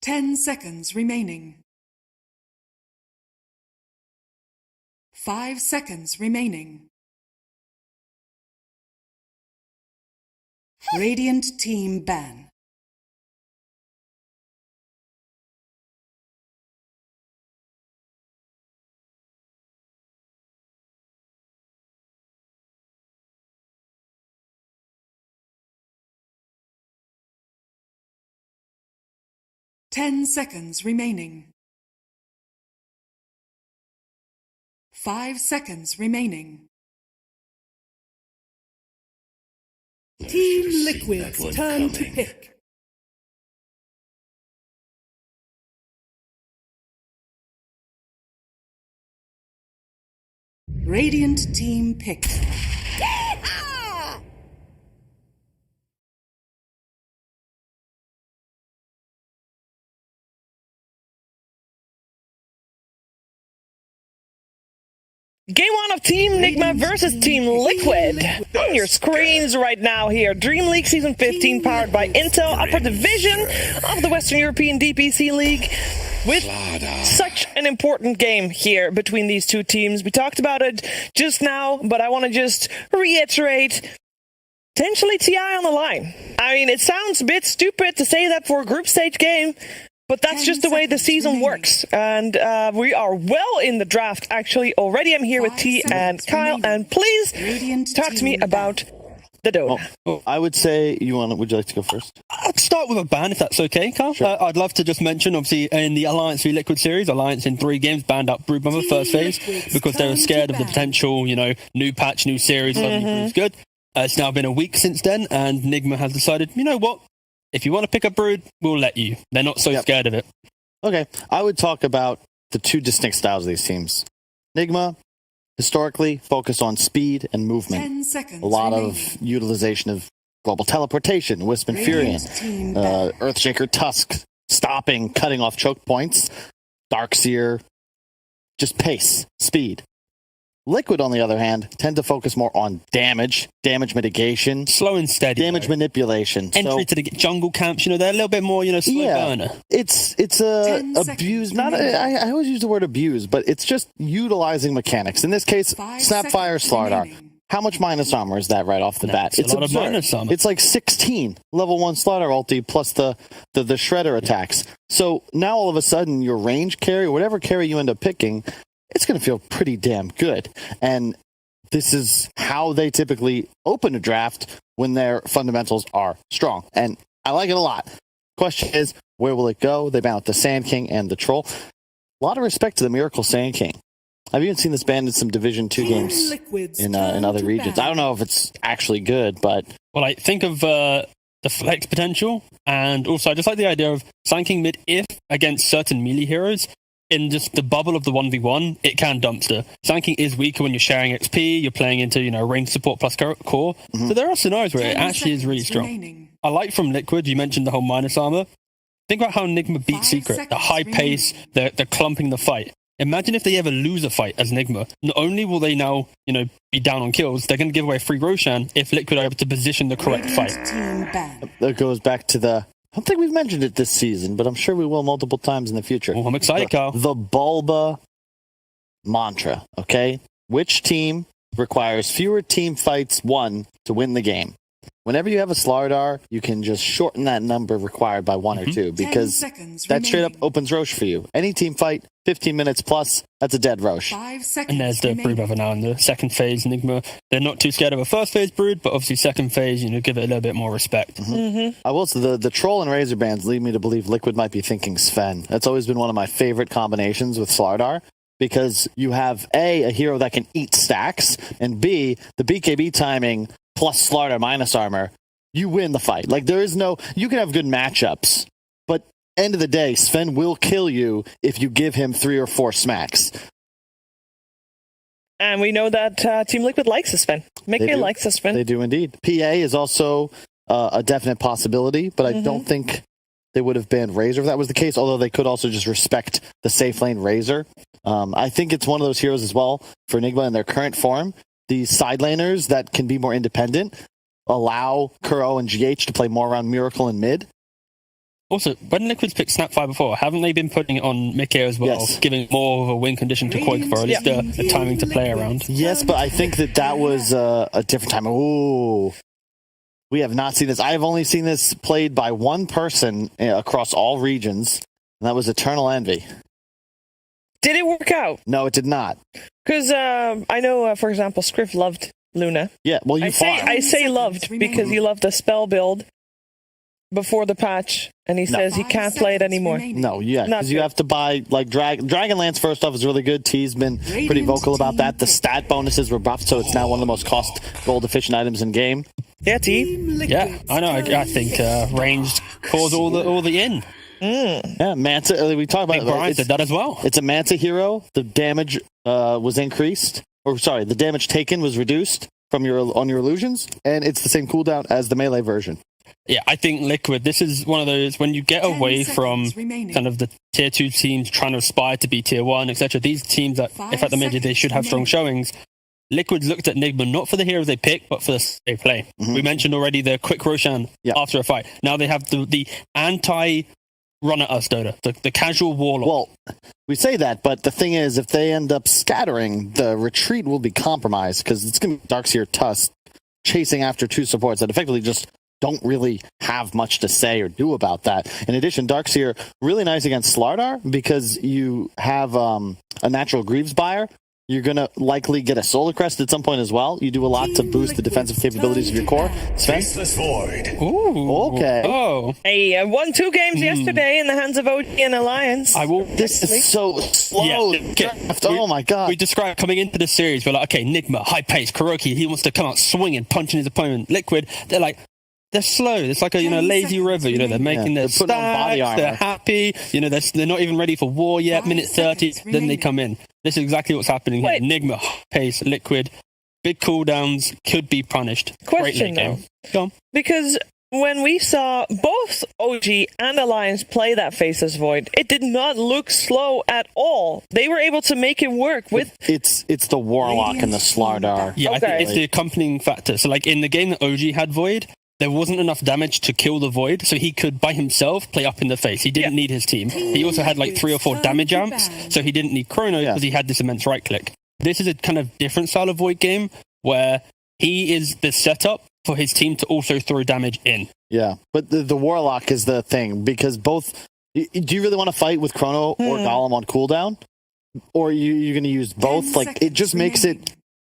10 seconds remaining. 5 seconds remaining. Radiant team ban. Ten seconds remaining. 5 seconds remaining. Team Liquid's turn to pick. Radiant team picked. Game 1 of Team Nigma versus Team Liquid. On your screens right now here, DreamLeague Season 15 powered by Intel, upper division of the Western European DPC League. with such an important game here between these two teams. We talked about it just now, but I want to just reiterate, potentially TI on the line. I mean, it sounds a bit stupid to say that for a group stage game, but that's just the way the season works. And we are well in the draft, actually. Already I'm here with T and Kyle, and please talk to me about the Dota. Well, I would say, would you like to go first? I'd start with a ban, if that's okay, Carl. Sure. I'd love to just mention, obviously, in the Alliance v Liquid series, Alliance in 3 games banned out Broodmother first phase because they were scared of the potential, new patch, new series, suddenly proves good. It's now been a week since then, and Nigma has decided, you know what? If you want to pick up Brood, we'll let you. They're not so scared of it. Okay, I would talk about the two distinct styles of these teams. Nigma, historically, focused on speed and movement. 10 seconds A lot remaining. of utilization of global teleportation, Wisp and Furion, Earthshaker Tusk, stopping, cutting off choke points, Darkseer, just pace, speed. Liquid, on the other hand, tend to focus more on damage mitigation, Slow and steady. damage manipulation. Entry to the jungle camps, they're a little bit more, slow burner. It's 10 abuse. seconds Not remaining. I always use the word abuse, but it's just utilizing mechanics. In this case, 5 Snapfire seconds Slardar. remaining. How much minus armor is that right off the bat? It's a lot of absurd. minus armor. It's like 16 level 1 Slardar ulti plus the Shredder attacks. So now all of a sudden your range carry, or whatever carry you end up picking, it's going to feel pretty damn good. And this is how they typically open a draft when their fundamentals are strong. And I like it a lot. Question is, where will it go? They banned the Sand King and the Troll. A lot of respect to the Miracle Sand King. I've even seen this banned in some Division 2 games in other regions. I don't know if it's actually good, but... Well, think of the flex potential, and also I just like the idea of Sand King mid if against certain melee heroes. In just the bubble of the 1v1, it can dumpster. Sand King is weaker when you're sharing XP, you're playing into, range support plus core. So there are scenarios where it actually is really strong. Remaining. I like from Liquid, you mentioned the whole minus armor. Think about how Nigma beat 5 Secret, the seconds high pace, the clumping the fight. Imagine if they ever lose a fight as Nigma. Not only will they now, be down on kills, they're going to give away free Roshan if Liquid are able to position the correct fight. Team banned. That goes back to I don't think we've mentioned it this season, but I'm sure we will multiple times in the future. Oh, I'm excited, Carl. The Bulba mantra, okay? Which team requires fewer team fights won to win the game? Whenever you have a Slardar, you can just shorten that number required by 1 or 2 because 10 seconds that straight up remaining. opens Roche for you. Any team fight, 15 minutes plus, that's a dead Roche. 5 seconds And there's the remaining. Brood Brother now in the second phase. Nigma, they're not too scared of a first phase Brood, but obviously second phase, give it a little bit more respect. I will say the Troll and Razor bands lead me to believe Liquid might be thinking Sven. That's always been one of my favorite combinations with Slardar because you have a hero that can eat stacks, and B, the BKB timing plus Slardar minus armor, you win the fight. Like you can have good matchups, but end of the day, Sven will kill you if you give him 3 or 4 smacks. And we know that Team Liquid likes the Sven. Mickey likes the Sven. They do indeed. PA is also a definite possibility, but I don't think they would have banned Razor if that was the case, although they could also just respect the safe lane Razor. I think it's one of those heroes as well for Nigma in their current form. These side laners that can be more independent allow Kuro and GH to play more around Miracle and mid. Also, when Liquid's picked Snapfire before, haven't they been putting it on Mickey as well, Yes. giving more of a win condition to Quake for at least a timing to play around? Yes, but I think that was a different time. Ooh. We have not seen this. I have only seen this played by one person across all regions, and that was Eternal Envy. Did it work out? No, it did not. Because I know, for example, Scriff loved Luna. Yeah, well, I say loved because he loved the spell build before the patch, and he says he 5 can't play it seconds anymore. remaining. No, yeah, Not because you good. have to buy, like, Dragonlance, first off, is really good. T's been pretty Radiant vocal about team that. The pick. stat bonuses were buffed, so it's now one of the most cost gold-efficient items in game. Yeah, T. Team Liquid's Yeah, I know. I think ranged cause all the in. Yeah, Manta, we talked about Brian it. did that as well. It's a Manta hero. The damage was increased. The damage taken was reduced on your illusions, and it's the same cooldown as the melee version. Yeah, I think Liquid, this is one of those, when you get 10 away from seconds remaining. kind of the tier 2 teams trying to aspire to be tier 1, etc., these teams that, 5 if at the mid, they seconds should have strong remaining. showings. Liquid looked at Nigma not for the heroes they pick, but for the they play. We mentioned already the quick Roshan Yeah. after a fight. Now they have the run at us, Dota. The casual warlock. Well, we say that, but the thing is, if they end up scattering, the retreat will be compromised because it's going to be Darkseer Tusk chasing after two supports that effectively just don't really have much to say or do about that. In addition, Darkseer, really nice against Slardar because you have a natural Greaves buyer. You're going to likely get a Solar Crest at some point as well. You do a lot to boost the defensive capabilities of your core. Sven? Ooh. Okay. Oh. Hey, I won 2 games yesterday in the hands of OG and Alliance. This is so slow. Yeah, okay. Oh my god. We described coming into the series, we're like, okay, Nigma, high pace, Kuroki, he wants to come out swinging, punching his opponent. Liquid, they're like, they're slow. It's like a lazy river. They're making their they're putting on body stacks. armor. They're happy. They're not even ready for war yet. 5 Minute 30, seconds then they remaining. come in. This is exactly what's happening here. Wait. Nigma, pace, Liquid, big cooldowns, could be punished. Question, Great late game. Go on. Because when we saw both OG and Alliance play that Faceless Void, it did not look slow at all. They were able to make it work with... It's the Warlock and the Slardar. Yeah, I think Okay. it's the accompanying factor. So, like in the game that OG had Void, there wasn't enough damage to kill the Void, so he could, by himself, play up in the face. He didn't need his team. He also had like 3 or 4 damage amps, so he didn't need Chrono because he had this immense right-click. This is a kind of different style of Void game where he is the setup for his team to also throw damage in. Yeah, but the Warlock is the thing, because both... Do you really want to fight with Chrono or Golem on cooldown? Or you're going to use both? 10 Like, it just makes it remaining.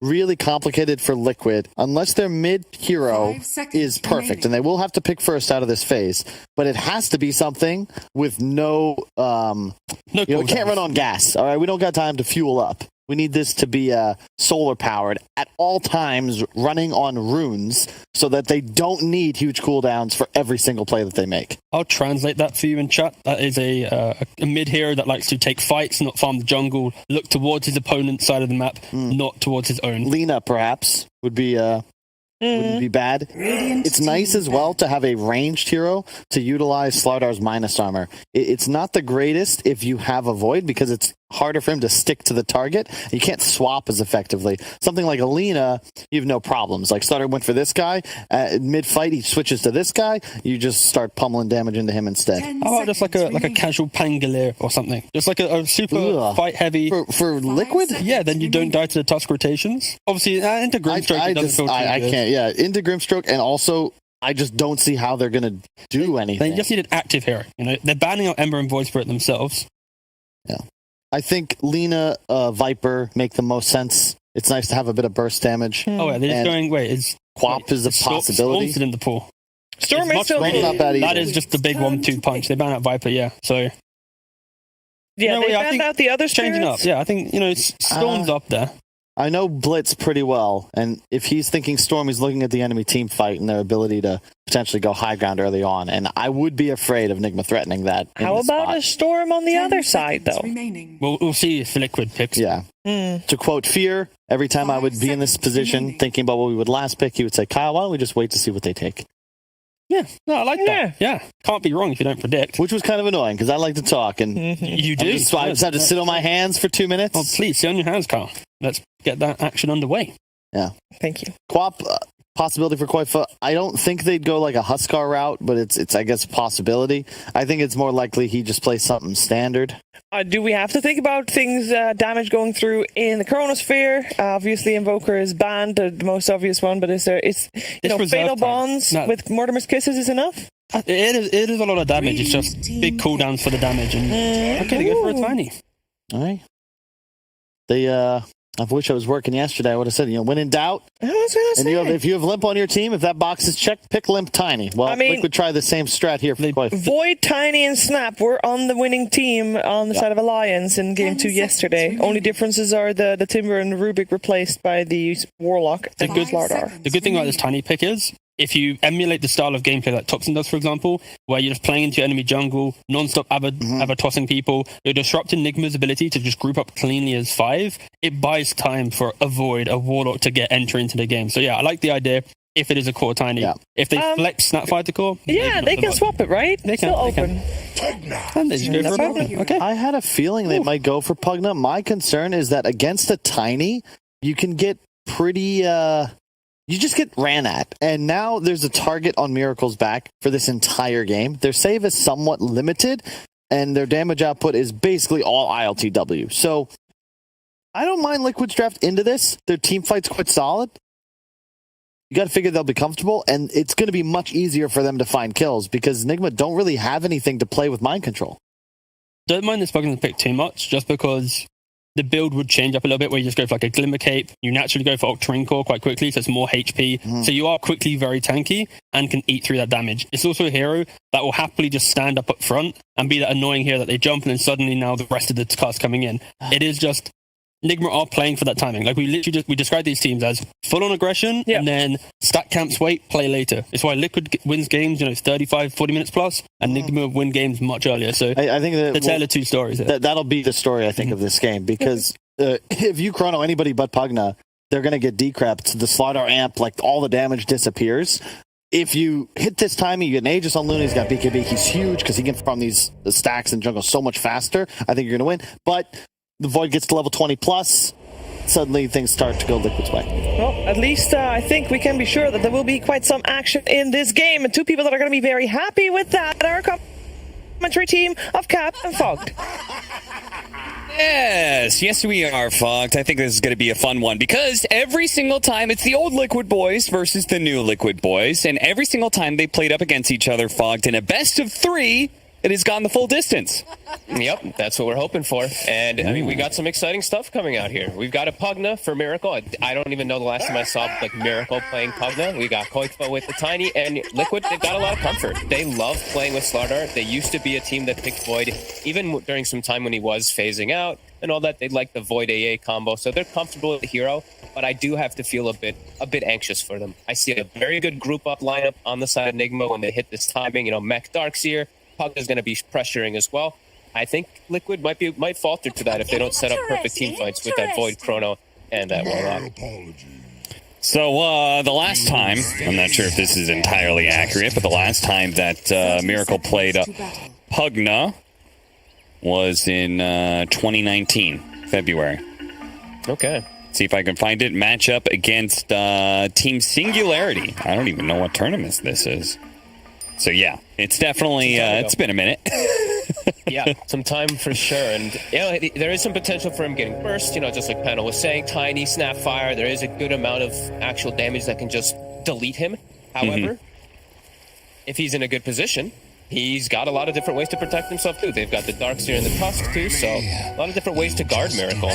really complicated for Liquid, unless their mid hero 5 seconds is perfect, remaining. and they will have to pick first out of this phase, but it has to be something with no No it cooldowns. can't run on gas. All right, we don't got time to fuel up. We need this to be solar powered at all times, running on runes, so that they don't need huge cooldowns for every single play that they make. I'll translate that for you in chat. That is a mid hero that likes to take fights, not farm the jungle, look towards his opponent's side of the map, not towards his own. Lena, perhaps, would be wouldn't be bad. Radiant It's nice team as well to have a ranged hero to utilize Slardar's minus armor. It's not the greatest if you have a Void, because it's harder for him to stick to the target. You can't swap as effectively. Something like Alina, you have no problems. Like Slardar went for this guy, mid-fight he switches to this guy, you just start pummeling damage into him instead. 10 How about just like a seconds remaining. casual Pangolier or something? Just like a super Ugh. fight heavy. For Liquid? seconds. Yeah, then you don't die to the Tusk rotations. Obviously, into Grimstroke, it doesn't feel too I good. can't. Yeah, into Grimstroke, and also I just don't see how they're gonna do anything. They just need an active hero. They're banning out Ember and Void Spirit themselves. I think Lena, Viper make the most sense. It's nice to have a bit of burst damage. Oh, yeah, they're just And going, is Quap is a possibility. Storm's in the pool. Storm It's is much still... Storm's not bad either. That is just the big 1-2 punch. They ban out Viper, yeah. So, Yeah, No, they yeah, I banned think out the other changing up. spirits. Yeah, I think, Storm's up there. I know Blitz pretty well, and if he's thinking Storm, he's looking at the enemy team fight and their ability to potentially go high ground early on, and I would be afraid of Nigma threatening that. in How this about spot. a Storm on the 10 other side, seconds though? remaining. We'll see if Liquid picks. Yeah. To quote Fear, every time I 5 would be in this seconds position remaining. thinking about what we would last pick, he would say, Kyle, why don't we just wait to see what they take? Yeah, no, I like that. Yeah, can't be wrong if you don't predict. Which was kind of annoying, because I like to talk, and You do. I just had to sit on my hands for 2 minutes. Oh, please, sit on your hands, Carl. Let's get that action underway. Thank you. Quap, possibility for Koifa. I don't think they'd go like a Huskar route, but it's I guess a possibility. I think it's more likely he just plays something standard. Do we have to think about things, damage going through in the Chronosphere? Obviously, Invoker is banned, the most obvious one, but is It's reserve Fatal time. Bonds No. with Mortimer's Kisses is enough? It is a lot of damage. It's just big cooldowns for the damage. And okay, they go for a tiny. All right. I wish I was working yesterday. I would have said, when in doubt, I was gonna and say. if you have Limp on your team, if that box is checked, pick Limp Tiny. Well, I mean- Liquid try the same strat here for Koifa. Void, Tiny, and Snap were on the winning team on the side of Alliance in Game 10 2 seconds yesterday. remaining. Only differences are the Timber and Rubik replaced by the Warlock and good- Slardar. seconds The good thing about this remaining. tiny pick is, if you emulate the style of gameplay that Topson does, for example, where you're just playing into your enemy jungle, non-stop tossing people, you're disrupting Nigma's ability to just group up cleanly as 5, it buys time for a Void, a Warlock to get entry into the game. So yeah, I like the idea if it is a core tiny. Yeah. If they flex Snapfire to core, Yeah, maybe not they so can much. swap it, right? They can, Still they open. And they just go for a problem. problem. Okay. I had a feeling they might go for Pugna. My concern is that against a Tiny, you can get pretty you just get ran at. And now there's a target on Miracle's back for this entire game. Their save is somewhat limited, and their damage output is basically all ILTW. So I don't mind Liquid's draft into this. Their team fight's quite solid. You got to figure they'll be comfortable, and it's going to be much easier for them to find kills because Nigma don't really have anything to play with mind control. Don't mind this Pugna pick too much, just because the build would change up a little bit where you just go for like a Glimmer Cape. You naturally go for Octarine Core quite quickly, so it's more HP. So you are quickly very tanky and can eat through that damage. It's also a hero that will happily just stand up front and be that annoying hero that they jump and then suddenly now the rest of the cast coming in. It is just Nigma are playing for that timing. Like we literally we describe these teams as full on aggression and then stack camps, wait, play later. It's why Liquid wins games, 35, 40 minutes plus, and Nigma win games much earlier. So I think that the tale of two stories. That'll be the story, I think, of this game because if you chrono anybody but Pugna, they're going to get decrept. The Slaughter amp, like all the damage disappears. If you hit this timing, you get an Aegis on Luna. He's got BKB. He's huge because he can farm these stacks in jungle so much faster. I think you're going to win. But the Void gets to level 20 plus. Suddenly things start to go Liquid's way. Well, at least I think we can be sure that there will be quite some action in this game. And two people that are going to be very happy with that are our commentary team of Cap and Fogged. Yes, we are, Fogged. I think this is going to be a fun one because every single time it's the old Liquid boys versus the new Liquid boys, and every single time they played up against each other, Fogged, in a best of 3, it has gone the full distance. Yep, that's what we're hoping for. And, I mean, we got some exciting stuff coming out here. We've got a Pugna for Miracle. I don't even know the last time I saw, Miracle playing Pugna. We got Koitva with the Tiny, and Liquid, they've got a lot of comfort. They love playing with Slardar. They used to be a team that picked Void, even during some time when he was phasing out and all that. They like the Void AA combo, so they're comfortable with the hero. But I do have to feel a bit anxious for them. I see a very good group-up lineup on the side of Nigma when they hit this timing. Mech Darkseer, Pugna is going to be pressuring as well. I think Liquid might falter to that if they don't set up perfect team fights with that Void Chrono and that Warlock. So the last time, I'm not sure if this is entirely accurate, but the last time that Miracle played Pugna was in 2019, February. Okay. See if I can find it. Matchup against Team Singularity. I don't even know what tournament this is. So yeah, it's definitely it's been a minute. Yeah, some time for sure, and there is some potential for him getting burst. Just like Panel was saying, Tiny, Snapfire. There is a good amount of actual damage that can just delete him. However, if he's in a good position, he's got a lot of different ways to protect himself too. They've got the Darkseer and the Tusk too, so a lot of different ways to guard Miracle.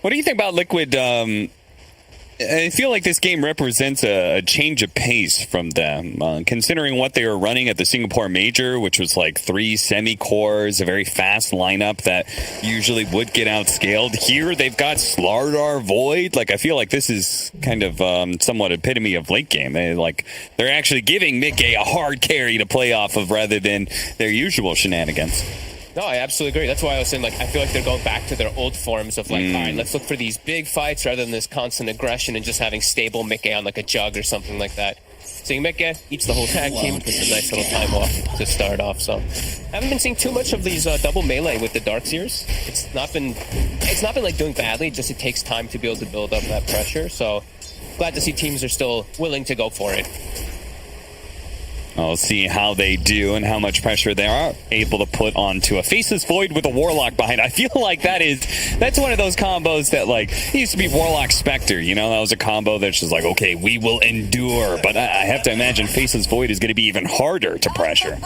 What do you think about Liquid? I feel like this game represents a change of pace from them, considering what they were running at the Singapore Major, which was like 3 semi-cores, a very fast lineup that usually would get outscaled. Here, they've got Slardar Void. I feel like this is kind of somewhat epitome of late game. They're actually giving Mickey a hard carry to play off of rather than their usual shenanigans. No, I absolutely agree. That's why I was saying, I feel like they're going back to their old forms of, all right, let's look for these big fights rather than this constant aggression and just having stable Mickey on, a jug or something like that. Seeing Mickey eats the whole tag team, gets a nice little time off to start off. So, haven't been seeing too much of these double melee with the Darkseers. It's not been doing badly. Just it takes time to be able to build up that pressure. So, glad to see teams are still willing to go for it. I'll see how they do and how much pressure they are able to put onto a Faceless Void with a Warlock behind. I feel like that's one of those combos that it used to be Warlock Spectre. That was a combo that's just okay, we will endure. But I have to imagine Faceless Void is going to be even harder to pressure.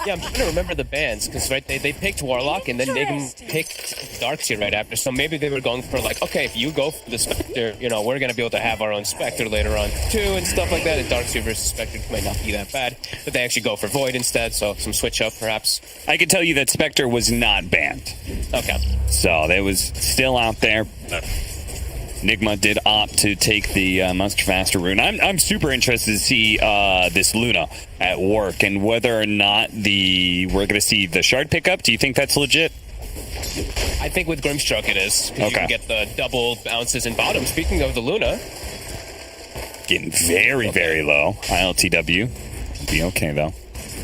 Yeah, I'm trying to remember the bans because they picked Warlock and then Nigma picked Darkseer right after. So maybe they were going for okay, if you go for the Spectre, we're going to be able to have our own Spectre later on too and stuff like that. And Darkseer versus Spectre might not be that bad. But they actually go for Void instead, so some switch up perhaps. I can tell you that Spectre was not banned. Okay. So it was still out there. Nigma did opt to take the much faster rune. I'm super interested to see this Luna at work and whether or not we're going to see the shard pickup. Do you think that's legit? I think with Grimstroke it is. Okay. You can get the double bounces in bottom. Speaking of the Luna. Getting very, very low. ILTW. Be okay though.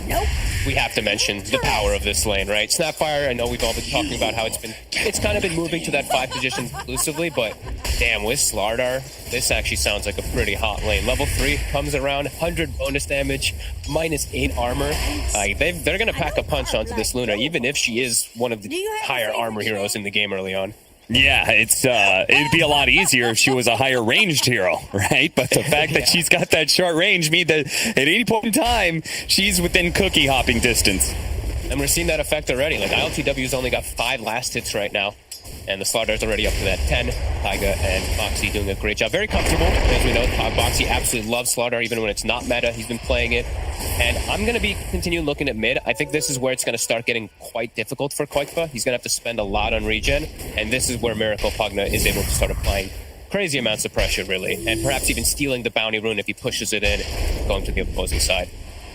Nope. We have to mention the power of this lane, right? Snapfire, I know we've all been talking about how it's kind of been moving to that 5 position exclusively, but Damn, with Slardar, this actually sounds like a pretty hot lane. Level 3 comes around, 100 bonus damage, -8 armor. They're going to pack a punch onto this Luna, even if she is one of the higher armor heroes in the game early on. Yeah, it'd be a lot easier if she was a higher ranged hero, right? But the fact that she's got that short range means that at any point in time, she's within cookie hopping distance. And we're seeing that effect already. Like, ILTW's only got 5 last hits right now. And the Slardar's already up to that 10. Taiga and Boxy doing a great job. Very comfortable. As we know, Boxy absolutely loves Slardar, even when it's not meta. He's been playing it. And I'm going to be continuing looking at mid. I think this is where it's going to start getting quite difficult for Koikfa. He's going to have to spend a lot on regen. And this is where Miracle Pugna is able to start applying crazy amounts of pressure, really. And perhaps even stealing the bounty rune if he pushes it in, going to the opposing side.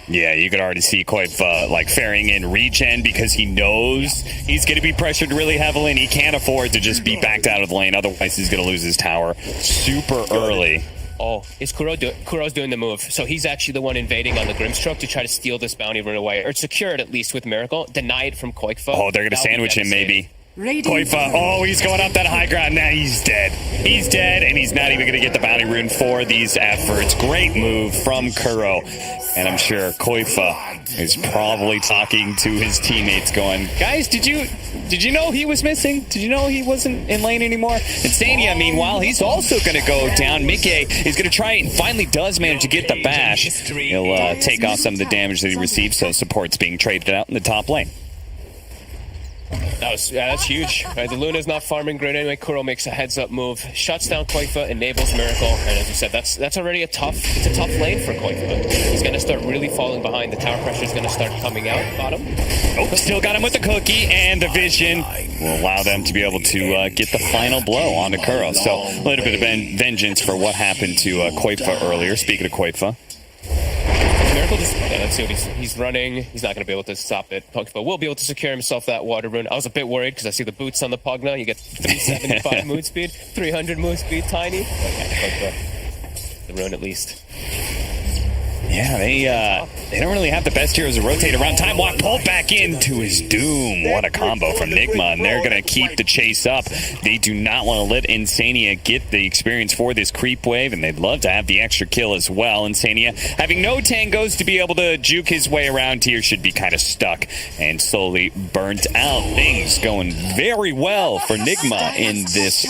Yeah, you could already see Koifa like faring in regen because he knows he's going to be pressured really heavily and he can't afford to just be backed out of the lane. Otherwise, he's going to lose his tower super early. Oh, is Kuro's doing the move. So he's actually the one invading on the Grimstroke to try to steal this bounty run away. Or secure it at least with Miracle. Deny it from Koikfa. Oh, they're going to sandwich him maybe. Koifa, oh, he's going up that high ground. Now he's dead. He's dead, and he's not even going to get the bounty rune for these efforts. Great move from Kuro. And I'm sure Koifa is probably talking to his teammates going, guys, did you know he was missing? Did you know he wasn't in lane anymore? And Sania, meanwhile, he's also going to go down. Mickey is going to try and finally does manage to get the bash. He'll take off some of the damage that he received, so support's being traded out in the top lane. That's huge. Right, the Luna's not farming great anyway. Kuro makes a heads-up move, shuts down Koifa, enables Miracle, and as you said, that's already a tough lane for Koifa. He's going to start really falling behind. The tower pressure is going to start coming out bottom. Oh, still got him with the cookie, and the vision will allow them to be able to get the final blow onto Kuro. So a little bit of vengeance for what happened to Koifa earlier. Speaking of Koifa. Miracle just, let's see what he's running. He's not going to be able to stop it. Pugna will be able to secure himself that water rune. I was a bit worried because I see the boots on the Pugna. You get 375 mood speed, 300 mood speed, tiny. Okay, the rune at least. Yeah, they don't really have the best heroes to rotate around. Time Walk pulled back into his doom. What a combo from Nigma, and they're going to keep the chase up. They do not want to let Insania get the experience for this creep wave, and they'd love to have the extra kill as well. Insania, having no tangos to be able to juke his way around here, should be kind of stuck and slowly burnt out. Things going very well for Nigma in this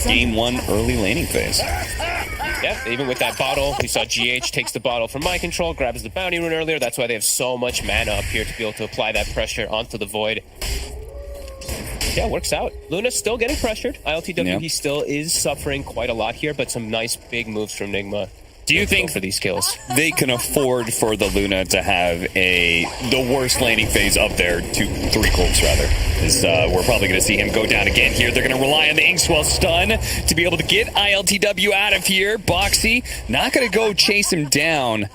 Game 1 early laning phase. Yeah, even with that bottle, we saw GH takes the bottle from my control, grabs the bounty rune earlier. That's why they have so much mana up here to be able to apply that pressure onto the Void. Yeah, works out. Luna's still getting pressured. ILTW, he still is suffering quite a lot here, but some nice big moves from Nigma. Do you think for these kills they can afford for the Luna to have the worst laning phase up there, 2-3 clips rather? We're probably going to see him go down again here. They're going to rely on the Inkswell stun to be able to get ILTW out of here. Boxy not going to go chase him down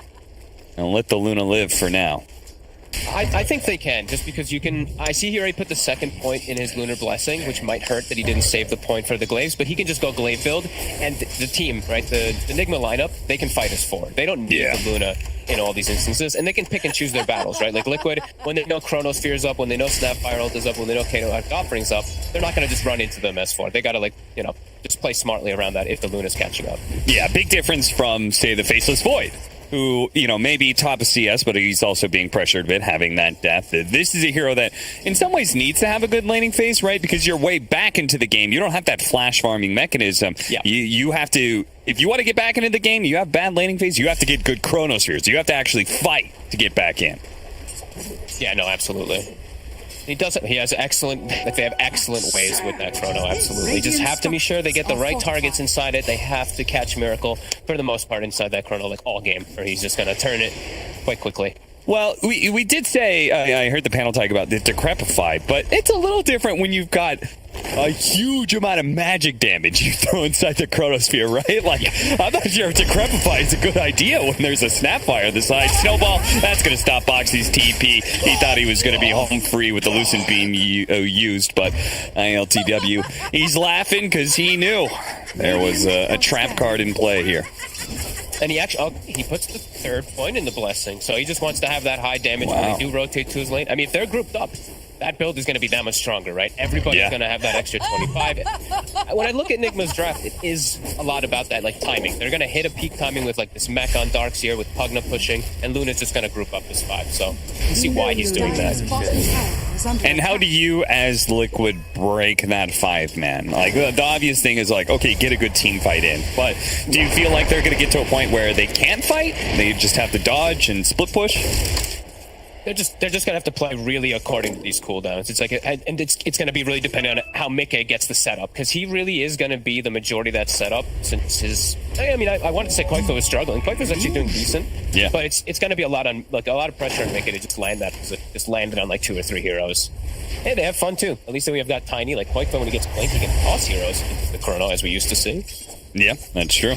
and let the Luna live for now. I think they can, just because you can... I see he already put the second point in his Lunar Blessing, which might hurt that he didn't save the point for the Glaives, but he can just go Glaive build, and the team, right, the Nigma lineup, they can fight as 4. They don't need the Luna in all these instances, and they can pick and choose their battles, right? Like Liquid, when they know Chronosphere is up, when they know Snapfire ult is up, when they know Kato Offering's up, they're not going to just run into them as 4. They got to, just play smartly around that if the Luna's catching up. Yeah, big difference from, say, the Faceless Void, who, maybe top of CS, but he's also being pressured a bit, having that death. This is a hero that, in some ways, needs to have a good laning phase, right? Because you're way back into the game. You don't have that flash farming mechanism. Yeah. You have to, if you want to get back into the game, you have bad laning phase, you have to get good Chronospheres. You have to actually fight to get back in. Yeah, no, absolutely. He does it. He has excellent... they have excellent ways with that Chrono, absolutely. Just have to be sure they get the right targets inside it. They have to catch Miracle, for the most part, inside that Chrono, all game, or he's just going to turn it quite quickly. Well, we did say, I heard the panel talk about the Decrepify, but it's a little different when you've got a huge amount of magic damage you throw inside the Chronosphere, right? I'm not sure if Decrepify is a good idea when there's a Snapfire on the side. Snowball, that's going to stop Boxy's TP. He thought he was going to be home free with the Lucent Beam used, but ILTW, he's laughing because he knew there was a trap card in play here. And he actually, he puts the third point in the Blessing, so he just wants to have that high damage when they do rotate to his lane. I mean, if they're grouped up, that build is going to be that much stronger, right? Everybody's going to have that extra 25. When I look at Nigma's draft, it is a lot about that, like, timing. They're going to hit a peak timing with, like, this mech on Darkseer with Pugna pushing, and Luna's just going to group up as 5. So you can see why he's doing that. And how do you, as Liquid, break that 5-man? Like, the obvious thing is, like, okay, get a good team fight in. But do you feel like they're going to get to a point where they can't fight? They just have to dodge and split push? They're just gonna have to play really according to these cooldowns. It's like, and it's gonna be really dependent on how Mickey gets the setup, because he really is gonna be the majority of that setup. Since his, I mean, I wanted to say Koifa was struggling. Koifa's actually doing decent. Yeah. But it's gonna be a lot of pressure on Mickey to just land that, just land it on like 2 or 3 heroes. Hey, they have fun too. At least we have got Tiny. Like Koifa, when he gets blinked, he can toss heroes into the chrono, as we used to see. Yeah, that's true.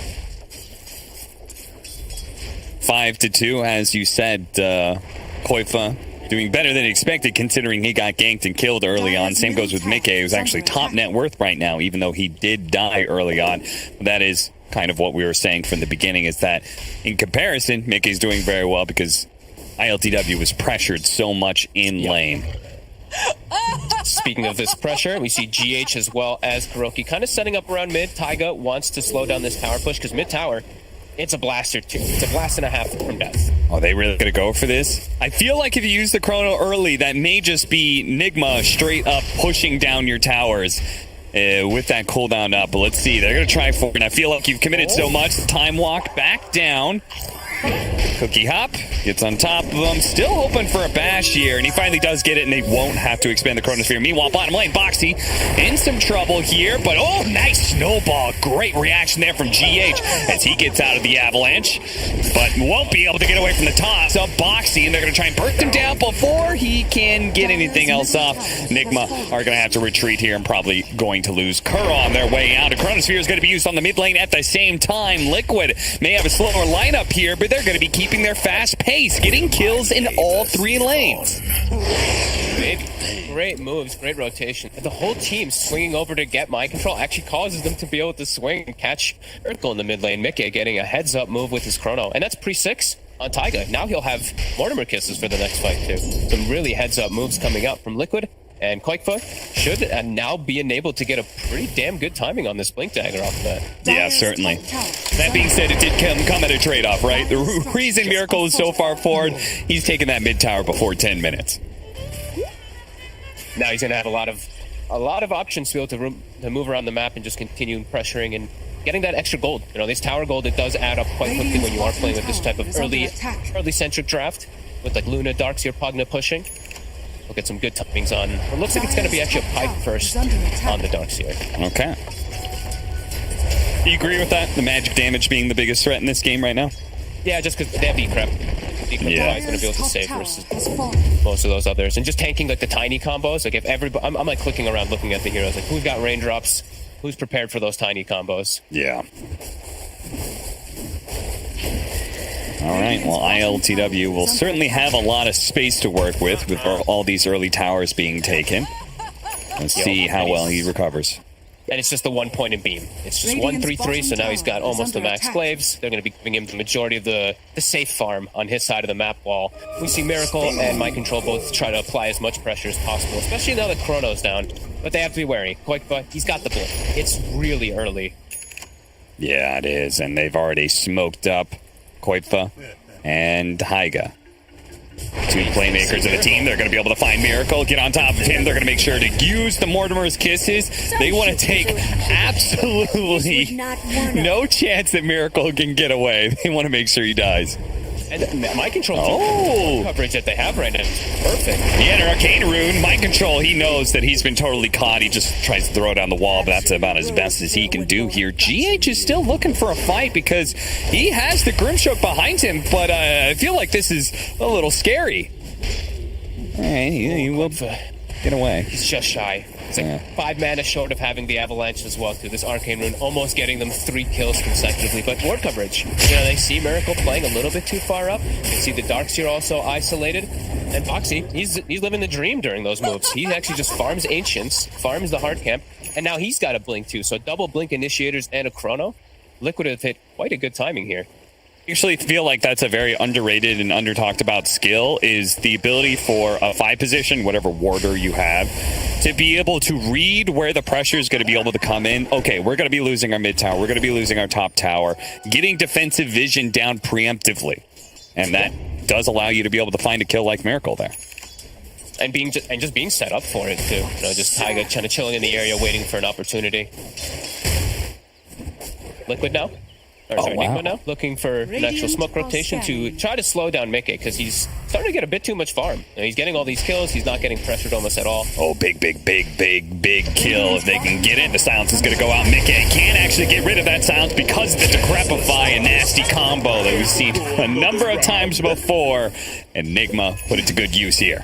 5-2, as you said. Koifa doing better than expected, considering he got ganked and killed early on. Same goes with Mickey, who's actually top net worth right now, even though he did die early on. That is kind of what we were saying from the beginning, is that in comparison, Mickey's doing very well because ILTW was pressured so much in lane. Speaking of this pressure, we see GH as well as Kuroki kind of setting up around mid. Taiga wants to slow down this tower push because mid tower, it's a blaster too. It's a blast and a half from death. Are they really going to go for this? I feel like if you use the chrono early, that may just be Nigma straight up pushing down your towers with that cooldown up. But let's see. They're going to try for it. And I feel like you've committed so much. Time walk back down. Cookie Hop gets on top of him. Still hoping for a bash here. And he finally does get it, and they won't have to expand the Chronosphere. Meanwhile, bottom lane, Boxy in some trouble here. But, oh, nice snowball. Great reaction there from GH as he gets out of the avalanche. But won't be able to get away from the toss of Boxy. And they're going to try and burst him down before he can get anything else off. Nigma are going to have to retreat here and probably going to lose Kura on their way out. A Chronosphere is going to be used on the mid lane at the same time. Liquid may have a slower lineup here, but they're going to be keeping their fast pace, getting kills in all 3 lanes. Great moves, great rotation. And the whole team swinging over to get mind control actually causes them to be able to swing and catch Urkel in the mid lane. Mickey getting a heads up move with his chrono. And that's pre-6 on Taiga. Now he'll have Mortimer kisses for the next fight too. Some really heads up moves coming up from Liquid. And Koikfa should now be enabled to get a pretty damn good timing on this Blink Dagger off of that. Yeah, certainly. That being said, it did come at a trade-off, right? The reason Miracle is so far forward, he's taking that mid tower before 10 minutes. Now he's going to have a lot of options to be able to move around the map and just continue pressuring and getting that extra gold. You know, this tower gold, it does add up quite quickly when you are playing with this type of early-centric draft with like Luna, Darkseer, Pugna pushing. We'll get some good timings on. It looks like it's going to be actually a pipe first on the Darkseer. Okay. Do you agree with that? The magic damage being the biggest threat in this game right now? Yeah, just because they have Decrep. Decrep is going to be able to save versus most of those others. And just tanking like the tiny combos. Like if everybody, I'm like clicking around looking at the heroes. Like who's got raindrops? Who's prepared for those tiny combos? Yeah. All right, well, ILTW will certainly have a lot of space to work with all these early towers being taken. Let's see how well he recovers. And it's just the 1 point in beam. It's just 1-3-3, so now he's got almost the max glaives. They're going to be giving him the majority of the safe farm on his side of the map wall. We see Miracle and Mind Control both try to apply as much pressure as possible, especially now that Chrono's down. But they have to be wary. Koikba, he's got the blink. It's really early. Yeah, it is, and they've already smoked up Koifa and Haiga. 2 playmakers of the team. They're going to be able to find Miracle, get on top of him. They're going to make sure to use the Mortimer's kisses. They want to take absolutely no chance that Miracle can get away. They want to make sure he dies. And Mind Control coverage that they have right now is perfect. Yeah, an Arcane Rune. Mind Control, he knows that he's been totally caught. He just tries to throw it down the wall, but that's about as best as he can do here. GH is still looking for a fight because he has the Grimstroke behind him, but I feel like this is a little scary. All right, he will get away. He's just shy. It's like 5 mana short of having the Avalanche as well, through this Arcane Rune, almost getting them 3 kills consecutively. But ward coverage, you know, they see Miracle playing a little bit too far up. They see the Darkseer also isolated. And Boxy, he's living the dream during those moves. He actually just farms Ancients, farms the hard camp, and now he's got a Blink too. So double Blink Initiators and a Chrono. Liquid have hit quite a good timing here. actually feel like that's a very underrated and under talked about skill, is the ability for a 5 position, whatever warder you have, to be able to read where the pressure is going to be able to come in. Okay, we're going to be losing our mid tower. We're going to be losing our top tower. Getting defensive vision down preemptively. And that does allow you to be able to find a kill like Miracle there. And just being set up for it too. You know, just Taiga kind of chilling in the area, waiting for an opportunity. Liquid now. Nigma now, looking for an actual smoke rotation to try to slow down Mickey, because he's starting to get a bit too much farm. You know, he's getting all these kills, he's not getting pressured almost at all. Oh, big kill. If they can get it, the silence is going to go out. Mickey can't actually get rid of that silence because of the Decrepify, a nasty combo that we've seen a number of times before. And Nigma put it to good use here.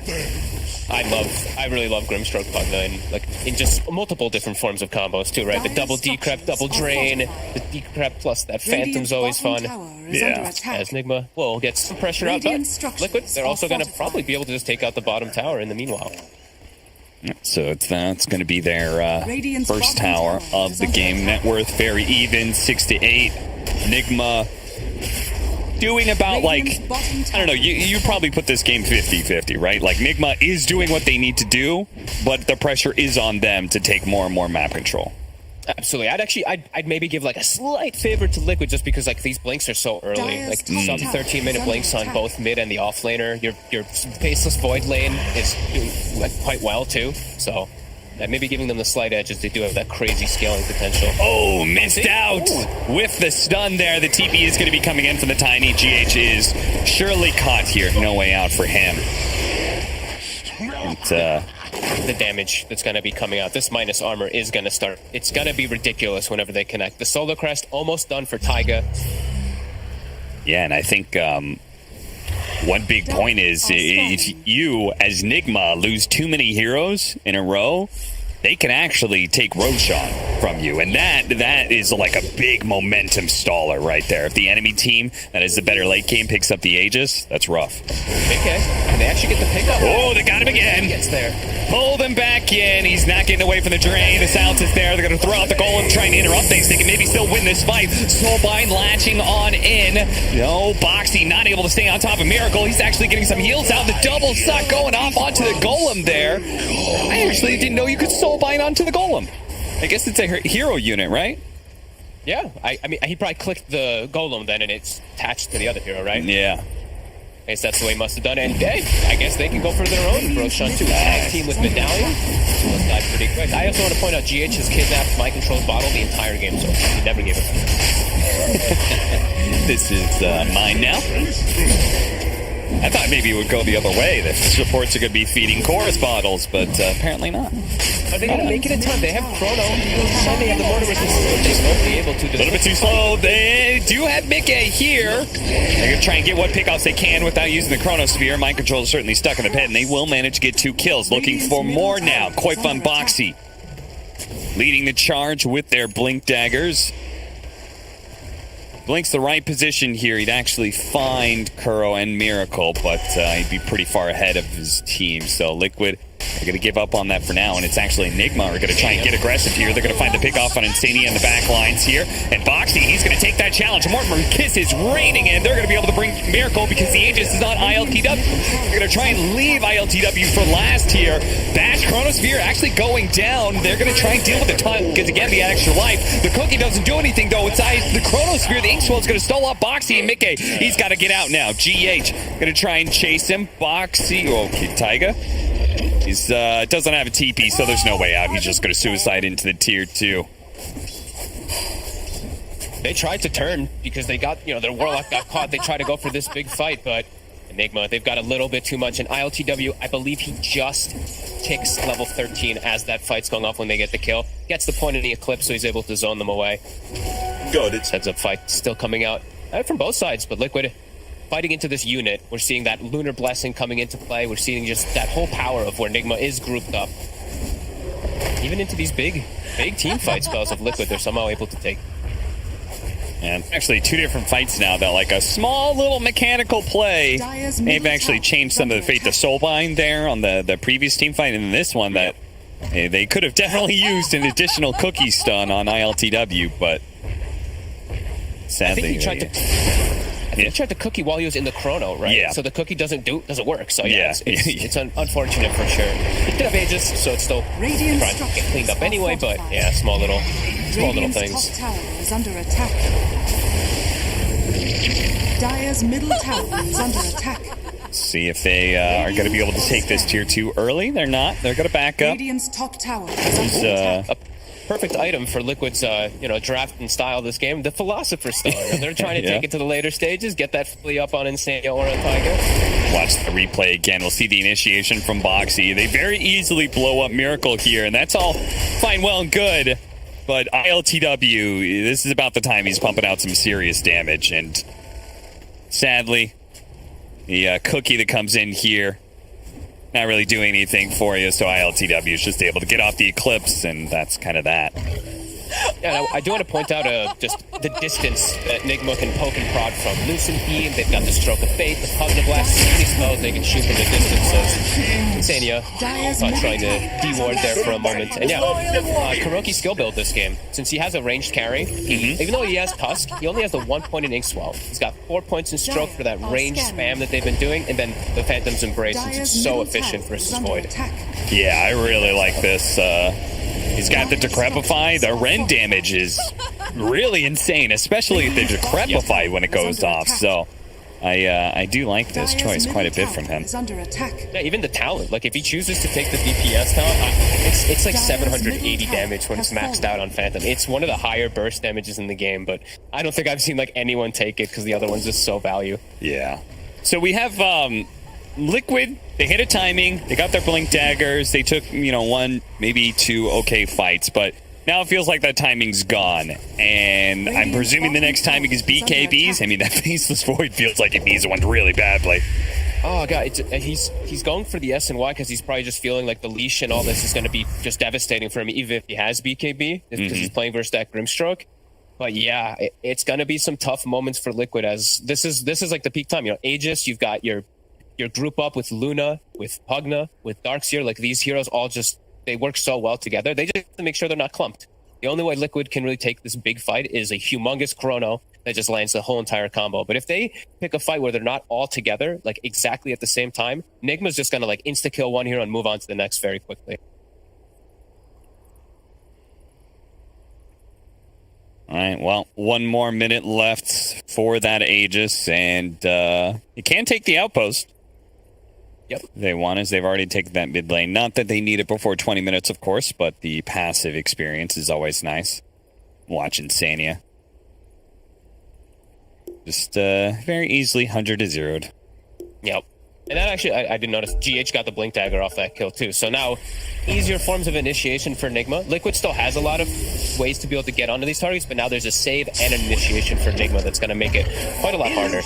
I really love Grimstroke Pugna in just multiple different forms of combos too, right? The double decrep, double drain, the decrep plus that Phantom's always fun. Yeah. As Nigma will get some pressure out, but Liquid, they're also going to probably be able to just take out the bottom tower in the meanwhile. So that's going to be their first tower of the game. Net worth very even, 6-8. Nigma doing about, like, I don't know, you probably put this game 50-50, right? Like, Nigma is doing what they need to do, but the pressure is on them to take more and more map control. Absolutely. I'd maybe give like a slight favor to Liquid, just because like these blinks are so early. Like some 13-minute blinks on both mid and the off laner. Your faceless void lane is doing like quite well too. So maybe giving them the slight edge, as they do have that crazy scaling potential. Oh, missed out with the stun there. The TP is going to be coming in for the Tiny. GH is surely caught here. No way out for him. The damage that's going to be coming out, this minus armor is going to start. It's going to be ridiculous whenever they connect. The Solar Crest almost done for Taiga. Yeah, and I think one big point is if you, as Nigma, lose too many heroes in a row, they can actually take Roshan from you. And that is like a big momentum staller right there. If the enemy team that is the better late game picks up the Aegis, that's rough. Okay, and they actually get the pickup. Oh, they got him again. He gets there. Pull them back in. He's not getting away from the drain. The silence is there. They're going to throw out the golem, trying to interrupt things. They can maybe still win this fight. Soulbind latching on in. No, Boxy not able to stay on top of Miracle. He's actually getting some heals out. The double suck going off onto the golem there. I actually didn't know you could Soulbind onto the golem. I guess it's a hero unit, right? Yeah, I mean, he probably clicked the golem then, and it's attached to the other hero, right? Yeah. I guess that's the way he must have done it. And I guess they can go for their own. Roshan 2 tag team with Medallion. Must die pretty quick. I also want to point out GH has kidnapped my control bottle the entire game, so he never gave it back. This is mine now. I thought maybe it would go the other way. The supports are going to be feeding chorus bottles, but apparently not. Are they going to make it in time? They have Chrono. They have the mortar resistance, but they won't be able to. A little bit too slow. They do have Mickey here. They're going to try and get what pickoffs they can without using the Chronosphere. Mind Control is certainly stuck in the pit, and they will manage to get 2 kills. Looking for more now. Koifun Boxy leading the charge with their Blink Daggers. Blink's the right position here. He'd actually find Kuro and Miracle, but he'd be pretty far ahead of his team. So Liquid are going to give up on that for now, and it's actually Nigma are going to try and get aggressive here. They're going to find the pickoff on Insania in the back lines here. And Boxy, he's going to take that challenge. Mortimer Kiss is raining in. They're going to be able to bring Miracle because the Aegis is on ILTW. They're going to try and leave ILTW for last here. Bash Chronosphere actually going down. They're going to try and deal with the time because, again, the extra life. The cookie doesn't do anything, though. It's the Chronosphere. The Inkswell is going to stall off Boxy and Mickey. He's got to get out now. GH going to try and chase him. Boxy. Okay, Taiga. He's doesn't have a TP, so there's no way out. He's just going to suicide into the tier 2. They tried to turn because they got, their Warlock got caught. They tried to go for this big fight, but Enigma, they've got a little bit too much. And ILTW, I believe he just ticks level 13 as that fight's going off when they get the kill. Gets the point in the Eclipse, so he's able to zone them away. Good. Heads up fight still coming out from both sides, but Liquid fighting into this unit. We're seeing that Lunar Blessing coming into play. We're seeing just that whole power of where Nigma is grouped up. Even into these big team fight spells of Liquid, they're somehow able to take. And actually 2 different fights now that like a small little mechanical play. They've actually changed some of the fate. The Soulbind there on the previous team fight, and in this one that they could have definitely used an additional cookie stun on ILTW, but sadly. I I think he tried the cookie while he was in the chrono, right? Yeah. So the cookie doesn't work. So Yeah. it's unfortunate for sure. He did have Aegis, so it's still Radiant trying to get structures cleaned up are anyway. But fortified. yeah, small little Radiant's things. top tower is under attack. Dire's middle tower is under attack. See if they are going to be able to take this tier 2 early. They're not. They're going to back up. Radiant's top tower is under attack. He's, Perfect item for Liquid's, draft and style of this game. The Philosopher's Stone. They're trying to Yeah. take it to the later stages, get that flea up on Insania or on Tiger. watch the replay again. We'll see the initiation from Boxy. They very easily blow up Miracle here, and that's all fine, well, and good. But ILTW, this is about the time he's pumping out some serious damage, and sadly, the cookie that comes in here, not really doing anything for you, so ILTW is just able to get off the Eclipse, and that's kind of that. Yeah, I do want to point out just the distance that Nigma can poke and prod from. Lucent Beam, they've got the Stroke of Fate, the Pugna Blast, so many spells they can shoot from the distances. Insania trying to de-ward there for a moment. And yeah, Kuroki's skill build this game. Since he has a ranged carry, even though he has Tusk, he only has the 1 point in Inkswell. He's got 4 points in Stroke for that range spam that they've been doing, and then the Phantom's Embrace, which is so efficient versus Void. Yeah, I really like this. He's got the Decrepify. The Rend damage is really insane, especially the Decrepify when it goes off. So I do like this choice quite a bit from him. Yeah, even the talent. Like, if he chooses to take the DPS talent, it's like 780 damage when it's maxed out on Phantom. It's one of the higher burst damages in the game, but I don't think I've seen like anyone take it because the other one's just so value. Yeah. So we have Liquid. They hit a timing. They got their blink daggers. They took, one, maybe two okay fights, but now it feels like that timing's gone. And I'm presuming the next timing is BKBs. I mean, that Faceless Void feels like it needs one really badly. Oh god, he's going for the S and Y because he's probably just feeling like the leash and all this is going to be just devastating for him, even if he has BKB, because he's playing versus that Grimstroke. But yeah, it's going to be some tough moments for Liquid, as this is like the peak time. Aegis, you've got your group up with Luna, with Pugna, with Darkseer. Like, these heroes all just, they work so well together. They just have to make sure they're not clumped. The only way Liquid can really take this big fight is a humongous chrono that just lands the whole entire combo. But if they pick a fight where they're not all together, like exactly at the same time, Nigma's just gonna like insta-kill one hero and move on to the next very quickly. All right, well, 1 more minute left for that Aegis, and you can take the outpost. Yep. They want, as they've already taken that mid lane. Not that they need it before 20 minutes, of course, but the passive experience is always nice. Watching Sania. Just very easily 100 to 0'd. Yep. And that actually, I did notice, GH got the Blink Dagger off that kill too. So now, easier forms of initiation for Nigma. Liquid still has a lot of ways to be able to get onto these targets, but now there's a save and an initiation for Nigma that's going to make it quite a lot harder.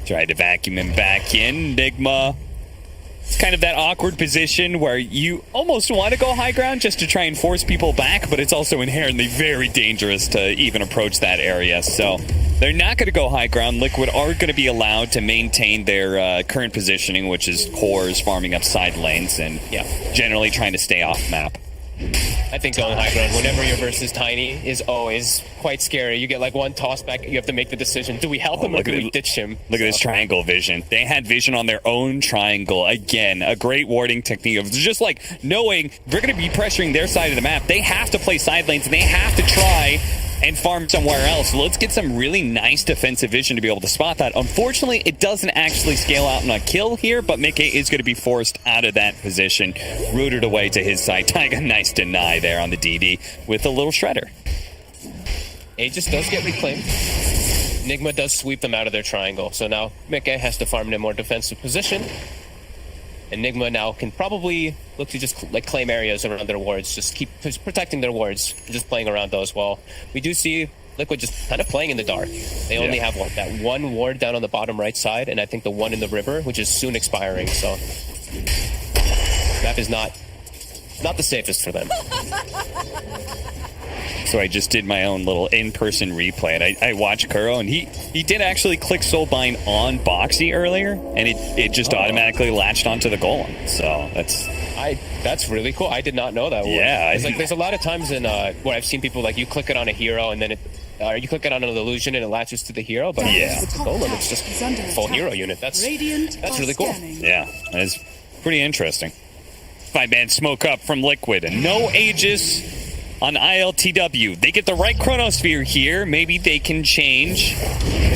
Tried to vacuum him back in. Nigma. It's kind of that awkward position where you almost want to go high ground just to try and force people back, but it's also inherently very dangerous to even approach that area. So they're not going to go high ground. Liquid are going to be allowed to maintain their current positioning, which is cores farming up side lanes and generally trying to stay off map. I think going high ground whenever you're versus Tiny is always quite scary. You get like one toss back, you have to make the decision. Do we help him or do we ditch him? Look at this triangle vision. They had vision on their own triangle. Again, a great warding technique of just like knowing they're going to be pressuring their side of the map. They have to play side lanes and they have to try and farm somewhere else. Let's get some really nice defensive vision to be able to spot that. Unfortunately, it doesn't actually scale out on a kill here, but Mickey is going to be forced out of that position, rooted away to his side. Taiga, nice deny there on the DD with a little shredder. Aegis does get reclaimed. Nigma does sweep them out of their triangle. So now Mickey has to farm in a more defensive position. And Nigma now can probably look to just like claim areas around their wards, just keep protecting their wards, just playing around those. While we do see Liquid just kind of playing in the dark. They only have that one ward down on the bottom right side, and I think the one in the river, which is soon expiring. So map is not the safest for them. so I just did my own little in-person replay, and I watched Kuro, and he did actually click Soulbind on Boxy earlier, and it just automatically latched onto the golem. So that's really cool. I did not know that. Yeah, there's a lot of times in where I've seen people like you click it on a hero and then you click it on an illusion and it latches to the hero, but Yeah. with the golem it's just full hero unit. That's really cool. yeah, that's pretty interesting. 5-man smoke up from Liquid, and no Aegis on ILTW. They get the right Chronosphere here. Maybe they can change.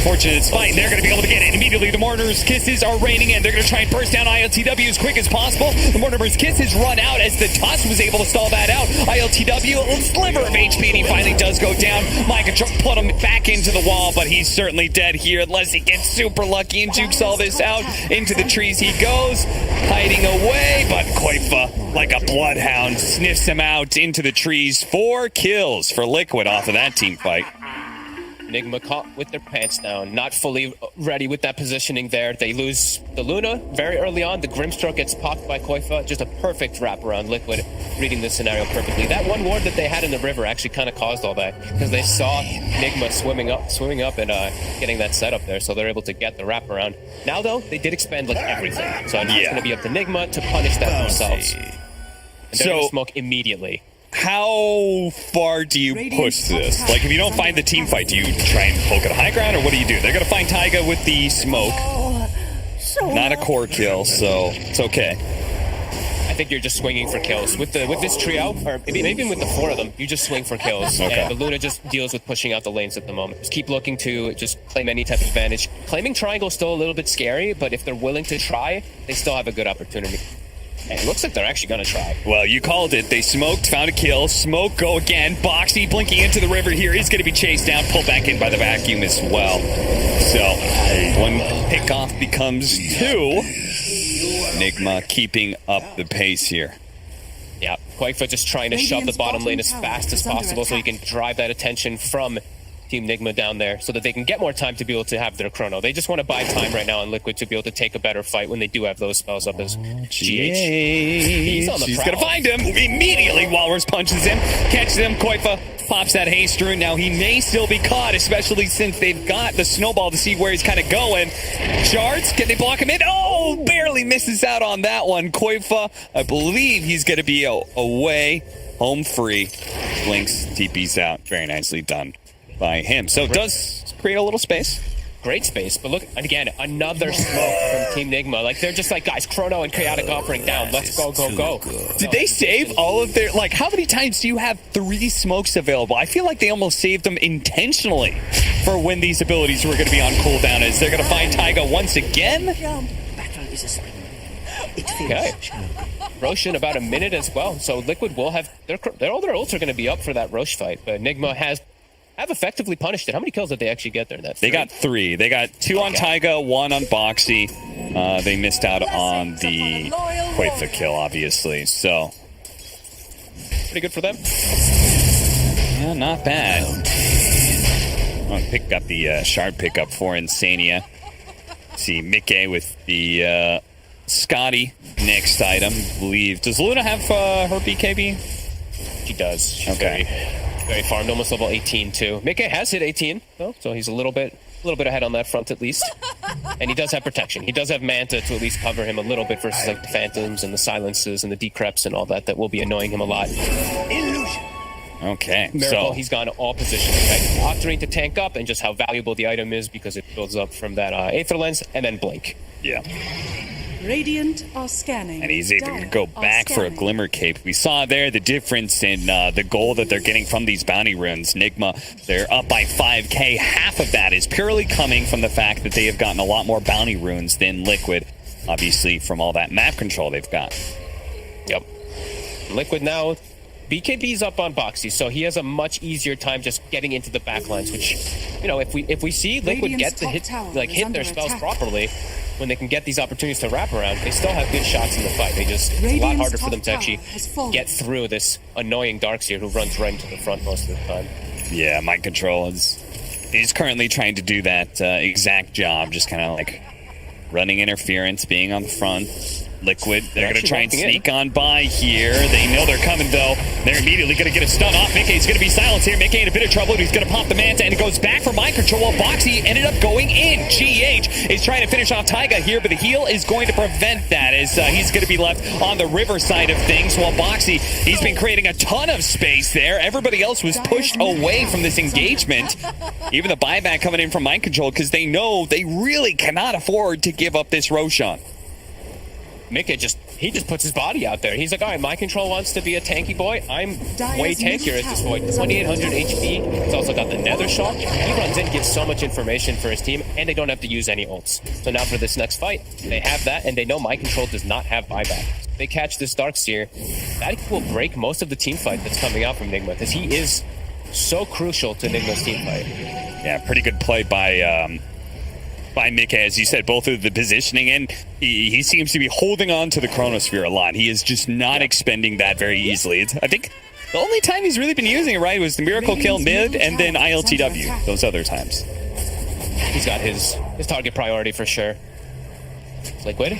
Fortunate it's fine. They're going to be able to get it immediately. The Mortimer's Kisses are raining in. They're going to try and burst down ILTW as quick as possible. The Mortimer's Kisses run out as the Tusk was able to stall that out. ILTW, a sliver of HP, and he finally does go down. Micah put him back into the wall, but he's certainly dead here unless he gets super lucky and jukes all this out. Into the trees he goes, hiding away, but Koifa, like a bloodhound, sniffs him out into the trees. 4 kills for Liquid off of that team fight. Nigma caught with their pants down, not fully ready with that positioning there. They lose the Luna very early on. The Grimstroke gets popped by Koifa. Just a perfect wraparound. Liquid reading this scenario perfectly. That one ward that they had in the river actually kind of caused all that because they saw Nigma swimming up and getting that setup there, so they're able to get the wraparound. Now, though, they did expend like everything. So now it's going to be up to Nigma to punish that themselves. And they're going to smoke immediately. How far do you push this? Like, if you don't find the team fight, do you try and poke at a high ground, or what do you do? They're going to find Taiga with the smoke. Not a core kill, so it's okay. I think you're just swinging for kills. With this trio, or maybe even with the 4 of them, you just swing for kills. Okay. And the Luna just deals with pushing out the lanes at the moment. Just keep looking to just claim any type of advantage. Claiming triangle is still a little bit scary, but if they're willing to try, they still have a good opportunity. And it looks like they're actually going to try. Well, you called it. They smoked, found a kill. Smoke, go again. Boxy blinking into the river here. He's going to be chased down, pulled back in by the vacuum as well. So, 1 pick-off becomes 2. Nigma keeping up the pace here. Yeah, Koifa just trying to shove the bottom lane as fast as possible so he can drive that attention from Team Nigma down there so that they can get more time to be able to have their chrono. They just want to buy time right now on Liquid to be able to take a better fight when they do have those spells up as GH. He's on the She's prowl. going to find him. Immediately, Walrus punches him, catches him. Koifa pops that haste rune. Now, he may still be caught, especially since they've got the snowball to see where he's kind of going. Shards, can they block him in? Oh, barely misses out on that one. Koifa, I believe he's going to be away, home free. Blinks, TP's out. Very nicely done by him. So it does create a little space. Great space, but look, and again, another smoke from Team Nigma. Like, they're just like, guys, Chrono and Chaotic offering down. Let's go. Did they save all of their, like, how many times do you have 3 smokes available? I feel like they almost saved them intentionally for when these abilities were going to be on cooldown, as they're going to find Taiga once again. Okay. Rosh in about a minute as well, so Liquid will have, all their ults are going to be up for that Rosh fight, but Nigma have effectively punished it. How many kills did they actually get there? They got 3. They got 2 on Taiga, 1 on Boxy. They missed out on the Koifa kill, obviously. So pretty good for them. Yeah, not bad. I'll pick up the shard pickup for Insania. See Mickey with the Scotty next item. I believe. Does Luna have her BKB? She does. She's okay. Very farmed, almost level 18 too. Mickey has hit 18, though, so he's a little bit ahead on that front at least. And he does have protection. He does have Manta to at least cover him a little bit versus like the Phantoms and the Silences and the Decreps and all that will be annoying him a lot. Okay, Miracle, so he's gone all positions. Okay? Octarine to tank up and just how valuable the item is because it builds up from that Aether Lens and then Blink. Yeah. Radiant are scanning. And he's able to go back for a Glimmer Cape. We saw there the difference in the gold that they're getting from these bounty runes. Nigma, they're up by 5k. Half of that is purely coming from the fact that they have gotten a lot more bounty runes than Liquid, obviously from all that map control they've got. Yep. Liquid now, BKB's up on Boxy, so he has a much easier time just getting into the backlines, which, you know, if we see Liquid get to hit their spells properly, when they can get these opportunities to wrap around, they still have good shots in the fight. It's a lot harder for them to actually get through this annoying Darkseer who runs right into the front most of the time. Yeah, mind control is currently trying to do that exact job, just kind of like running interference, being on the front, Liquid, they're going to actually try and walking in. sneak on by here. They know they're coming, though. They're immediately going to get a stun off. Mickey's going to be silenced here. Mickey in a bit of trouble. He's going to pop the Manta, and it goes back for mind control while Boxy ended up going in. GH is trying to finish off Taiga here, but the heal is going to prevent that as he's going to be left on the river side of things, while Boxy, he's been creating a ton of space there. Everybody else was pushed away from this engagement. Even the buyback coming in from mind control because they know they really cannot afford to give up this Roshan. Mickey just puts his body out there. He's like, all right, my control wants to be a tanky boy. I'm way tankier as this boy. 2,800 HP. He's also got the Nether Shock. He runs in, gives so much information for his team, and they don't have to use any ults. So now for this next fight, they have that, and they know my control does not have buyback. They catch this Darkseer. That will break most of the team fight that's coming out from Nigma, because he is so crucial to Nigma's team fight. Yeah, pretty good play by Mika, as you said, both of the positioning, and he seems to be holding on to the Chronosphere a lot. He is just not expending that very easily. I think the only time he's really been using it, right, was the Miracle Kill mid and then ILTW, those other times. He's got his target priority for sure. Liquid.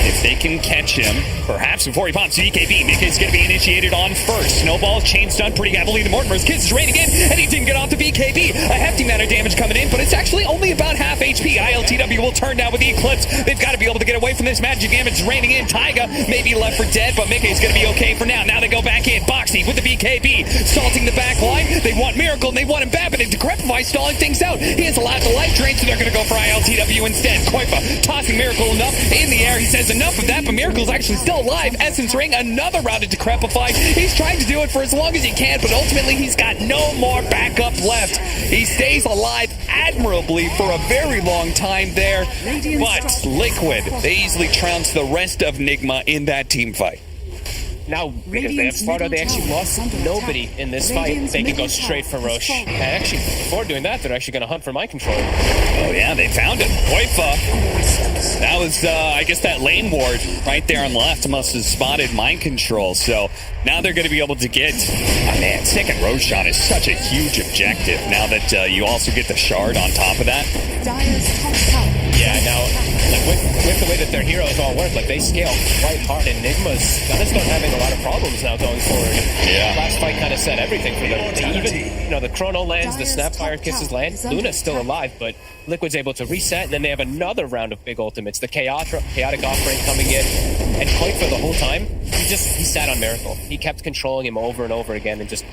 If they can catch him, perhaps before he pops BKB, Mika's going to be initiated on first. Snowball, chain stun pretty heavily. The Mortimer's Kiss is raining in, and he didn't get off the BKB. A hefty amount of damage coming in, but it's actually only about half HP. ILTW will turn now with the Eclipse. They've got to be able to get away from this magic damage raining in. Taiga may be left for dead, but Mika's going to be okay for now. Now they go back in. Boxy with the BKB, salting the back line. They want Miracle, and they want him back, but Decrepify stalling things out. He has allowed the life drain, so they're going to go for ILTW instead. Koifa tossing Miracle enough in the air. He says enough of that, but Miracle's actually still alive. Essence Ring, another round of Decrepify. He's trying to do it for as long as he can, but ultimately he's got no more backup left. He stays alive admirably for a very long time there, but Liquid, they easily trounce the rest of Nigma in that team fight. Now, because they have Sparta, they actually lost nobody in this fight. They can go straight for Roche. And actually, before doing that, they're actually going to hunt for Mind Control. Oh yeah, they found him. Koifa. That was, I guess that lane ward right there on the left must have spotted Mind Control. So now they're going to be able to get, oh man, second Roshan is such a huge objective. Now that you also get the shard on top of that. Yeah, now, like with the way that their heroes all work, like they scale quite hard, and Nigma's gonna start having a lot of problems now going forward. Yeah. Last fight kind of set everything for them. They even, the Chrono lands, the Snapfire Kisses land. Luna's still alive, but Liquid's able to reset, and then they have another round of big ultimates. The chaotic offering coming in, and quite for the whole time, he sat on Miracle. He kept controlling him over and over again, and just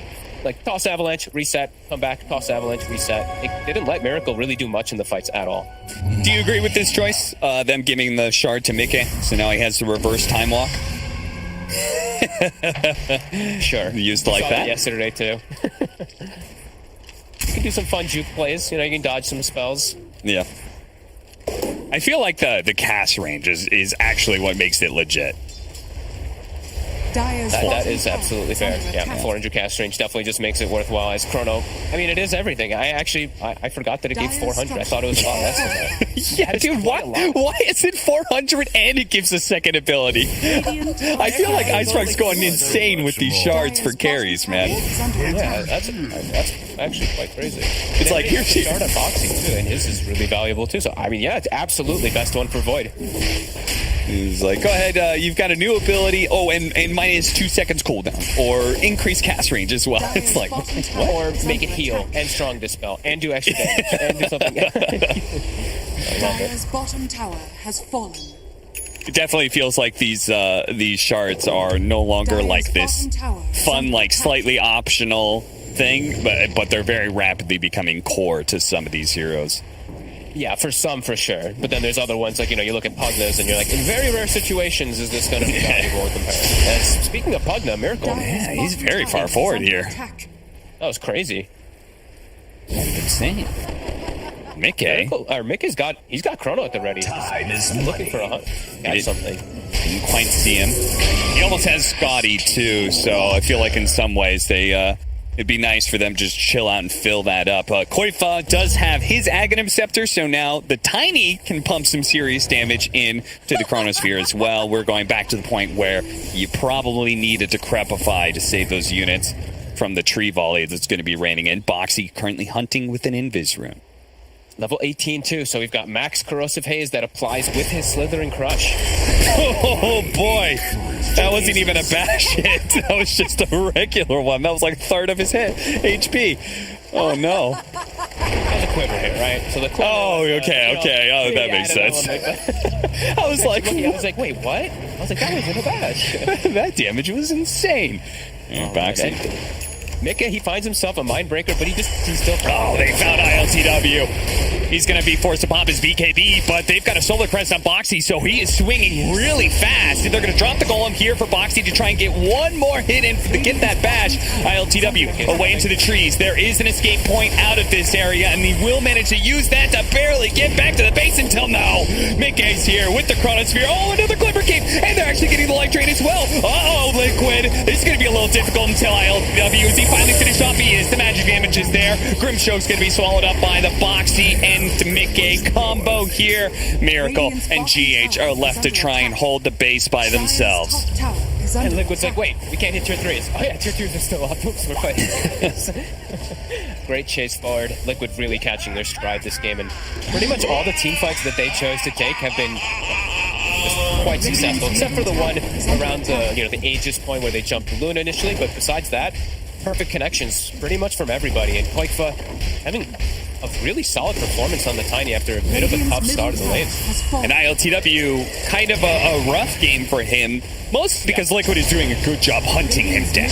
like toss avalanche, reset, come back, toss avalanche, reset. They didn't let Miracle really do much in the fights at all. Do you agree with this choice? Them giving the shard to Mickey, so now he has the reverse time walk? Sure. You used to like that? Yesterday too. You can do some fun juke plays. You can dodge some spells. Yeah. I feel like the cast range is actually what makes it legit. That is absolutely fair. Yeah, 400 cast range definitely just makes it worthwhile as Chrono. I mean, it is everything. I forgot that it gave 400. I thought it was a lot less than that. Yeah, dude, why is it 400 and it gives a second ability? I feel like Icerock's going insane with these shards for carries, man. Yeah, that's actually quite crazy. It's like, here's the start boxing too, and his is really valuable too. So, I mean, yeah, it's absolutely best one for Void. He's like, go ahead, you've got a new ability. Oh, and minus 2 seconds cooldown. Or increase cast range as well. It's like, what? Or make it heal, and strong dispel, and do extra damage, and do something. Dire's bottom tower has fallen. It definitely feels like these shards are no longer like this fun, like slightly optional thing, but they're very rapidly becoming core to some of these heroes. Yeah, for some, for sure. But then there's other ones, like, you look at Pugnas, and you're like, in very rare situations, is this going to be valuable in comparison? And speaking of Pugna, Miracle. Yeah, he's very far forward here. That was crazy. Insane. Mickey. Mickey's got Chrono at the ready. He's looking for a hunt. Got something. Didn't quite see him. He almost has Scotty, too, so I feel like in some ways it'd be nice for them to just chill out and fill that up. Koifa does have his Aghanim Scepter, so now the Tiny can pump some serious damage into the Chronosphere as well. We're going back to the point where you probably need a Decrepify to save those units from the tree volley that's going to be raining in. Boxy currently hunting with an Invis rune. Level 18 too, so we've got max corrosive haze that applies with his slithering crush. Oh boy, that wasn't even a bash hit. That was just a regular one. That was like a third of his hit HP. Oh no. There's a quiver here, right? So the quiver, okay. Oh, that makes sense. I was like, wait, what? I was like, that wasn't a bash. that damage was insane. Backside. Mika, he finds himself a Mindbreaker, but he's still... Oh, they found ILTW. He's going to be forced to pop his BKB, but they've got a Solar Crest on Boxy, so he is swinging really fast. They're going to drop the Golem here for Boxy to try and get one more hit in to get that bash. ILTW away into the trees. There is an escape point out of this area, and he will manage to use that to barely get back to the base until now. Mickey's here with the Chronosphere. Oh, another Clipper Cape, and they're actually getting the Life Drain as well. Uh-oh, Liquid. This is going to be a little difficult until ILTW is he finally finished off. He is. The magic damage is there. Grimstroke's going to be swallowed up by the Boxy and Mickey combo here. Miracle and GH are left to try and hold the base by themselves. And Liquid's like, wait, we can't hit tier 3s. Oh yeah, tier 2s are still up. Oops, we're fighting. Great chase forward. Liquid really catching their stride this game, and pretty much all the team fights that they chose to take have been quite successful, except for the one around the Aegis point where they jumped Luna initially. But besides that, perfect connections pretty much from everybody. And Koikfa having a really solid performance on the Tiny after a bit of a tough start of the lanes. And ILTW, kind of a rough game for him, mostly because Liquid is doing a good job hunting him down.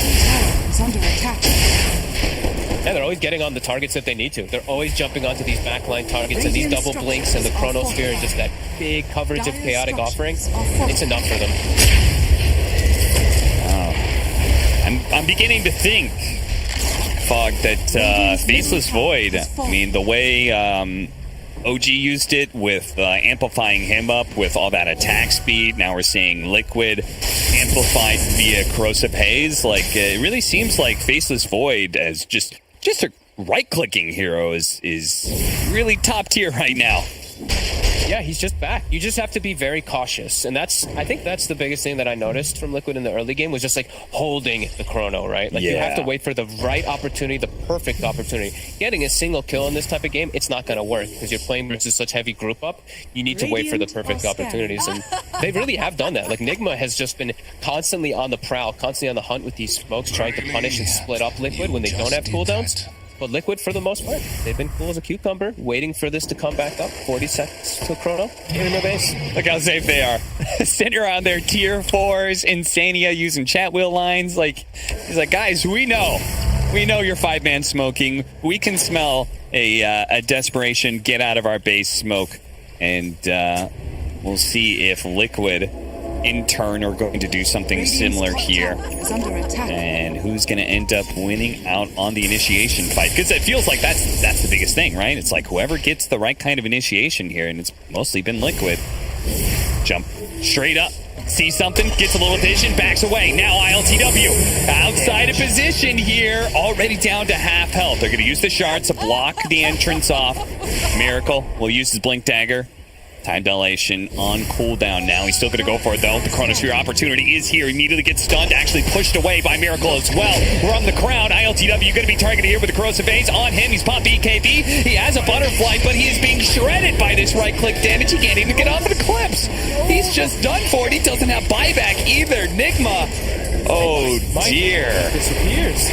Yeah, they're always getting on the targets that they need to. They're always jumping onto these backline targets, and these double blinks and the Chronosphere and just that big coverage of chaotic offering. It's enough for them. I'm beginning to think, Fog, that Faceless Void, I mean, the way OG used it with amplifying him up with all that attack speed, now we're seeing Liquid amplified via Corrosive Haze, like, it really seems like Faceless Void as just a right-clicking hero is really top tier right now. Yeah, he's just back. You just have to be very cautious. And I think that's the biggest thing that I noticed from Liquid in the early game was just like holding the chrono, right? Like you have to wait for the right opportunity, the perfect opportunity. Getting a single kill in this type of game, it's not going to work because you're playing versus such heavy group up. You need to wait for the perfect opportunities. And they really have done that. Like Nigma has just been constantly on the prowl, constantly on the hunt with these smokes, trying to punish and split up Liquid when they don't have cooldowns. But Liquid, for the most part, they've been cool as a cucumber, waiting for this to come back up. 40 seconds till chrono. Here in their base. Look how safe they are. Sitting around their tier 4s, Insania using chat wheel lines. Like, he's like, guys, we know you're 5-man smoking. We can smell a desperation get out of our base smoke. And we'll see if Liquid in turn are going to do something similar here, and who's going to end up winning out on the initiation fight, because it feels like that's the biggest thing, right? It's like whoever gets the right kind of initiation here, and it's mostly been Liquid. Jump straight up, see something, gets a little vision, backs away. Now ILTW outside of position here, already down to half health. They're going to use the shards to block the entrance off. Miracle will use his blink dagger. Time dilation on cooldown now. He's still going to go for it, though. The Chronosphere opportunity is here. Immediately gets stunned, actually pushed away by Miracle as well. We're on the crown. ILTW going to be targeted here with the Corrosive Haze on him. He's popped BKB. He has a Butterfly, but he is being shredded by this right-click damage. He can't even get onto the clips. He's just done for it. He doesn't have buyback either. Nigma. Oh, dear. Disappears.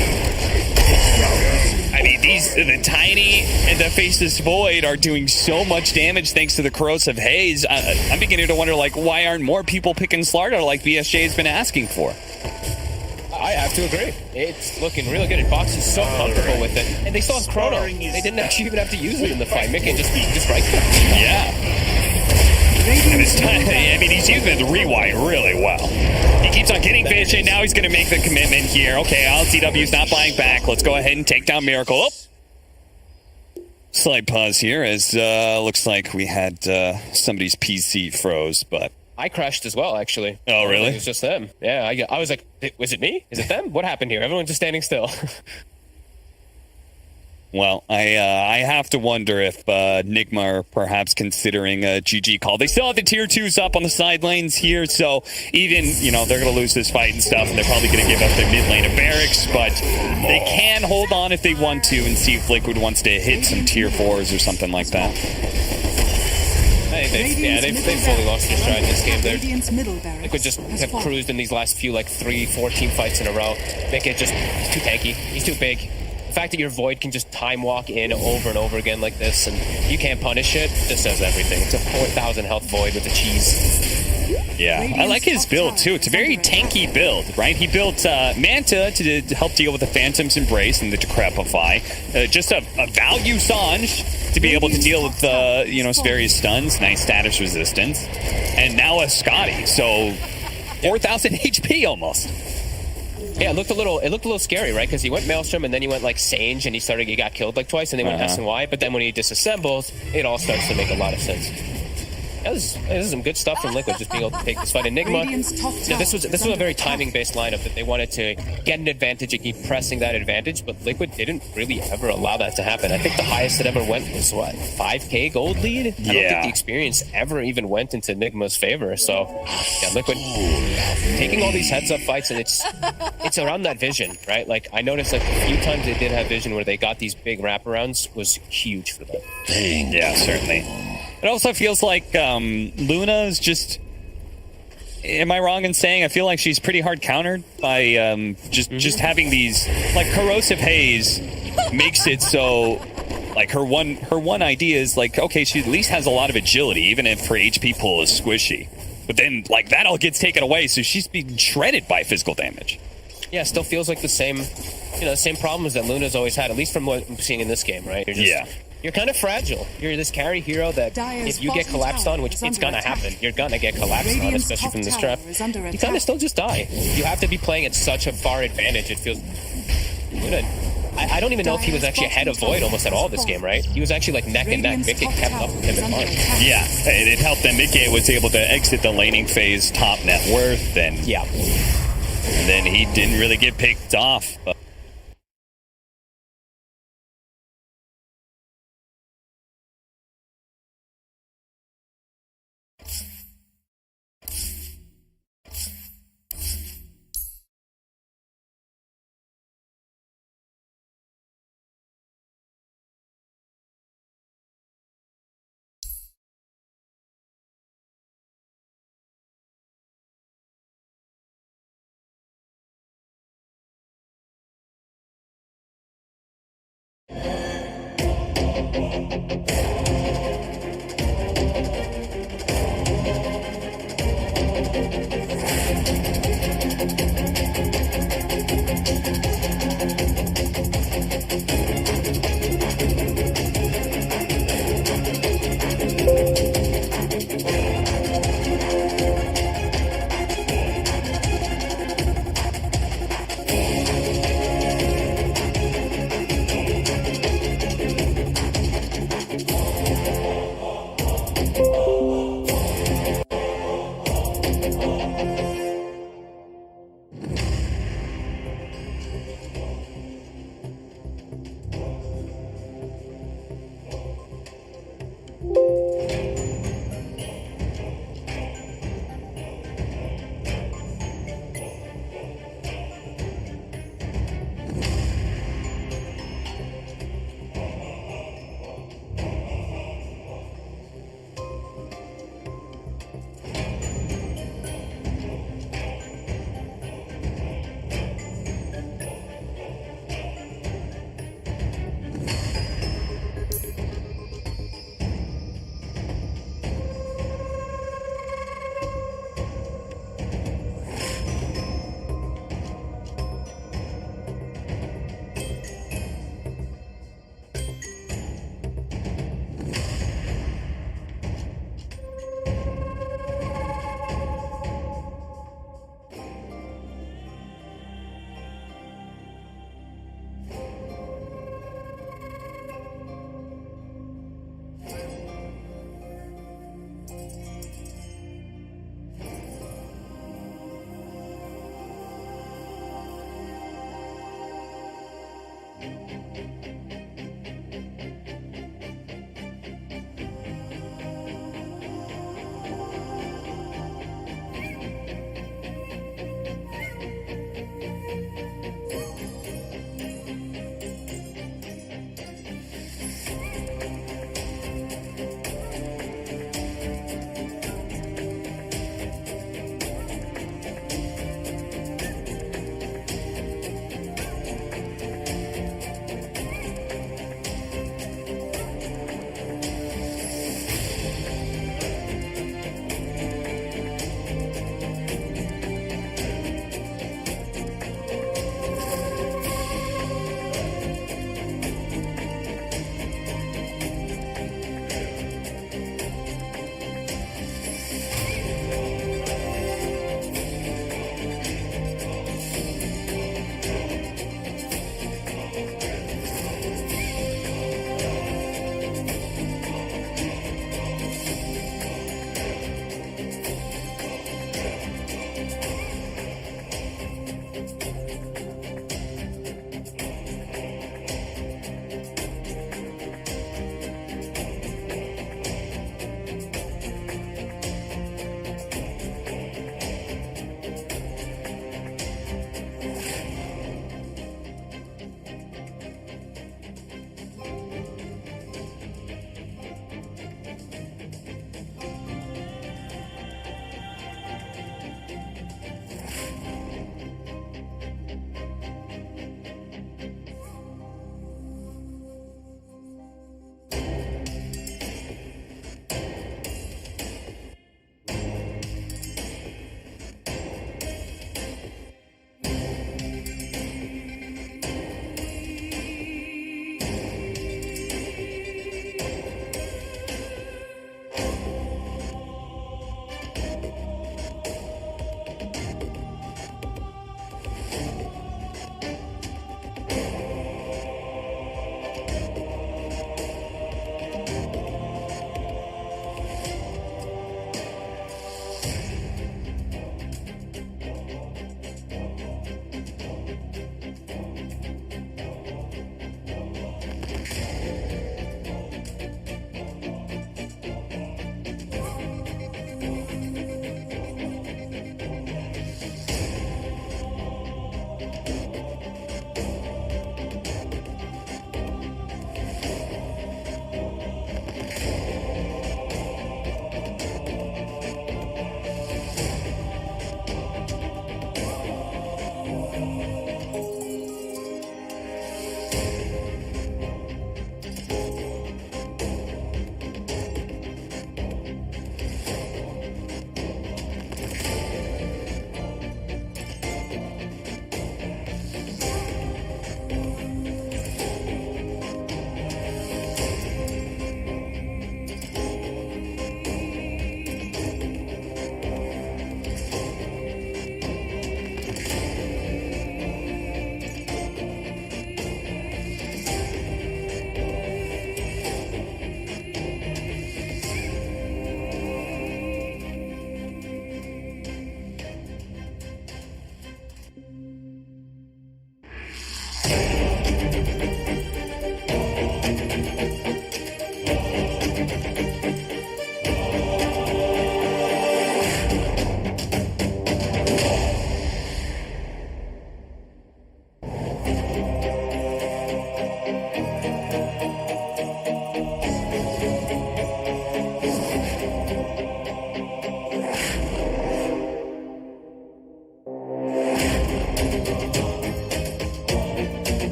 I mean, the Tiny and the Faceless Void are doing so much damage thanks to the Corrosive Haze. I'm beginning to wonder, like, why aren't more people picking Slardar like BSJ has been asking for? I have to agree. It's looking really good. And Box is so comfortable with it. And they still have Chrono. They didn't actually even have to use it in the fight. Mickey just right there. Yeah. And this time, I mean, he's using the rewind really well. He keeps on getting vision. Now he's going to make the commitment here. Okay, LTW's not buying back. Let's go ahead and take down Miracle. Oh. Slight pause here as looks like we had somebody's PC froze, but I crashed as well, actually. Oh, really? It was just them. Yeah, I was like, was it me? Is it them? What happened here? Everyone's just standing still. Well, I have to wonder if Nigma are perhaps considering a GG call. They still have the tier 2s up on the side lanes here, so even, they're going to lose this fight and stuff, and they're probably going to give up their mid lane of barracks, but they can hold on if they want to and see if Liquid wants to hit some tier 4s or something like that. They've fully lost their stride in this game. They Liquid just have cruised in these last few, 3-4 team fights in a row. Make it just, he's too tanky. He's too big. The fact that your Void can just time walk in over and over again like this and you can't punish it, this says everything. It's a 4,000 health Void with a cheese. Yeah, I like his build too. It's a very tanky build, right? He built Manta to help deal with the Phantom's Embrace and the Decrepify. Just a value Sange to be able to deal with various stuns, nice status resistance, and now a Scotty. So 4,000 HP almost. Yeah, it looked a little scary, right? Because he went Maelstrom and then he went Sage and he got killed twice and they went S and Y. But then when he disassembles, it all starts to make a lot of sense. This is some good stuff from Liquid, just being able to take this fight. And Nigma, this was a very timing-based lineup that they wanted to get an advantage and keep pressing that advantage, but Liquid didn't really ever allow that to happen. I think the highest it ever went was, 5k gold lead? I don't think the experience ever even went into Nigma's favor. So, yeah, Liquid taking all these heads-up fights, and it's around that vision, right? I noticed a few times they did have vision where they got these big wraparounds was huge for them. Yeah, certainly. It also feels like Luna is just... Am I wrong in saying I feel like she's pretty hard countered by just having these... Corrosive Haze makes it so... her one idea is okay, she at least has a lot of agility, even if her HP pool is squishy. But then, that all gets taken away, so she's being shredded by physical damage. Yeah, it still feels like the same problems that Luna's always had, at least from what I'm seeing in this game, right? You're kind of fragile. You're this carry hero that if you get collapsed on, which it's gonna happen, you're gonna get collapsed on, especially from this trap. You kind of still just die. You have to be playing at such a far advantage. It feels... I don't even know if he was actually ahead of Void almost at all this game, right? He was actually neck and neck. Mickey kept up with him in line. Yeah, it helped that Mickey was able to exit the laning phase top net worth, and then he didn't really get picked off.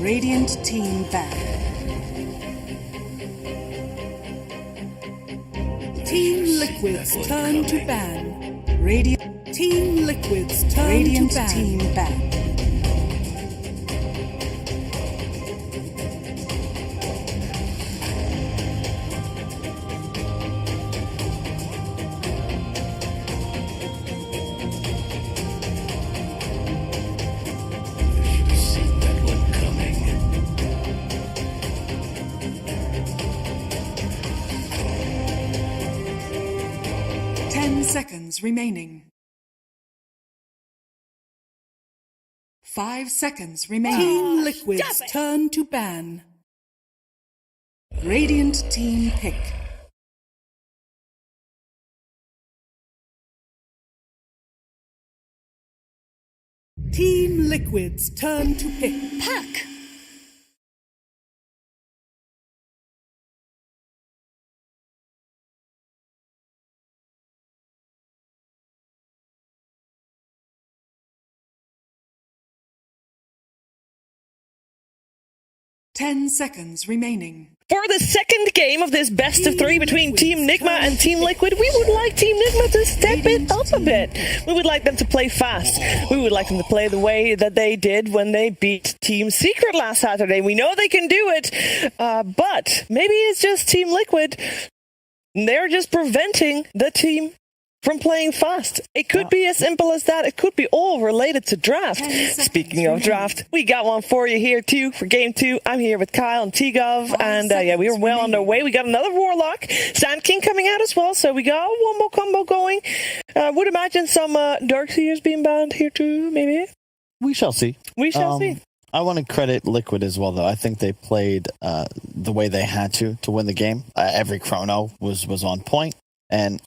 Radiant team ban. Team Liquid's turn to ban. Radiant Team Liquid's turn Radiant to ban. Team ban. Should have seen that one coming. 10 seconds remaining. 5 seconds remaining. Team Liquid's turn to ban. Radiant team pick. Team Liquid's turn to pick. Pack. Ten seconds remaining. For the second game of this best of three between Team Nigma and Team Liquid, we would like Team Nigma to step it up a bit. We would like them to play fast. We would like them to play the way that they did when they beat Team Secret last Saturday. We know they can do it, but maybe it's just Team Liquid. They're just preventing the team from playing fast. It could be as simple as that. It could be all related to draft. Speaking of draft, we got one for you here too for game 2. I'm here with Kyle and T-Gov, and yeah, we were well on our way. We got another Warlock, Sand King coming out as well, so we got one more combo going. Would imagine some Darkseers being banned here too, maybe. We shall see. We shall see. I want to credit Liquid as well, though. I think they played the way they had to win the game. Every chrono was on point, and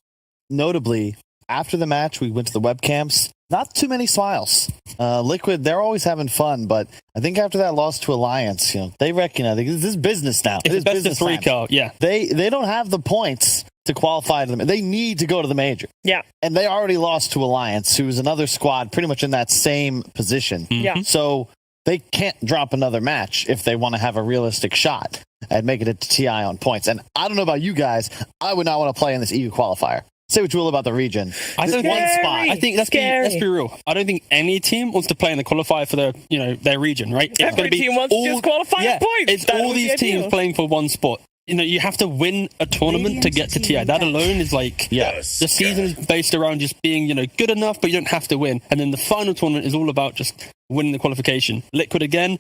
notably, after the match, we went to the webcams. Not too many smiles. Liquid, they're always having fun, but I think after that loss to Alliance, they recognize this is business now. It's it is best business of 3 time. card, yeah. They don't have the points to qualify to them. They need to go to the major. Yeah. And they already lost to Alliance, who's another squad pretty much in that same position. Yeah. So they can't drop another match if they want to have a realistic shot at making it to TI on points. And I don't know about you guys, I would not want to play in this EU qualifier. Say what you will about the region. I think one spot. I think let's be real. I don't think any team wants to play in the qualifier for their region, right? It's Every gonna be team wants to just qualify as points. It's That all would be these teams ideal. playing for one spot. You have to win a tournament to get to TI. That alone is like the season is based around just being good enough, but you don't have to win. And then the final tournament is all about just winning the qualification. Liquid again.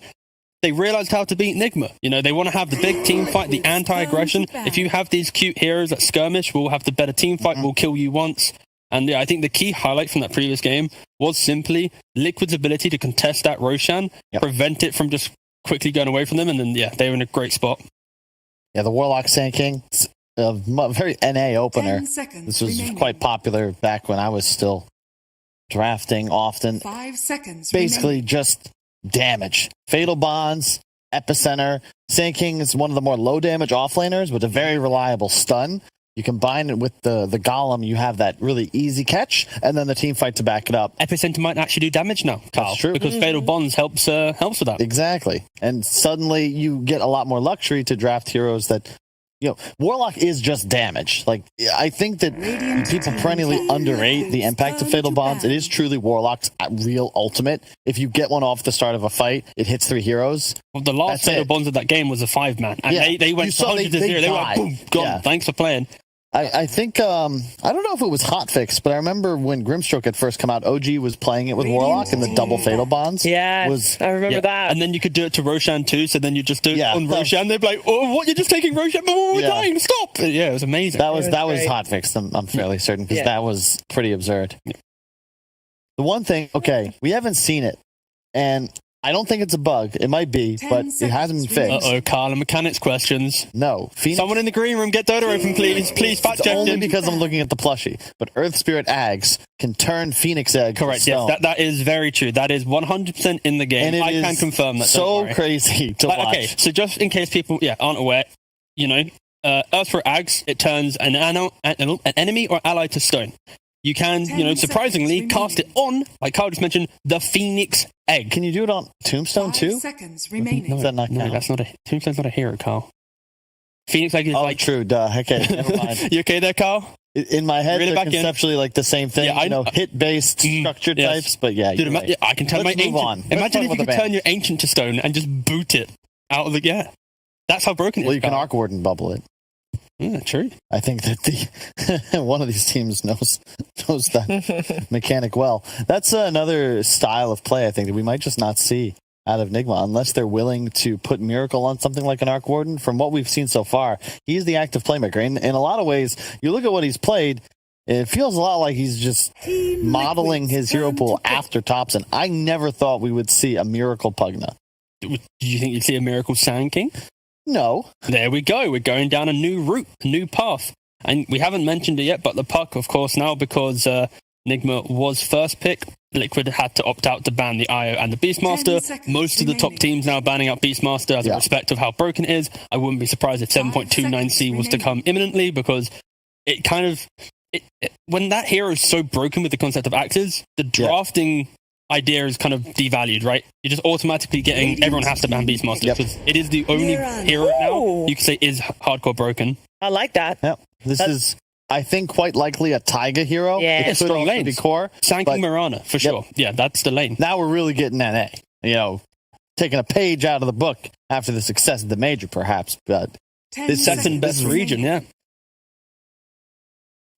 They realized how to beat Nigma. They want to have the big team fight, the anti-aggression. If you have these cute heroes that skirmish, we'll have the better team fight, we'll kill you once. And yeah, I think the key highlight from that previous game was simply Liquid's ability to contest that Roshan, prevent it from just quickly going away from them, and then they were in a great spot. Yeah, the Warlock Sand King, a very NA opener. This was quite popular back when I was still drafting often. 5 seconds Basically just damage. Fatal Bonds, Epicenter. Sand King is one of the more low damage offlaners with a very reliable stun. You combine it with the golem, you have that really easy catch, and then the team fight to back it up. Epicenter might actually do damage now, Carl. That's true. Because Fatal Bonds helps with that. Exactly. And suddenly you get a lot more luxury to draft heroes that, Warlock is just damage. Like, I think that people perennially underrate the impact of Fatal Bonds. It is truly Warlock's real ultimate. If you get one off the start of a fight, it hits 3 heroes. Well, the last Fatal Bonds of that game was a 5-man. And they went 100 to 0. They were like, boom, gone. Yeah. Thanks for playing. I think, I don't know if it was hotfix, but I remember when Grimstroke had first come out, OG was playing it with Warlock and the double Fatal Bonds. Yeah, I remember that. And then you could do it to Roshan too, so then you just do it on Roshan. They'd be like, oh, what, you're just taking Roshan? Oh, we're dying, stop! Yeah, it was amazing. That was hotfix, I'm fairly certain, because that was pretty absurd. The one thing, we haven't seen it, and I don't think it's a bug. It might be, but it hasn't been fixed. Uh-oh, Carl, and mechanics questions. No. Phoenix, someone in the green room, get Dota open, please. Please fact check only him. because I'm looking at the plushie. But Earth Spirit Ags can turn Phoenix Egg. Correct, yes, that is very true. That is 100% in the game. And I can confirm that. So crazy to watch. Okay, so just in case people aren't aware, Earth for Ags, it turns an enemy or ally to stone. You can, surprisingly cast it on, like Carl just mentioned, the Phoenix egg. Can you do it on Tombstone 5 too? seconds remaining. Does that not No, count? that's not a Tombstone's not a hero, Carl. Phoenix Egg is Oh, like true. Duh. Okay, never mind. You okay there, Carl? In my head, Reel it they're back in. conceptually like the same thing. Yeah, I know. Hit-based structure yes. types. But yeah, Dude, you're right. yeah, I can turn Let's my move ancient. on. Let's Imagine talk if you about could the turn ban. your ancient to stone and just boot it out of the That's how broken it is. Well, you can Carl. Arc Warden bubble it. Yeah, true. I think that the one of these teams knows that mechanic well. That's another style of play I think that we might just not see out of Nigma unless they're willing to put Miracle on something like an Arc Warden. From what we've seen so far, he's the active playmaker. In a lot of ways, you look at what he's played, it feels a lot like he's just Team modeling Liquid's his hero turn pool to pick. after Thompson. I never thought we would see a Miracle Pugna. Do you think you'd see a Miracle Sand King? No. There we go. We're going down a new route, a new path. And we haven't mentioned it yet, but the puck, of course, now because Nigma was first pick, Liquid had to opt out to ban the IO and the 10 Beastmaster. seconds Most of the top remaining. teams now banning out Beastmaster as a Yeah. respect of how broken it is. I wouldn't be surprised if 7.29C was to come imminently because it kind of... when that hero is so broken with the concept of axes, the drafting idea is kind of devalued, right? You're just automatically getting everyone has to ban Beastmaster Yep. because it is the only Miran. hero right now Ooh. you can say is hardcore broken. I like that. Yep. This is, I think, quite likely a Taiga hero. Yeah. It It's could strong also lanes. be core. Sanking but Mirana, for sure. Yeah, that's the lane. now we're really getting NA. Taking a page out of the book after the success of the major, perhaps. But 10 This Second seconds best remaining. region, yeah.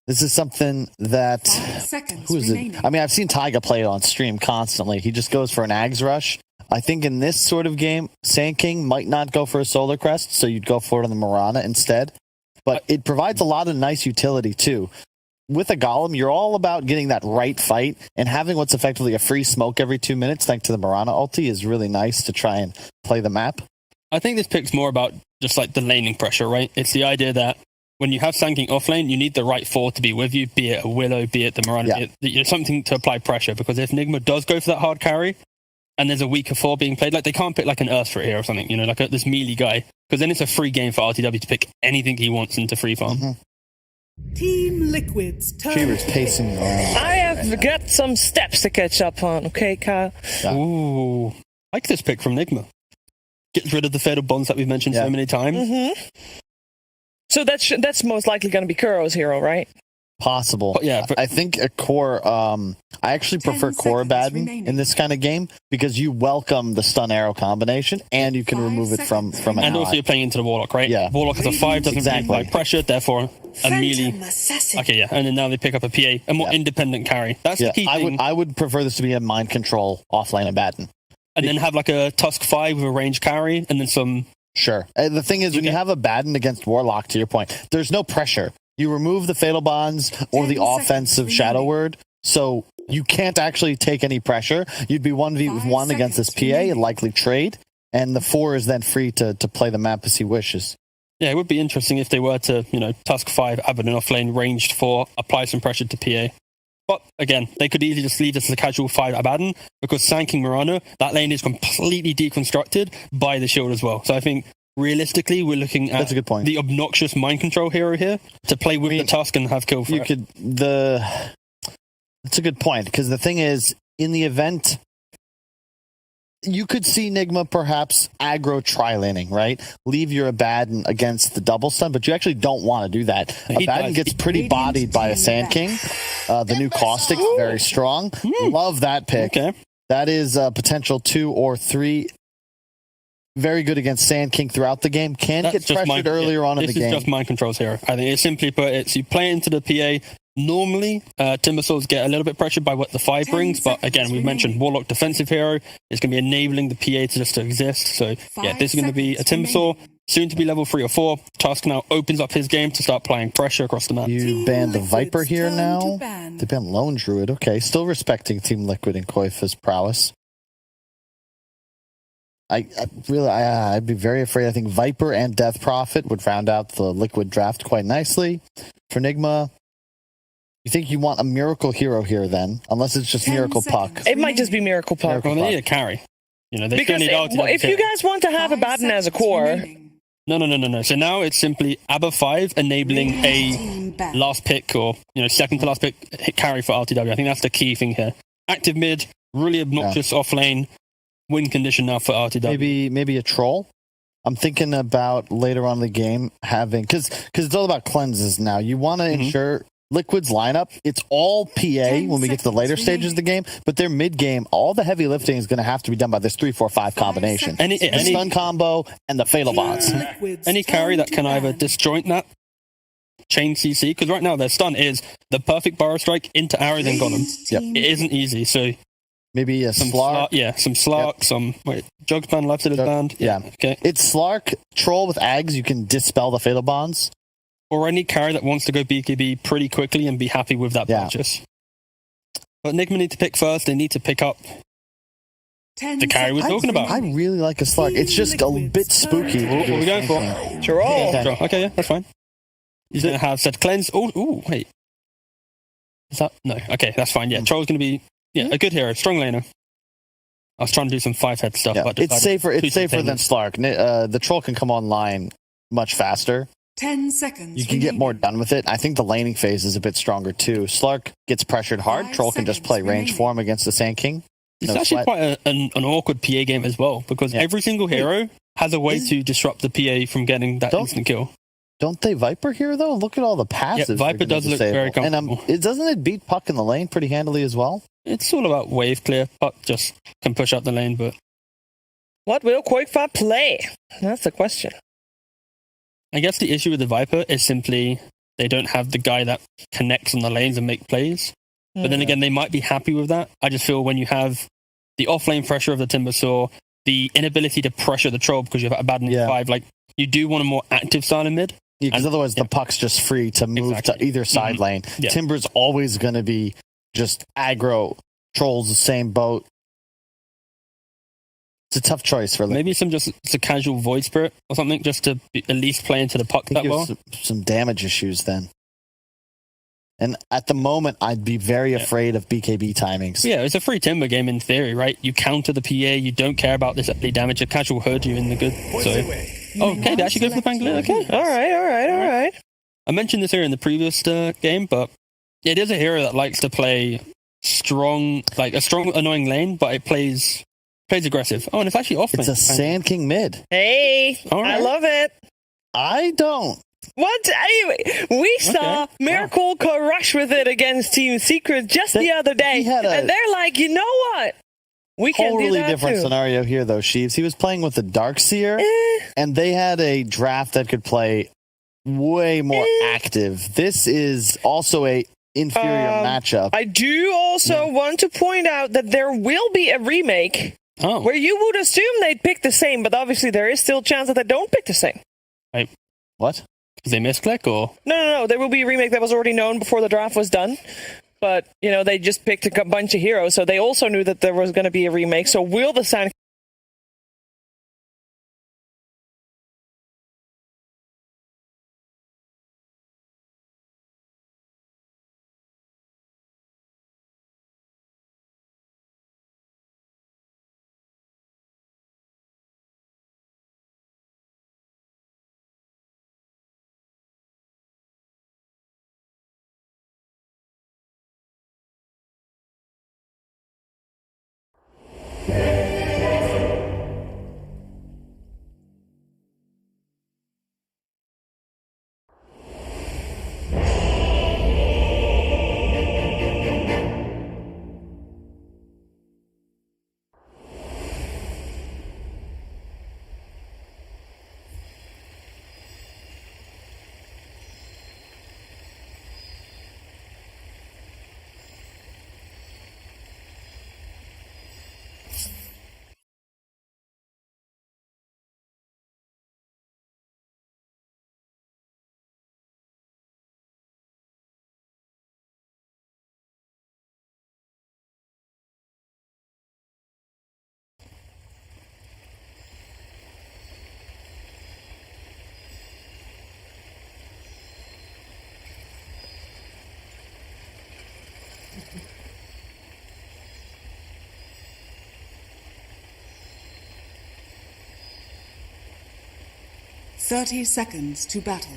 this is something that 5 seconds who is remaining. it? I mean, I've seen Taiga play it on stream constantly. He just goes for an Ags rush. I think in this sort of game, Sand King might not go for a Solar Crest, so you'd go for it on the Mirana instead. But it provides a lot of nice utility too. With a Golem, you're all about getting that right fight, and having what's effectively a free smoke every 2 minutes, thanks to the Mirana ulti, is really nice to try and play the map. I think this pick's more about just like the laning pressure, right? It's the idea that when you have Sanking off lane, you need the right four to be with you, be it a Willow, be it the Mirana, Yeah. be it something to apply pressure. Because if Nigma does go for that hard carry, and there's a weaker four being played, like they can't pick like an Earth for it here or something, like this melee guy, because then it's a free game for RTW to pick anything he wants into free farm. Mm-hmm. Team Liquid's turn. Cheever's pacing around. I have got some steps to catch up on, okay, Kyle? Yeah. Ooh, I like this pick from Nigma. Gets rid of the fatal bonds that we've mentioned Yeah. so many times. Mm-hmm. So that's most likely going to be Kuro's hero, right? Possible. But yeah, but- I think a core. I actually 10 prefer core seconds Baden remaining. in this kind of game because you welcome the stun arrow combination and you can 5 remove it from seconds an And ally. also you're playing into the Warlock, right? Yeah. Warlock has a 5, doesn't Exactly. really apply pressure, therefore a melee. Phantom Assassin. Okay, yeah, and then now they pick up a PA, a more Yeah. independent carry. That's Yeah, the key thing. I would prefer this to be a mind control offlane of Baden. And then have like a Tusk 5 with a range carry, and then some. Sure. The thing is, when you Okay. have a Baden against Warlock, to your point, there's no pressure. You remove the Fatal Bonds or 10 the seconds offensive Shadow remaining. Word, so you can't actually take any pressure. You'd be 1v1 against this seconds PA, remaining. and likely trade, and the 4 is then free to play the map as he wishes. Yeah, it would be interesting if they were to, Tusk 5, Abaddon off lane, ranged 4, apply some pressure to PA. But again, they could easily just leave this as a casual 5 Abaddon because Sanking Murano, that lane is completely deconstructed by the shield as well. So I think realistically, we're looking at That's a good point. the obnoxious mind control hero here to play with I mean, the Tusk and have kill for You it. could That's a good point because the thing is, in the event, you could see Nigma perhaps aggro tri-laning, right? Leave your Abaddon against the double stun, but you actually don't want to do that. He Abaddon does. gets pretty bodied by a Sand King. The new Caustic, very strong. Love that pick. Okay. That is a potential 2 or 3. Very good against Sand King throughout the game. Can That's get just pressured mind- earlier on in This the is game. just mind controls here. I think it's simply put, it's you play into the PA. Normally, Timbersaws get a little bit pressured by what the 5 10 brings, but seconds again, we've mentioned remaining. Warlock defensive hero. It's going to be enabling the PA to just to exist. So, yeah, 5 this is going to be a seconds Timbersaw, remaining. soon to be level 3 or 4. Tusk now opens up his game to start applying pressure across the map. You Team banned the Liquid's Viper here turn now. to ban. They banned Lone Druid. Okay, still respecting Team Liquid and Koifa's prowess. I'd be very afraid. I think Viper and Death Prophet would round out the Liquid draft quite nicely. For Nigma, you think you want a Miracle Hero here then? Unless it's just 10 Miracle seconds. Puck. It might just be Miracle Puck. Miracle Well, they need a carry. They Because still need RTW if you carry. guys want to have 5 Abaddon as a seconds core, remaining. No. So now it's simply ABBA 5 enabling a Team ban. last pick or second to last pick hit carry for RTW. I think that's the key thing here. Active mid, really obnoxious off lane win condition now for RTW. Maybe a troll. I'm thinking about later on in the game having because it's all about cleanses now. You want to ensure Liquid's lineup. It's all PA when we get to the later stages of the game, but their mid game, all the heavy lifting is going to have to be done by this 3-4-5 combination. Any stun combo and the fatal bots. Any carry that can either disjoint that chain CC, because right now their stun is the perfect burrow strike into arrow then got them. Yep. It isn't easy, so maybe a Slark. some Slark, some Jugs band, left is band. Yeah. Okay. It's Slark, troll with Ags, you can dispel the fatal bonds. Or any carry that wants to go BKB pretty quickly and be happy with that purchase. But Nigma need to pick first, they need to pick up the carry we're talking about. I really like a Slark. It's just a bit spooky. What are we going for? Troll. Okay, yeah, that's fine. He's going to have set cleanse. Oh, wait. Is that? No. Okay, that's fine. Yeah, Troll's going to be a good hero, strong laner. I was trying to do some 5-head stuff. Yeah, but it's safer than Slark. The troll can come online much faster. 10 seconds. You can get more done with it. I think the laning phase is a bit stronger too. Slark gets pressured hard. Troll can just play range for him against the Sand King. It's actually quite an awkward PA game as well, because every single hero has a way to disrupt the PA from getting that instant kill. Don't they Viper here though? Look at all the passives. Yeah, Viper does look very comfortable. And doesn't it beat Puck in the lane pretty handily as well? It's all about wave clear. Puck just can push up the lane, but What will Quakefire play? That's the question. I guess the issue with the Viper is simply they don't have the guy that connects on the lanes and make plays. But then again, they might be happy with that. I just feel when you have the off-lane pressure of the Timbersaw, the inability to pressure the troll because you have a bad 5, like you do want a more active side in mid. Yeah, because otherwise the puck's just free to move to either side lane. Yeah. Timber's always going to be just aggro. Troll's the same boat. It's a tough choice for maybe it's a casual Void Spirit or something, just to at least play into the puck that well. Some damage issues then. And at the moment, I'd be very afraid of BKB timings. Yeah, it's a free Timber game in theory, right? You counter the PA, you don't care about this early damage. A casual herd you in the good. So, okay, they actually go for the Pangolier. Okay, all right. I mentioned this here in the previous game, but it is a hero that likes to play strong, like a strong, annoying lane, but it plays aggressive. Oh, and it's actually off. It's a Sand King mid. Hey, I love it. I don't. What? Anyway, we saw Miracle rush with it against Team Secret just the other day, and they're like, you know what? We can do that totally different too. scenario here, though, Sheaves. He was playing with the Darkseer, and they had a draft that could play way more active. This is also a inferior matchup. I do also want to point out that there will be a remake where you would assume they'd pick the same, but obviously there is still a chance that they don't pick the same. Right. What? Did they misclick or? No. There will be a remake that was already known before the draft was done. But, they just picked a bunch of heroes, so they also knew that there was going to be a remake. So will the Sand Thirty seconds to battle.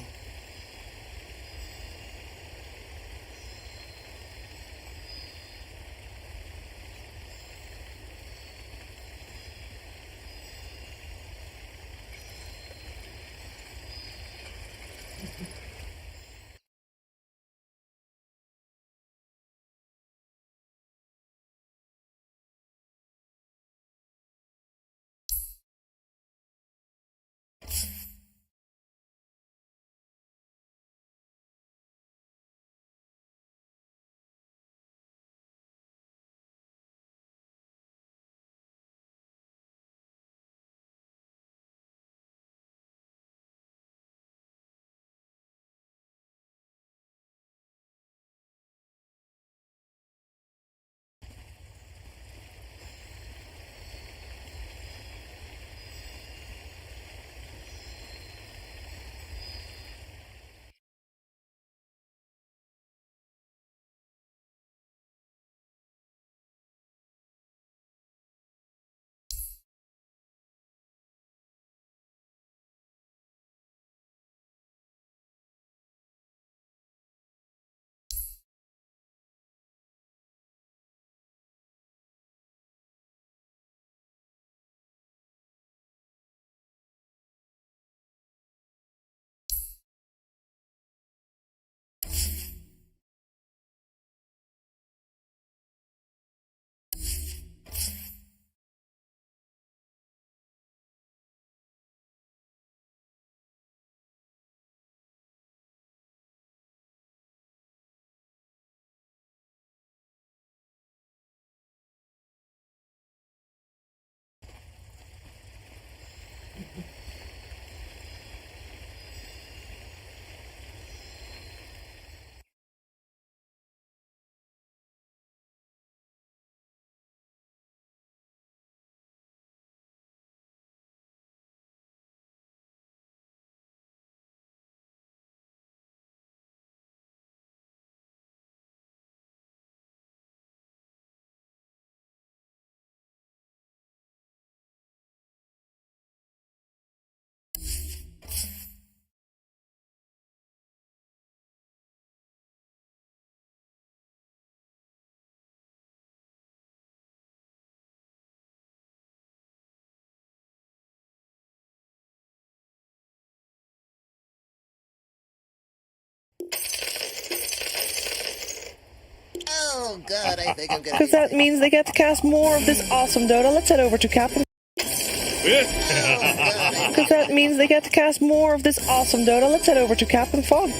Oh god, I think I'm gonna. Because that means they get to cast more of this awesome Dota. Let's head over to Captain. Because that means they get to cast more of this awesome Dota. Let's head over to Captain Fog.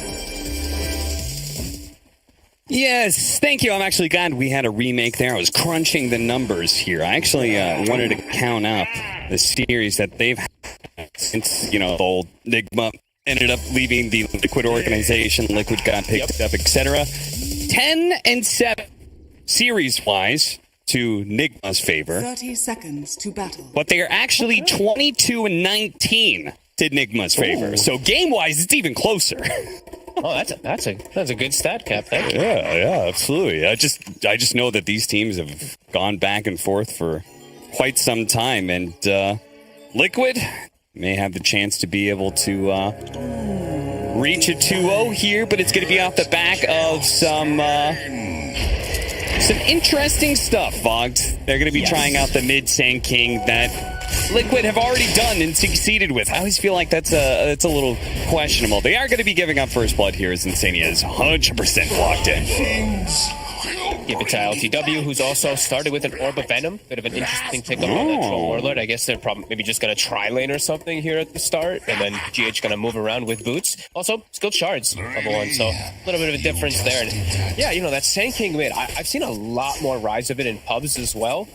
Yes, thank you. I'm actually glad we had a remake there. I was crunching the numbers here. I actually wanted to count up the series that they've had since, the old Nigma ended up leaving the Liquid organization. Liquid got picked up, etc. 10-7 series-wise to Nigma's favor. 30 seconds to battle. But they are actually 22-19 to Nigma's favor. So game-wise, it's even closer. Oh, that's a good stat, Cap. Thank you. Yeah, absolutely. I just know that these teams have gone back and forth for quite some time, and Liquid may have the chance to be able to reach a 2-0 here, but it's going to be off the back of some interesting stuff, Vogt. They're going to be trying out the mid Sand King that Liquid have already done and succeeded with. I always feel like that's a little questionable. They are going to be giving up first blood here as Insania is 100% locked in. Give it to LTW, who's also started with an Orb of Venom. Bit of an interesting pickup on that Troll Warlord. I guess they're probably maybe just going to tri-lane or something here at the start, and then GH going to move around with boots. Also, skilled shards, level 1, so a little bit of a difference there. And yeah, that Sand King mid, I've seen a lot more rise of it in pubs as well.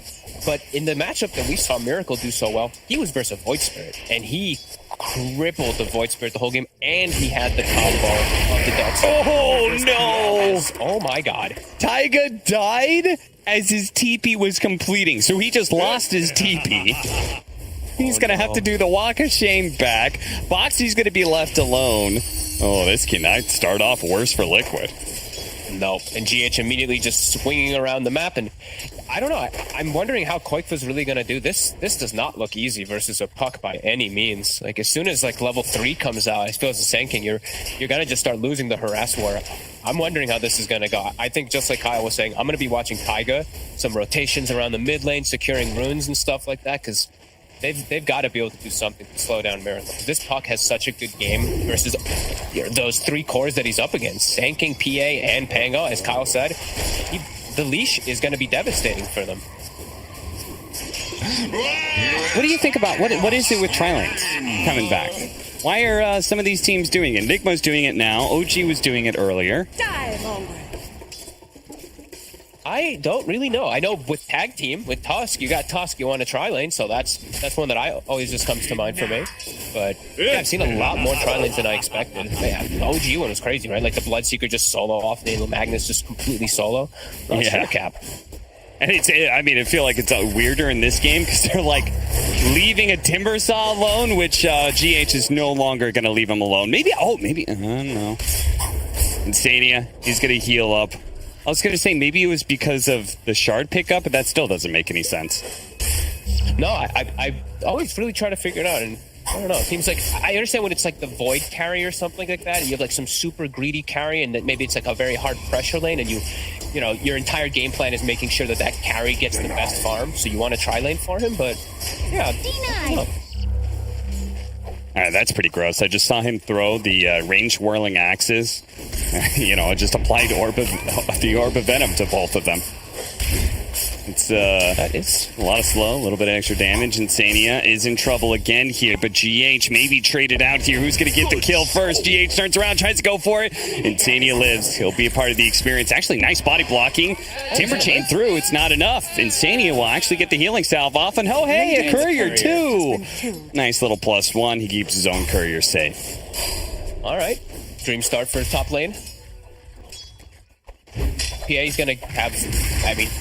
But in the matchup that we saw Miracle do so well, he was versus Void Spirit, and he crippled the Void Spirit the whole game, and he had the combo of the Dark Soul. Oh, no! Oh, my God. Taiga died as his TP was completing, so he just lost his TP. He's going to have to do the Walk of Shame back. Boxy's going to be left alone. Oh, this cannot start off worse for Liquid. No, and GH immediately just swinging around the map, and I don't know. I'm wondering how Koikva's really going to do this. This does not look easy versus a puck by any means. Like, as soon as level 3 comes out, I feel as a Sand King, you're going to just start losing the harass war. I'm wondering how this is going to go. I think, just like Kyle was saying, I'm going to be watching Taiga, some rotations around the mid lane, securing runes and stuff like that, because they've got to be able to do something to slow down Miracle. This Puck has such a good game versus those 3 cores that he's up against. Sanking, PA, and Pango, as Kyle said. The leash is going to be devastating for them. What do you think about what is it with Tri-Lanes coming back? Why are some of these teams doing it? Nigma's doing it now. OG was doing it earlier. I don't really know. I know with tag team, with Tusk, you got Tusk, you want to tri-lane, so that's one that I always just comes to mind for me. But yeah, I've seen a lot more tri-lanes than I expected. Yeah, the OG one was crazy, right? Like the Bloodseeker just solo off, the Magnus just completely solo. Yeah. Cap. And I feel like it's weirder in this game because they're like leaving a Timbersaw alone, which GH is no longer going to leave him alone. Maybe, I don't know. Insania, he's going to heal up. I was going to say maybe it was because of the shard pickup, but that still doesn't make any sense. No, I always really try to figure it out, and I don't know. It seems like I understand when it's like the void carry or something like that, and you have like some super greedy carry, and that maybe it's like a very hard pressure lane, and you know your entire game plan is making sure that carry gets the best farm, so you want to try lane for him. But yeah, All right, that's pretty gross. I just saw him throw the range whirling axes. Just applied the orb of venom to both of them. It's that is a lot of slow, a little bit of extra damage. Insania is in trouble again here, but GH maybe traded out here. Who's going to get the kill first? GH turns around, tries to go for it. Insania lives. He'll be a part of the experience. Actually, nice body blocking. Timber chain through. It's not enough. Insania will actually get the healing salve off. And oh, hey, a courier too. Nice little +1. He keeps his own courier safe. All right. Dream start for top lane. PA's going to have,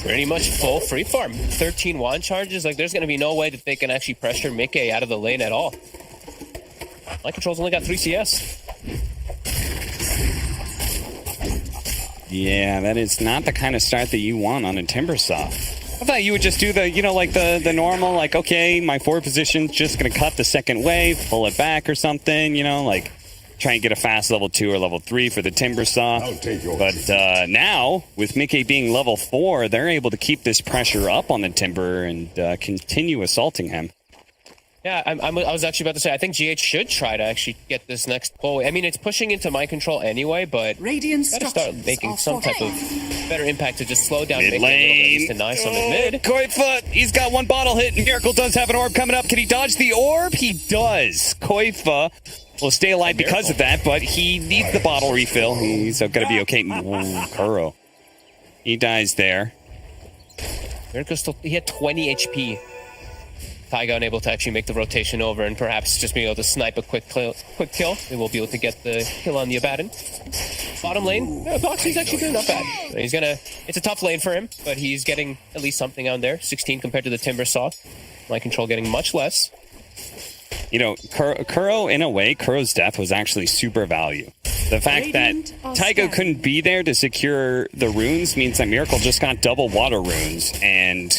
pretty much full free farm. 13 wand charges. Like, there's going to be no way that they can actually pressure Mickey out of the lane at all. My control's only got 3 CS. Yeah, that is not the kind of start that you want on a Timbersaw. I thought you would just do the normal, like, okay, my forward position's just going to cut the second wave, pull it back or something, try and get a fast level 2 or level 3 for the Timbersaw. But now, with Mickey being level 4, they're able to keep this pressure up on the Timber and continue assaulting him. Yeah, I was actually about to say, I think GH should try to actually get this next pull. It's pushing into mind control anyway, but gotta start making some type of better impact to just slow down mid lane. Deny some in mid. Koifa, he's got one bottle hit. Miracle does have an orb coming up. Can he dodge the orb? He does. Koifa will stay alive because of that, but he needs the bottle refill. He's going to be okay. Kuro. He dies there. Miracle he had 20 HP. Taiga unable to actually make the rotation over and perhaps just being able to snipe a quick kill. They will be able to get the kill on the Abaddon. Bottom lane, Boxy's actually doing not bad. It's a tough lane for him, but he's getting at least something on there. 16 compared to the Timbersaw. My control getting much less. Kuro, in a way, Kuro's death was actually super value. The fact that Taiga couldn't be there to secure the runes means that Miracle just got double water runes, and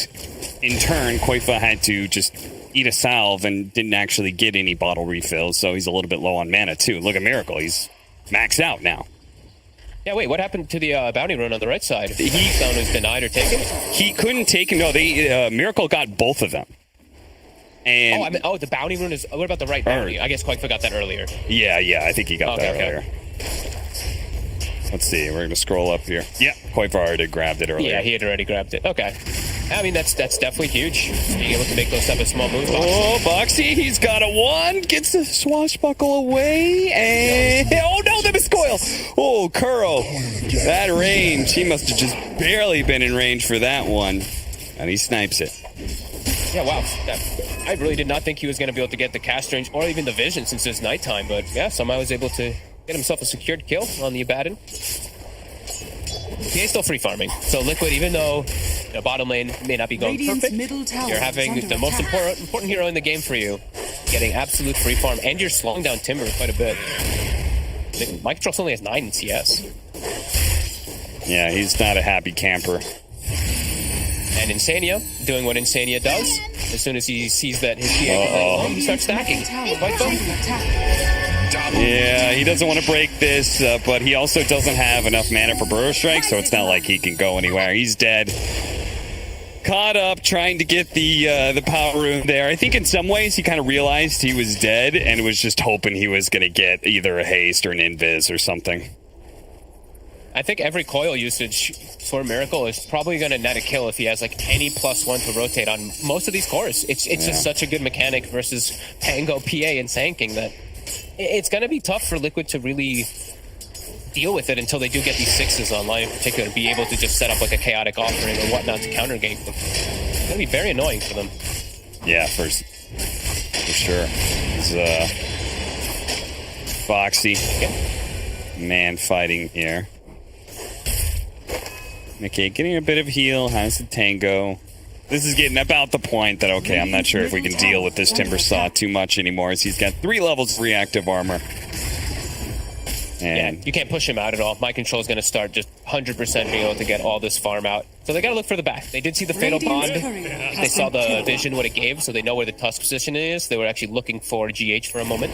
in turn, Koifa had to just eat a salve and didn't actually get any bottle refills, so he's a little bit low on mana, too. Look at Miracle. He's maxed out now. Yeah, wait, what happened to the bounty rune on the right side? Someone was denied or taken? He couldn't take him. No, Miracle got both of them. And the bounty rune is... What about the right bounty? I guess Koifa got that earlier. Yeah, I think he got that earlier. Let's see, we're going to scroll up here. Yeah, Koifa already grabbed it earlier. Yeah, he had already grabbed it. Okay. That's definitely huge. Being able to make those type of small moves. Oh, Boxy, he's got a 1. Gets the swashbuckle away. And... Oh, no, the miscoil. Oh, Kuro. That range. He must have just barely been in range for that one. And he snipes it. Yeah, wow. I really did not think he was going to be able to get the cast range or even the vision since it's nighttime. But yeah, somehow was able to get himself a secured kill on the Abaddon. He's still free farming. So Liquid, even though the bottom lane may not be going perfect, you're having the most important hero in the game for you, getting absolute free farm, and you're slowing down Timber quite a bit. Mike Tross only has 9 in CS. Yeah, he's not a happy camper. And Insania, doing what Insania does. As soon as he sees that his PA is playing along, he starts stacking. Yeah, he doesn't want to break this, but he also doesn't have enough mana for Burrow Strike, so it's not like he can go anywhere. He's dead. caught up trying to get the power room there. I think in some ways he kind of realized he was dead and was just hoping he was going to get either a haste or an invis or something. I think every coil usage for Miracle is probably going to net a kill if he has like any +1 to rotate on most of these cores. It's just such a good mechanic versus Tango, PA, and Sanking that it's going to be tough for Liquid to really deal with it until they do get these 6s online in particular, and be able to just set up like a chaotic offering or whatnot to counter gank them. It's going to be very annoying for them. Yeah, for sure. It's Foxy. Man fighting here. Okay, getting a bit of heal. Has the Tango. This is getting about the point that, okay, I'm not sure if we can deal with this Timber Saw too much anymore, as he's got 3 levels of reactive armor. And yeah, you can't push him out at all. My control is going to start just 100% being able to get all this farm out. So they got to look for the back. They did see the Fatal Bond. They saw the vision, what it gave, so they know where the Tusk position is. They were actually looking for GH for a moment.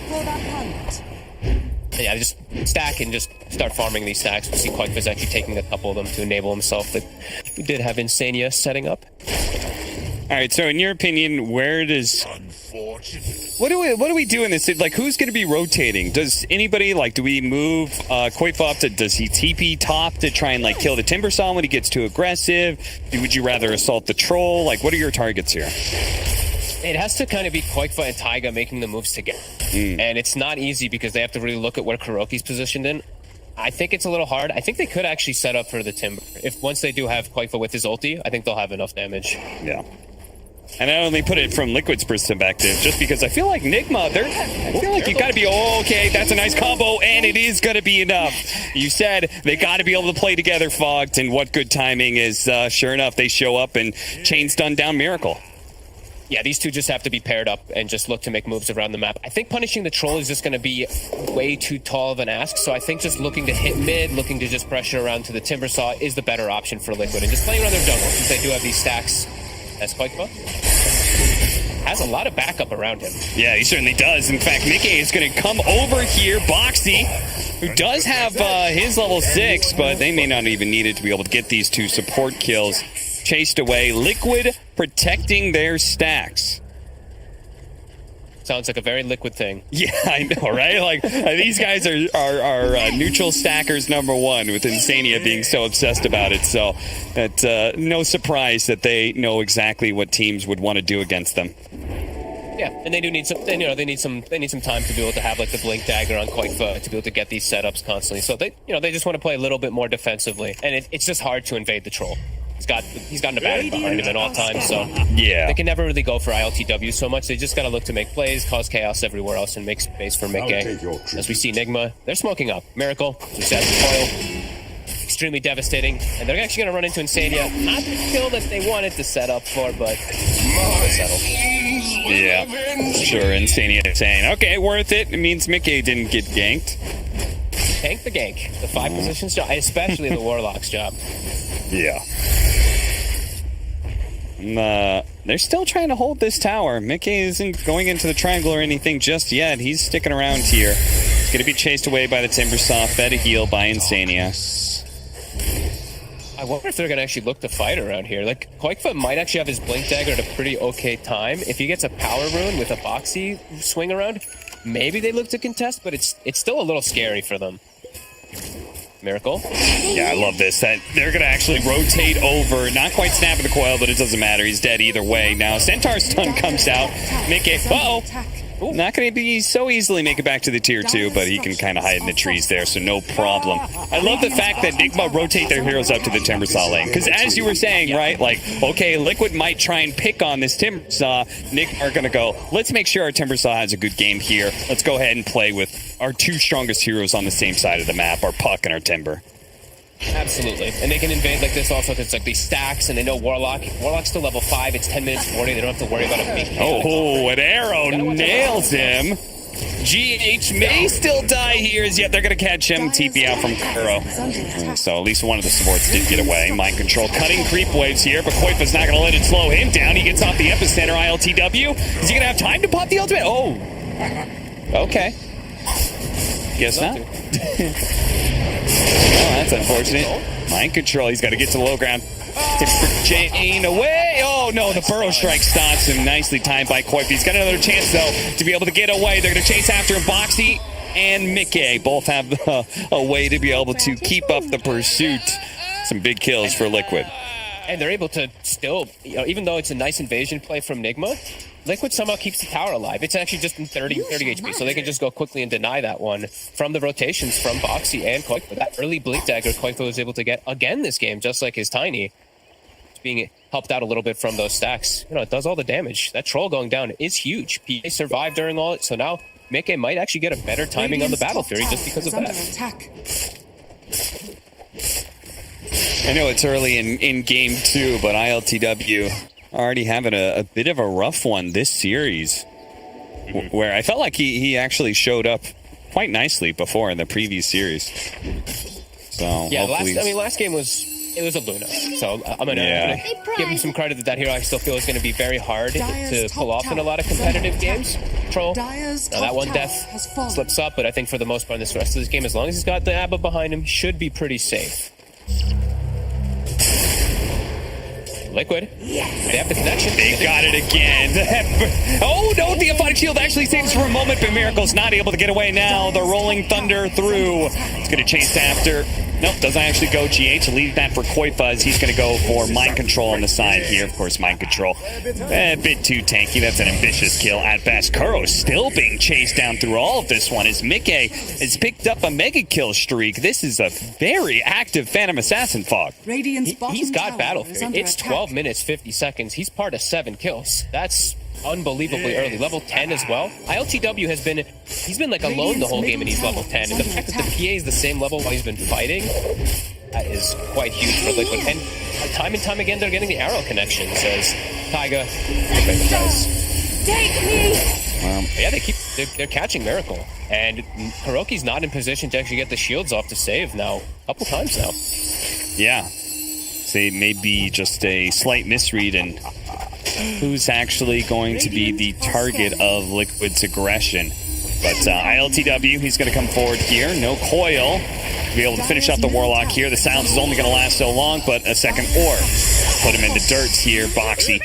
Yeah, just stack and just start farming these stacks. We see Quackfa's actually taking a couple of them to enable himself. But we did have Insania setting up. All right, so in your opinion, where does... What do we do in this? Like, who's going to be rotating? Does anybody, like, do we move Quackfa up to... Does he TP top to try and, like, kill the Timber Saw when he gets too aggressive? Would you rather assault the Troll? Like, what are your targets here? It has to kind of be Quackfa and Taiga making the moves together. And it's not easy because they have to really look at where Kuroki's positioned in. I think it's a little hard. I think they could actually set up for the Timber. If once they do have Quackfa with his ulti, I think they'll have enough damage. Yeah. And I only put it from Liquid's perspective, just because I feel like Nigma, I feel like you got to be, okay, that's a nice combo, and it is going to be enough. You said they got to be able to play together, Fogged, and what good timing is, sure enough, they show up and chain stun down Miracle. Yeah, these two just have to be paired up and just look to make moves around the map. I think punishing the Troll is just going to be way too tall of an ask, so I think just looking to hit mid, looking to just pressure around to the Timber Saw is the better option for Liquid. And just playing around their jungle, since they do have these stacks as Quackfa has a lot of backup around him. Yeah, he certainly does. In fact, Mickey is going to come over here. Boxy, who does have his level 6, but they may not even need it to be able to get these 2 support kills. Chased away. Liquid protecting their stacks. Sounds like a very Liquid thing. Yeah, I know, right? Like, these guys are neutral stackers #1, with Insania being so obsessed about it. So, it's no surprise that they know exactly what teams would want to do against them. Yeah, and they do need some. They need some time to be able to have like the blink dagger on Quackfa to be able to get these setups constantly. So they just want to play a little bit more defensively, and it's just hard to invade the Troll. He's got Nevada behind him at all times, so yeah, they can never really go for ILTW so much. They just got to look to make plays, cause chaos everywhere else, and make space for Mickey. As we see Nigma, they're smoking up. Miracle, who sets the coil, extremely devastating, and they're actually going to run into Insania. Not the kill that they wanted to set up for, but settle. Yeah, sure. Insania saying, okay, worth it. It means Mickey didn't get ganked. Tank the gank, the 5 positions job, especially the Warlock's job. Yeah. They're still trying to hold this tower. Mickey isn't going into the triangle or anything just yet. He's sticking around here. He's going to be chased away by the Timber Saw, fed a heal by Insania. I wonder if they're going to actually look to fight around here. Like, Quackfa might actually have his Blink Dagger at a pretty okay time. If he gets a Power Rune with a Boxy swing around, maybe they look to contest, but it's still a little scary for them. Miracle. Yeah, I love this. That they're going to actually rotate over. Not quite snapping the coil, but it doesn't matter. He's dead either way. Now, Centaur's stun comes out. Mickey, not going to be so easily make it back to the tier 2, but he can kind of hide in the trees there, so no problem. I love the fact that Nigma rotate their heroes up to the Timber Saw lane, because as you were saying, right, like, okay, Liquid might try and pick on this Timber Saw. Nigma are going to go, let's make sure our Timber Saw has a good game here. Let's go ahead and play with our 2 strongest heroes on the same side of the map, our Puck and our Timber. Absolutely. And they can invade like this also if it's like these stacks, and they know Warlock's still level 5, it's 10 minutes 40, they don't have to worry about a big an arrow nails him. GH may still die here, as yet they're going to catch him. TP out from Kuro. So at least one of the supports did get away. Mind control cutting creep waves here, but Quackfa's not going to let it slow him down. He gets off the epicenter ILTW. Is he going to have time to pop the ultimate? Oh. Okay. Guess not. Oh, that's unfortunate. Mind control. He's got to get to the low ground. Timber chain away. no, the burrow strike stops him. Nicely timed by Koifa. He's got another chance, though, to be able to get away. They're going to chase after him. Boxy and Mickey both have a way to be able to keep up the pursuit. Some big kills for Liquid. And they're able to still, even though it's a nice invasion play from Nigma, Liquid somehow keeps the tower alive. It's actually just in 30 HP, so they can just go quickly and deny that one from the rotations from Boxy and Koifa. That early Blink Dagger Koifa was able to get again this game, just like his Tiny. It's being helped out a little bit from those stacks. It does all the damage. That troll going down is huge. PA survived during all it, so now Mickey might actually get a better timing on the Battle Fury just because of that. I know it's early in game 2, but ILTW already having a bit of a rough one this series, where I felt like he actually showed up quite nicely before in the previous series. So yeah, last game was a Luna, so I'm gonna give him some credit that hero I still feel is going to be very hard to pull off in a lot of competitive games. Troll, that one death slips up, but I think for the most part in this rest of this game, as long as he's got the Abba behind him, should be pretty safe. Liquid. They have the connection. They got it again. Oh, no, the Aphotic Shield actually saves for a moment, but Miracle's not able to get away now. The Rolling Thunder through. It's going to chase after. Nope, doesn't actually go GH. Leave that for Koifa as he's going to go for Mind Control on the side here. Of course, Mind Control. A bit too tanky. That's an ambitious kill at best. Kuro still being chased down through all of this one as Mickey has picked up a mega kill streak. This is a very active Phantom Assassin fog. He's got Battle Fury. It's 12 minutes, 50 seconds. He's part of 7 kills. That's unbelievably early. Level 10 as well. ILTW he's been like alone the whole game and he's level 10. And the fact that the PA is the same level while he's been fighting, that is quite huge for Liquid. And time and time again, they're getting the arrow connection, says Taiga. Take me! Yeah, they're catching Miracle. And Kuroki's not in position to actually get the shields off to save now. A couple times now. Yeah. Say maybe just a slight misread and who's actually going to be the target of Liquid's aggression. But ILTW, he's going to come forward here. No coil. Be able to finish up the Warlock here. The silence is only going to last so long, but a second or put him in the dirt here. Boxy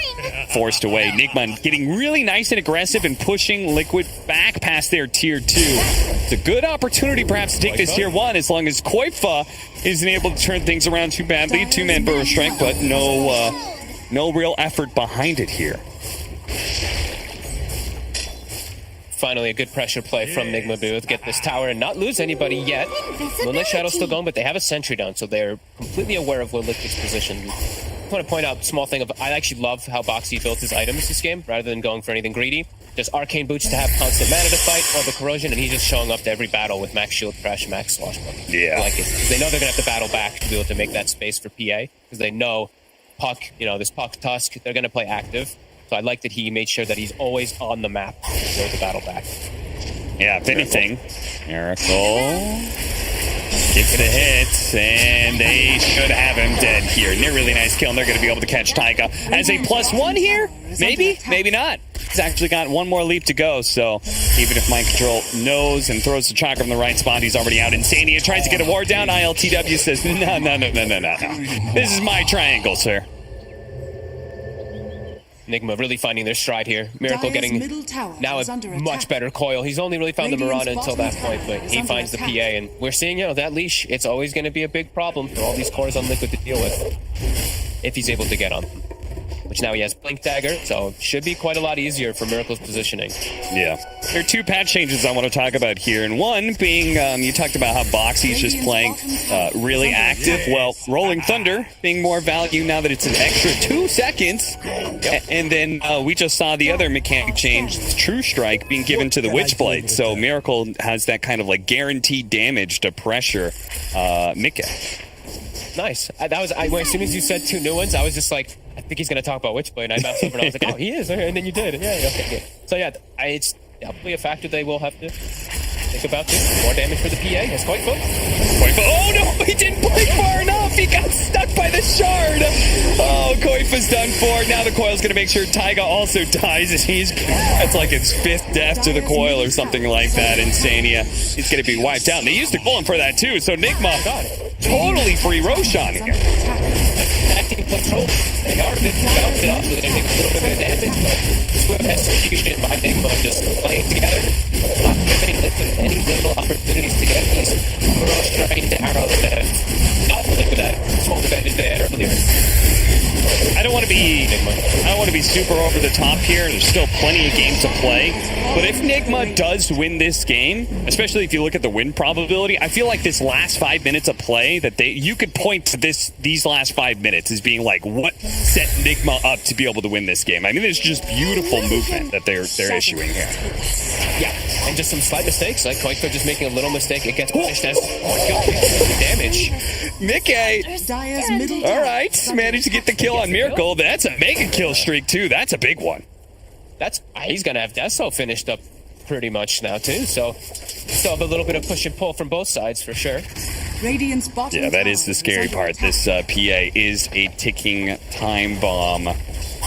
forced away. Nigma getting really nice and aggressive and pushing Liquid back past their tier 2. It's a good opportunity perhaps to take this tier 1 as long as Koifa isn't able to turn things around too badly. 2-man burrow strike, but no real effort behind it here. Finally, a good pressure play from Nigma Booth. Get this tower and not lose anybody yet. Moonlight Shadow's still going, but they have a sentry down, so they're completely aware of where Liquid's position. I want to point out a small thing. I actually love how Boxy built his items this game, rather than going for anything greedy. Just Arcane Boots to have constant mana to fight, or the Corrosion, and he's just showing up to every battle with Max Shield, Crash, Max Swashbuckler. Yeah. I like it, because they know they're going to have to battle back to be able to make that space for PA, because they know Puck, this Puck Tusk, they're going to play active. So I like that he made sure that he's always on the map to go to battle back. Yeah, if anything, Miracle gets the hits, and they should have him dead here. Near really nice kill, and they're going to be able to catch Taiga as a +1 here. Maybe, maybe not. He's actually got one more leap to go, so even if Mind Control knows and throws the chakra in the right spot, he's already out. Insania tries to get a ward down. ILTW says, no. This is my triangle, sir. Nigma really finding their stride here. Miracle getting now a much better coil. He's only really found the Mirana until that point, but he finds the PA, and we're seeing, that leash. It's always going to be a big problem for all these cores on Liquid to deal with if he's able to get on them. Which now he has Blink Dagger, so should be quite a lot easier for Miracle's positioning. Yeah. There are 2 patch changes I want to talk about here, and one being, you talked about how Boxy's just playing really active. Well, Rolling Thunder being more value now that it's an extra 2 seconds. And then we just saw the other mechanic change, True Strike, being given to the Witchblade. So Miracle has that kind of like guaranteed damage to pressure Mickey. Nice. As soon as you said 2 new ones, I was just like, I think he's going to talk about Witchblade, and I bounced over and I was like, oh, he is, and then you did. Yeah, okay, good. So yeah, it's definitely a factor they will have to think about too. More damage for the PA. Has Koifa. Oh no, he didn't blink far enough. He got stuck by the shard. Oh, Koifa's done for. Now the coil's going to make sure Taiga also dies. That's like his 5th death to the coil or something like that. Insania. He's going to be wiped out. And they used the golem for that too. So Nigma totally free Roshan here. team control. They are a bit bounced up, so they take a little bit of damage, but swift execution by Nigma just playing together. Not giving Liquid any little opportunities to get these cross-trained arrows that not Liquid that told the bandit there earlier. I don't want to be super over the top here. There's still plenty of games to play. But if Nigma does win this game, especially if you look at the win probability, I feel like this last 5 minutes of play that you could point to these last 5 minutes as being like what set Nigma up to be able to win this game. I mean, it's just beautiful movement that they're issuing here. Yeah, and just some slight mistakes, like Koiko just making a little mistake. It gets punished as damage. Mickey, Dire's middle all tower right, is under managed to get the attack. kill on Miracle. That's a mega kill streak too. That's a big one. He's gonna have Deso finished up pretty much now too. So still have a little bit of push and pull from both sides for sure. Radiant's bottom Yeah, that tower is the scary under part. attack. This PA is a ticking time bomb.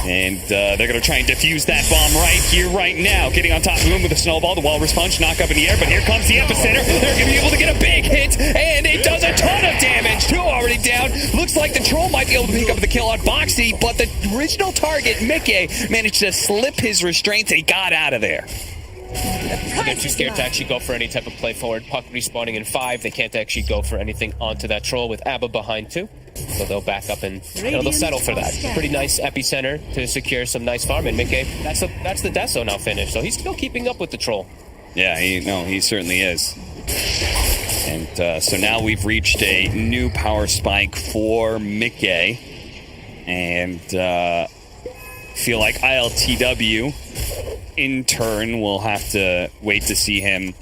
And they're going to try and defuse that bomb right here, right now. Getting on top of him with a snowball. The walrus punch, knock up in the air. But here comes the epicenter. They're going to be able to get a big hit. And it does a ton of damage. Two already down. Looks like the troll might be able to pick up the kill on Boxy. But the original target, Mickey, managed to slip his restraints and he got out of there. They're too scared to actually go for any type of play forward. Puck respawning in 5. They can't actually go for anything onto that troll with Abba behind 2. So they'll back up and they'll settle for that. Pretty nice epicenter to secure some nice farm. And Mickey, that's the Deso now finished. So he's still keeping up with the troll. Yeah, he certainly is. And so now we've reached a new power spike for Mickey. And feel like ILTW in turn will have to wait to see him.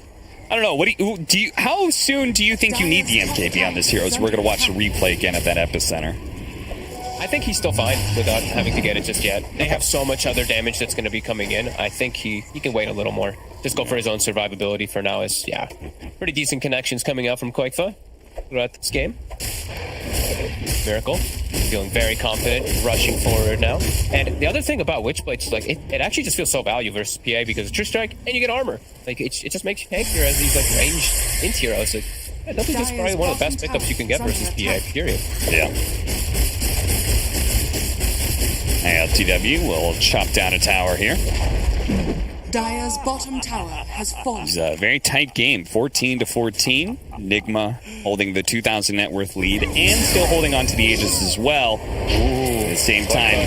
I don't know. What do you? How soon do you think you need the MKB on this hero? So we're gonna watch the replay again at that epicenter. I think he's still fine without having to get it just yet. They have so much other damage that's going to be coming in. I think he can wait a little more. Just go for his own survivability for now. Is pretty decent connections coming out from Koikfa throughout this game. Miracle feeling very confident, rushing forward now. And the other thing about Witchblade is like it actually just feels so value versus PA because it's True Strike and you get armor. Like it just makes you tankier as these like ranged int heroes. Like, I don't think this is probably one of the best pickups you can get versus PA. Period. Yeah. ILTW will chop down a tower here. Dire's bottom tower has fallen. It's a very tight game, 14-14. Nigma holding the 2,000 net worth lead and still holding on to the Aegis as well. At the same time,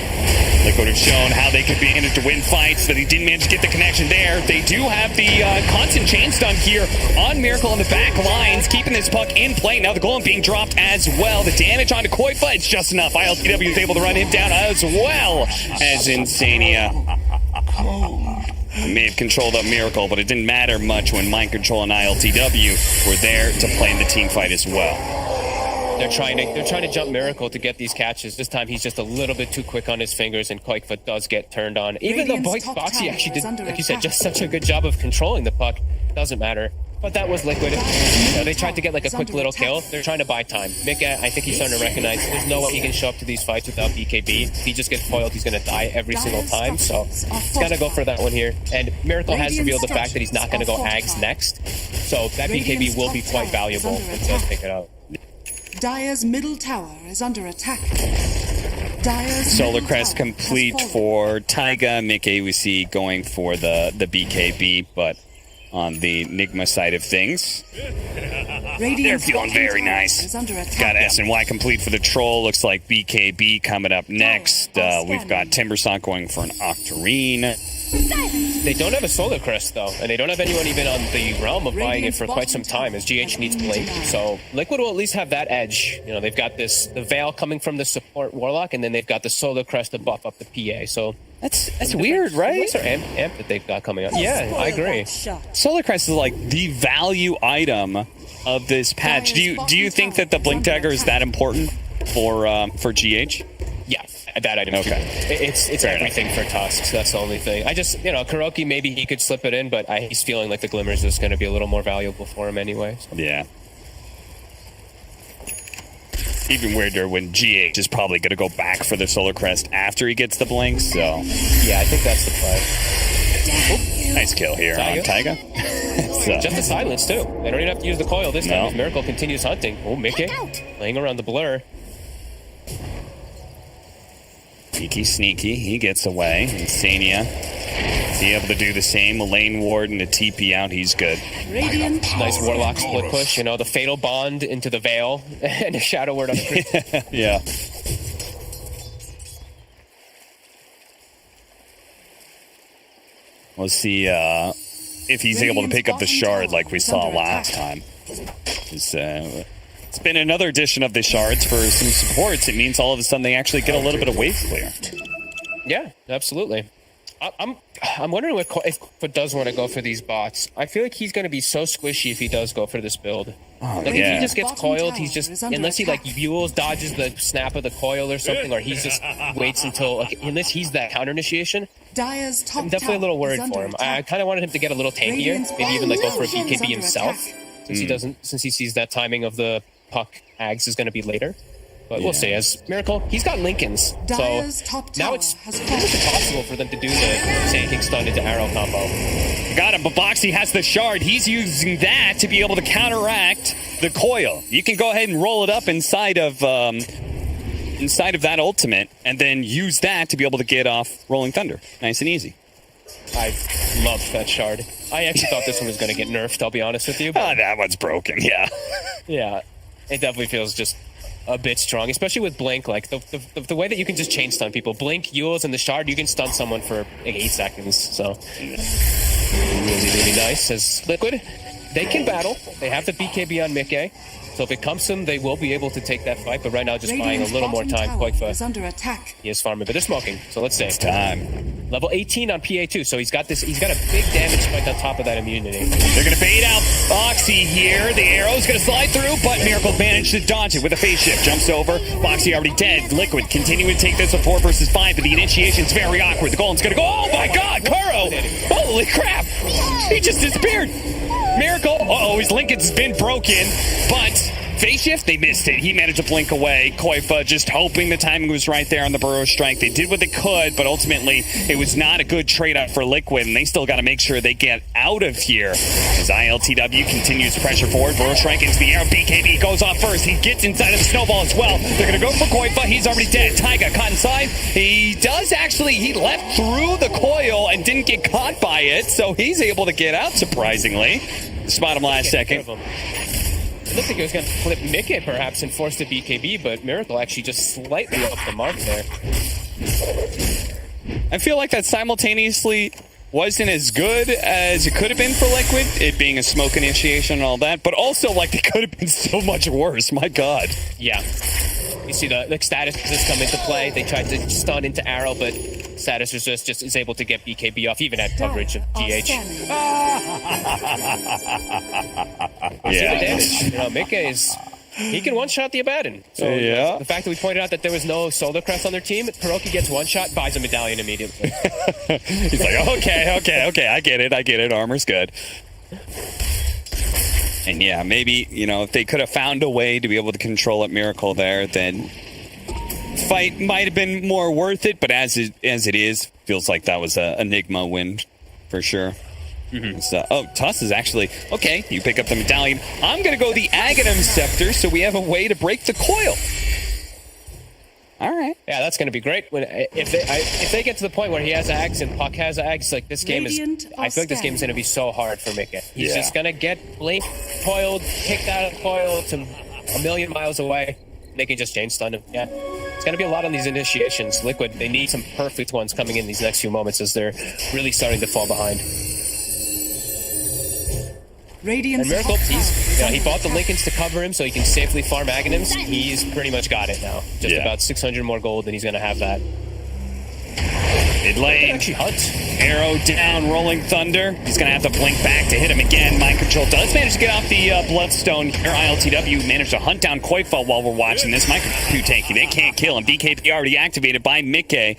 Liquid have shown how they could be in it to win fights, but he didn't manage to get the connection there. They do have the constant chain stun here on Miracle on the back lines, keeping this puck in play. Now the golem being dropped as well. The damage onto Koifa, it's just enough. ILTW is able to run him down as well as Insania. May have controlled up Miracle, but it didn't matter much when Mind Control and ILTW were there to play in the team fight as well. They're trying to jump Miracle to get these catches. This time he's just a little bit too quick on his fingers, and Koikfa does get turned on. Even though Boxy actually did, like you said, just such a good job of controlling the puck, doesn't matter. But that was Liquid. They tried to get like a quick little kill. They're trying to buy time. Mika, I think he's starting to recognize there's no way he can show up to these fights without BKB. If he just gets foiled, he's going to die every single time. So he's got to go for that one here. And Miracle has revealed the fact that he's not going to go Ags next. So that BKB will be quite valuable when he does pick it up. Dire's middle tower is under attack. Dire's Solar middle Crest tower complete has fallen. for Taiga. Mickey we see going for the BKB, but on the Nigma side of things, they're feeling very nice. Got SNY complete for the troll. Looks like BKB coming up next. We've got Timbersock going for an Octarine. They don't have a Solar Crest, though, and they don't have anyone even on the realm of buying it for quite some time, as GH needs Blink. So Liquid will at least have that edge. You know, they've got the Veil coming from the support Warlock, and then they've got the Solar Crest to buff up the PA. So that's weird, right? What's their amp that they've got coming up? Yeah, I agree. Solar Crest is like the value item of this patch. Do you think that the Blink Dagger is that important for GH? Yeah, that item. Okay, it's Fair everything enough. for Tusks. That's the only thing. I just Kuroki, maybe he could slip it in, but he's feeling like the Glimmers is going to be a little more valuable for him anyway. So. Yeah. Even weirder when GH is probably going to go back for the Solar Crest after he gets the Blink. So yeah, I think that's the play. Nice kill here on Taiga. Just the silence too. They don't even have to use the coil this time. No. If Miracle continues hunting. Oh, Mickey playing around the blur. Sneaky. He gets away. Insania is he able to do the same? A lane ward and a TP out. He's good. Radiant Nice Warlock split push. You know, the Fatal Bond into the Veil and a Shadow Word on the Yeah. We'll see if he's able to pick up the shard like we saw last time. It's been another edition of the shards for some supports. It means all of a sudden they actually get a little bit of wave clear. Yeah, absolutely. I'm wondering if Quit does want to go for these bots. I feel like he's going to be so squishy if he does go for this build. Like if he just gets coiled, he's just unless he like Buells dodges the snap of the coil or something, or he just waits until like, unless he's that counter initiation. Dyer's top I'm definitely a little worried for him. I kind of wanted him to get a little tankier, maybe even like go for a BKB himself, since he sees that timing of the puck Ags is going to be later. But we'll see. As Miracle, he's got Lincolns, so now it's impossible for them to do the Sand stun into arrow combo. Got him, but Boxy has the shard. He's using that to be able to counteract the coil. You can go ahead and roll it up inside of that ultimate, and then use that to be able to get off Rolling Thunder. Nice and easy. I loved that shard. I actually thought this one was going to get nerfed, I'll be honest with you. Oh, that one's broken, yeah. Yeah, it definitely feels just a bit strong, especially with Blink. Like the way that you can just chain stun people. Blink, Yules, and the shard, you can stun someone for like 8 seconds. So really nice. As Liquid, they can battle. They have the BKB on Mickey. So if it comes to them, they will be able to take that fight. But right now, just buying a little more time. Is under attack. He is farming, but they're smoking. So let's see. It's time. Level 18 on PA2. So he's got a big damage spike on top of that immunity. They're going to bait out Boxy here. The arrow's going to slide through, but Miracle managed to dodge it with a phase shift. Jumps over. Boxy already dead. Liquid continuing to take this with 4 versus 5, but the initiation's very awkward. The Golden's going to go. Oh my god, Kuro! Holy crap! He just disappeared. Miracle. Uh-oh, his Lincoln's been broken, but phase shift, they missed it. He managed to blink away. Koifa just hoping the timing was right there on the Burrow Strike. They did what they could, but ultimately it was not a good trade-off for Liquid, and they still got to make sure they get out of here. As ILTW continues to pressure forward, Burrow Strike into the air. BKB goes off first. He gets inside of the snowball as well. They're going to go for Koifa. He's already dead. Taiga caught inside. He left through the coil and didn't get caught by it, so he's able to get out, surprisingly. Spot him last second. It looked like he was going to flip Mickey perhaps and force the BKB, but Miracle actually just slightly off the mark there. I feel like that simultaneously wasn't as good as it could have been for Liquid, it being a smoke initiation and all that, but also like it could have been so much worse. My god. Yeah. You see the status just come into play. They tried to stun into arrow, but status is just is able to get BKB off, even at coverage of GH. See the damage. You know, Mickey he can one-shot the Abaddon. So the fact that we pointed out that there was no Solar Crest on their team, Hiroki gets one shot, buys a medallion immediately. He's like, okay, I get it. Armor's good. And yeah, maybe, if they could have found a way to be able to control it Miracle there, then fight might have been more worth it, but as it is, feels like that was a Nigma win for sure. Mm-hmm. So, Tuss is actually, okay, you pick up the medallion. I'm going to go the Aghanim Scepter, so we have a way to break the coil. All right. Yeah, that's going to be great. If they get to the point where he has Ags and Puck has Ags, like this game I feel like this game is going to be so hard for Mickey. He's just going to get Blink coiled, kicked out of the coil to a million miles away. They can just chain stun him. Yeah. It's going to be a lot on these initiations. Liquid, they need some perfect ones coming in these next few moments as they're really starting to fall behind. And Miracle, he bought the Lincolns to cover him so he can safely farm Aghanims. He's pretty much got it now. Just about 600 more gold, and he's going to have that. Mid lane. Actually hunt. Arrow down, Rolling Thunder. He's going to have to blink back to hit him again. Mind Control does manage to get off the Bloodstone here. ILTW managed to hunt down Koifa while we're watching this. Mind Control too tanky. They can't kill him. BKB already activated by Mickey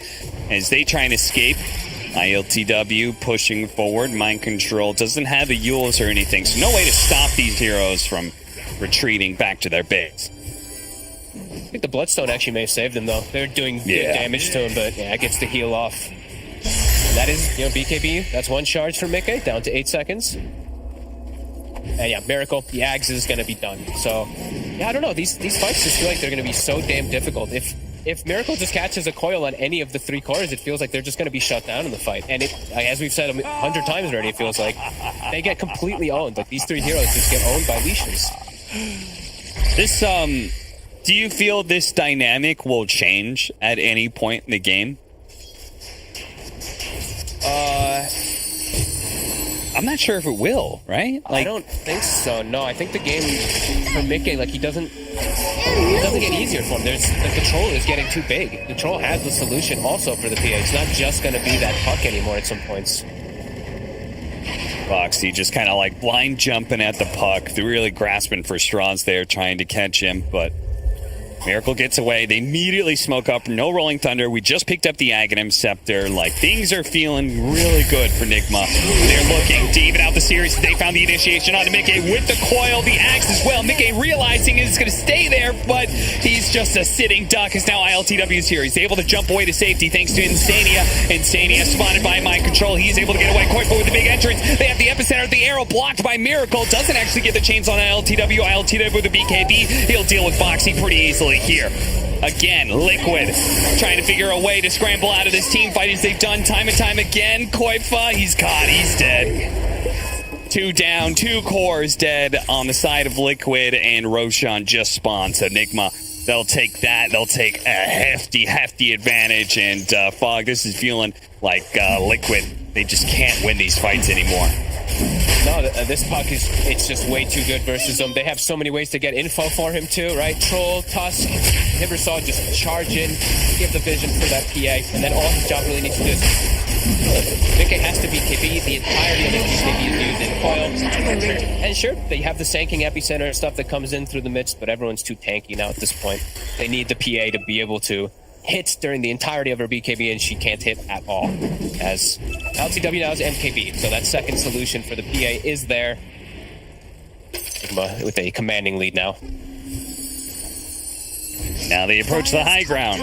as they try and escape. ILTW pushing forward. Mind Control doesn't have a Yules or anything, so no way to stop these heroes from retreating back to their base. I think the Bloodstone actually may have saved them, though. They're doing good damage to him, but it gets the heal off. And that is, BKB. That's one charge for Mickey, down to 8 seconds. And Miracle, the Ags is going to be done. So, I don't know. These fights just feel like they're going to be so damn difficult. If if Miracle just catches a coil on any of the 3 cores, it feels like they're just going to be shut down in the fight. And as we've said 100 times already, it feels like they get completely owned. Like these 3 heroes just get owned by leashes. This, do you feel this dynamic will change at any point in the game? I'm not sure if it will, right? Like, I don't think so. No, I think the game for Mickey, like it doesn't get easier for him. The troll is getting too big. The troll has the solution also for the PA. It's not just going to be that puck anymore at some points. Boxy just kind of like blind jumping at the puck. They're really grasping for straws there, trying to catch him, but Miracle gets away. They immediately smoke up. No Rolling Thunder. We just picked up the Aghanim Scepter. Like, things are feeling really good for Nigma. They're looking to even out the series. They found the initiation on Mickey with the coil, the axe as well. Mickey realizing it's going to stay there, but he's just a sitting duck. As now ILTW is here. He's able to jump away to safety thanks to Insania. Insania spotted by Mind Control. He's able to get away. Koipo with the big entrance. They have the epicenter. The arrow blocked by Miracle. Doesn't actually get the chains on ILTW. ILTW with the BKB. He'll deal with Boxy pretty easily here. Again, Liquid trying to figure a way to scramble out of this team fight as they've done time and time again. Koifa, he's caught. He's dead. 2 down, 2 cores dead on the side of Liquid, and Roshan just spawned. So Nigma, they'll take that. They'll take a hefty advantage. And Fog, this is feeling like Liquid. They just can't win these fights anymore. No, this puck it's just way too good versus them. They have so many ways to get info for him too, right? Troll, Tusk, Hibbersaw just charge in, give the vision for that PA, and then all his job really needs to do is Mickey has to BKB. The entirety of his BKB is used in coil. And sure, they have the sanking epicenter stuff that comes in through the midst, but everyone's too tanky now at this point. They need the PA to be able to hit during the entirety of her BKB, and she can't hit at all. As LTW now is MKB, so that second solution for the PA is there. Nigma with a commanding lead now. Now they approach the high ground,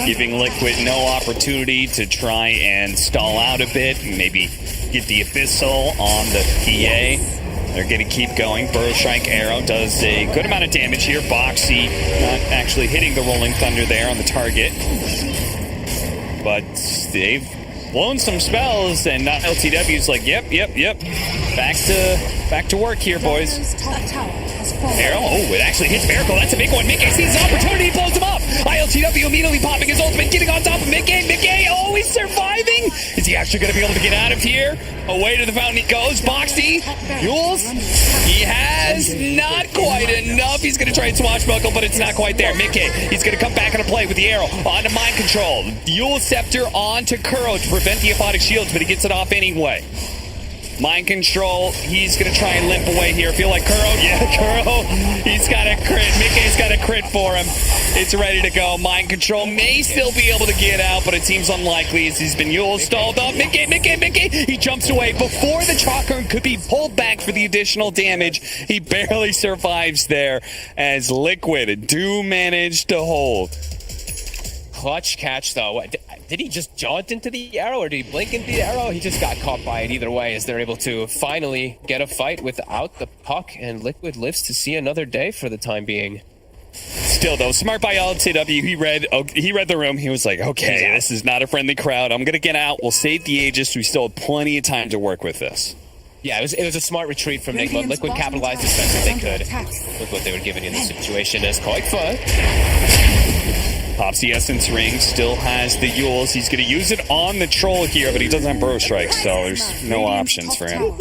giving Liquid no opportunity to try and stall out a bit, and maybe get the Abyssal on the PA. They're going to keep going. Burrow Strike Arrow does a good amount of damage here. Boxy not actually hitting the Rolling Thunder there on the target. But they've blown some spells, and LTW's like, yep. Back to work here, boys. Arrow, it actually hits Miracle. That's a big one. Mickey sees his opportunity, blows him up. ILTW immediately popping his ultimate, getting on top of Mickey. He's surviving. Is he actually going to be able to get out of here? Away to the fountain he goes. Boxy, Yules, he has not quite enough. He's going to try and swashbuckle, but it's not quite there. Mickey, he's going to come back into play with the arrow onto Mind Control. Yules Scepter onto Kuro to prevent the aphotic shields, but he gets it off anyway. Mind Control, he's going to try and limp away here. Feel like Kuro? Yeah, Kuro. He's got a crit. Mickey's got a crit for him. It's ready to go. Mind Control may still be able to get out, but it seems unlikely as he's been Yule stalled up. Mickey! He jumps away before the Chalker could be pulled back for the additional damage. He barely survives there as Liquid do manage to hold. Clutch catch, though. Did he just jaunt into the arrow, or did he blink into the arrow? He just got caught by it either way, as they're able to finally get a fight without the puck, and Liquid lives to see another day for the time being. Still, though, smart by LTW. He read the room. He was like, okay, this is not a friendly crowd. I'm going to get out. We'll save the Aegis. We still have plenty of time to work with this. Yeah, it was a smart retreat from Nigma. Liquid capitalized as best as they could with what they were given in the situation as Koifa. Pops the Essence Ring, still has the Yules. He's going to use it on the Troll here, but he doesn't have Burrow Strike, so there's no options for him.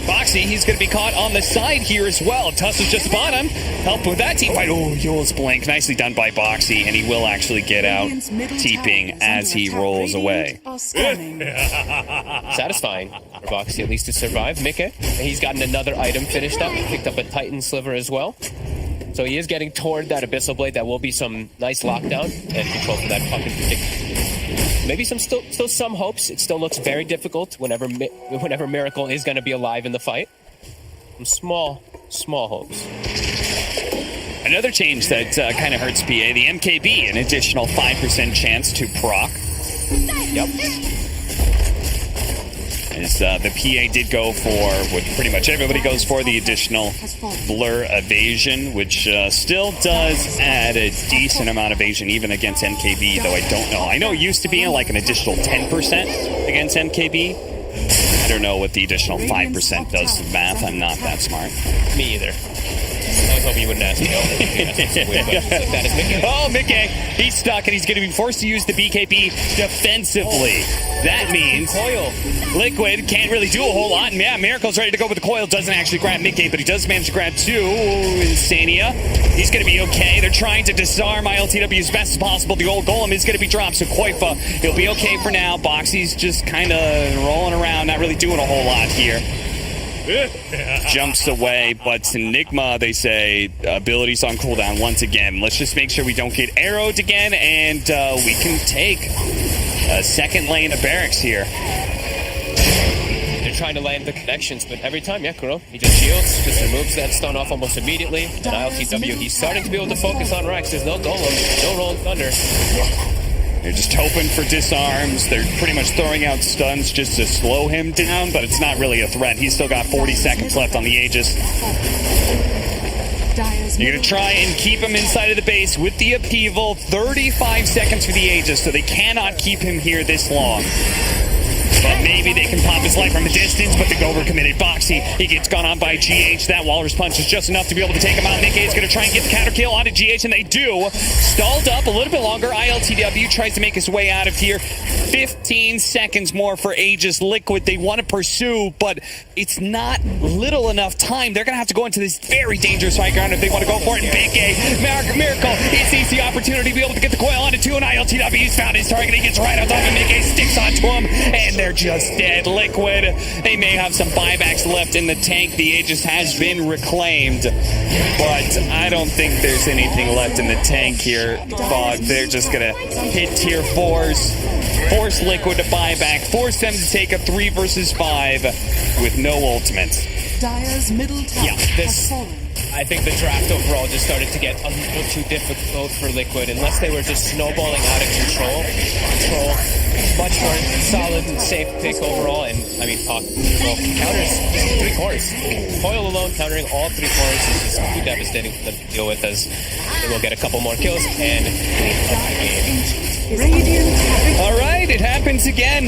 Boxy, he's going to be caught on the side here as well. Tuss is just upon him. Help with that team fight. Oh, Yules blink. Nicely done by Boxy, and he will actually get out, teeping as he rolls away. Satisfying for Boxy, at least to survive. Mickey, he's gotten another item finished up. Picked up a Titan Sliver as well. So he is getting toward that Abyssal Blade. That will be some nice lockdown and control for that puck in particular. Maybe still some hopes. It still looks very difficult whenever Miracle is going to be alive in the fight. Some small hopes. Another change that kind of hurts PA, the MKB, an additional 5% chance to proc. Yep. As the PA did go for what pretty much everybody goes for, the additional blur evasion, which still does add a decent amount of evasion even against MKB, though I don't know. I know it used to be like an additional 10% against MKB. I don't know what the additional 5% does to the math. I'm not that smart. Me either. I was hoping you wouldn't ask me. That is Mickey. Oh, Mickey. He's stuck, and he's going to be forced to use the BKB defensively. That means Coil. Liquid can't really do a whole lot. And yeah, Miracle's ready to go with the coil. Doesn't actually grab Mickey, but he does manage to grab two. Insania. He's going to be okay. They're trying to disarm ILTW as best as possible. The old golem is going to be dropped, so Koifa, he'll be okay for now. Boxy's just kind of rolling around, not really doing a whole lot here. Jumps away, but Nigma, they say, abilities on cooldown once again. Let's just make sure we don't get arrowed again, and we can take a second lane of barracks here. They're trying to land the connections, but every time, yeah, Kuro, he just shields, just removes that stun off almost immediately. And ILTW, he's starting to be able to focus on Rex. There's no golem, no rolling thunder. They're just hoping for disarms. They're pretty much throwing out stuns just to slow him down, but it's not really a threat. He's still got 40 seconds left on the Aegis. You're going to try and keep him inside of the base with the upheaval. 35 seconds for the Aegis, so they cannot keep him here this long. But maybe they can pop his life from a distance, but the overcommitted Boxy, he gets gone on by GH. That Walrus Punch is just enough to be able to take him out. Nick is going to try and get the counter kill onto GH, and they do. Stalled up a little bit longer. ILTW tries to make his way out of here. 15 seconds more for Aegis Liquid. They want to pursue, but it's not little enough time. They're going to have to go into this very dangerous high ground if they want to go for it. And Big A, Miracle, he sees the opportunity to be able to get the coil onto two, and ILTW, he's found his target. He gets right on top of Big A, sticks onto him, and they're just dead. Liquid, they may have some buybacks left in the tank. The Aegis has been reclaimed, but I don't think there's anything left in the tank here, Fog. They're just going to hit tier 4s, force Liquid to buy back, force them to take a 3 versus 5 with no ultimate. Dire's middle tower has fallen. I think the draft overall just started to get a little too difficult for Liquid, unless they were just snowballing out of control. Much more solid and safe pick overall, and I mean, counters 3 cores. Coil alone countering all 3 cores is just too devastating for them to deal with, as they will get a couple more kills and clean up the game. All right, it happens again.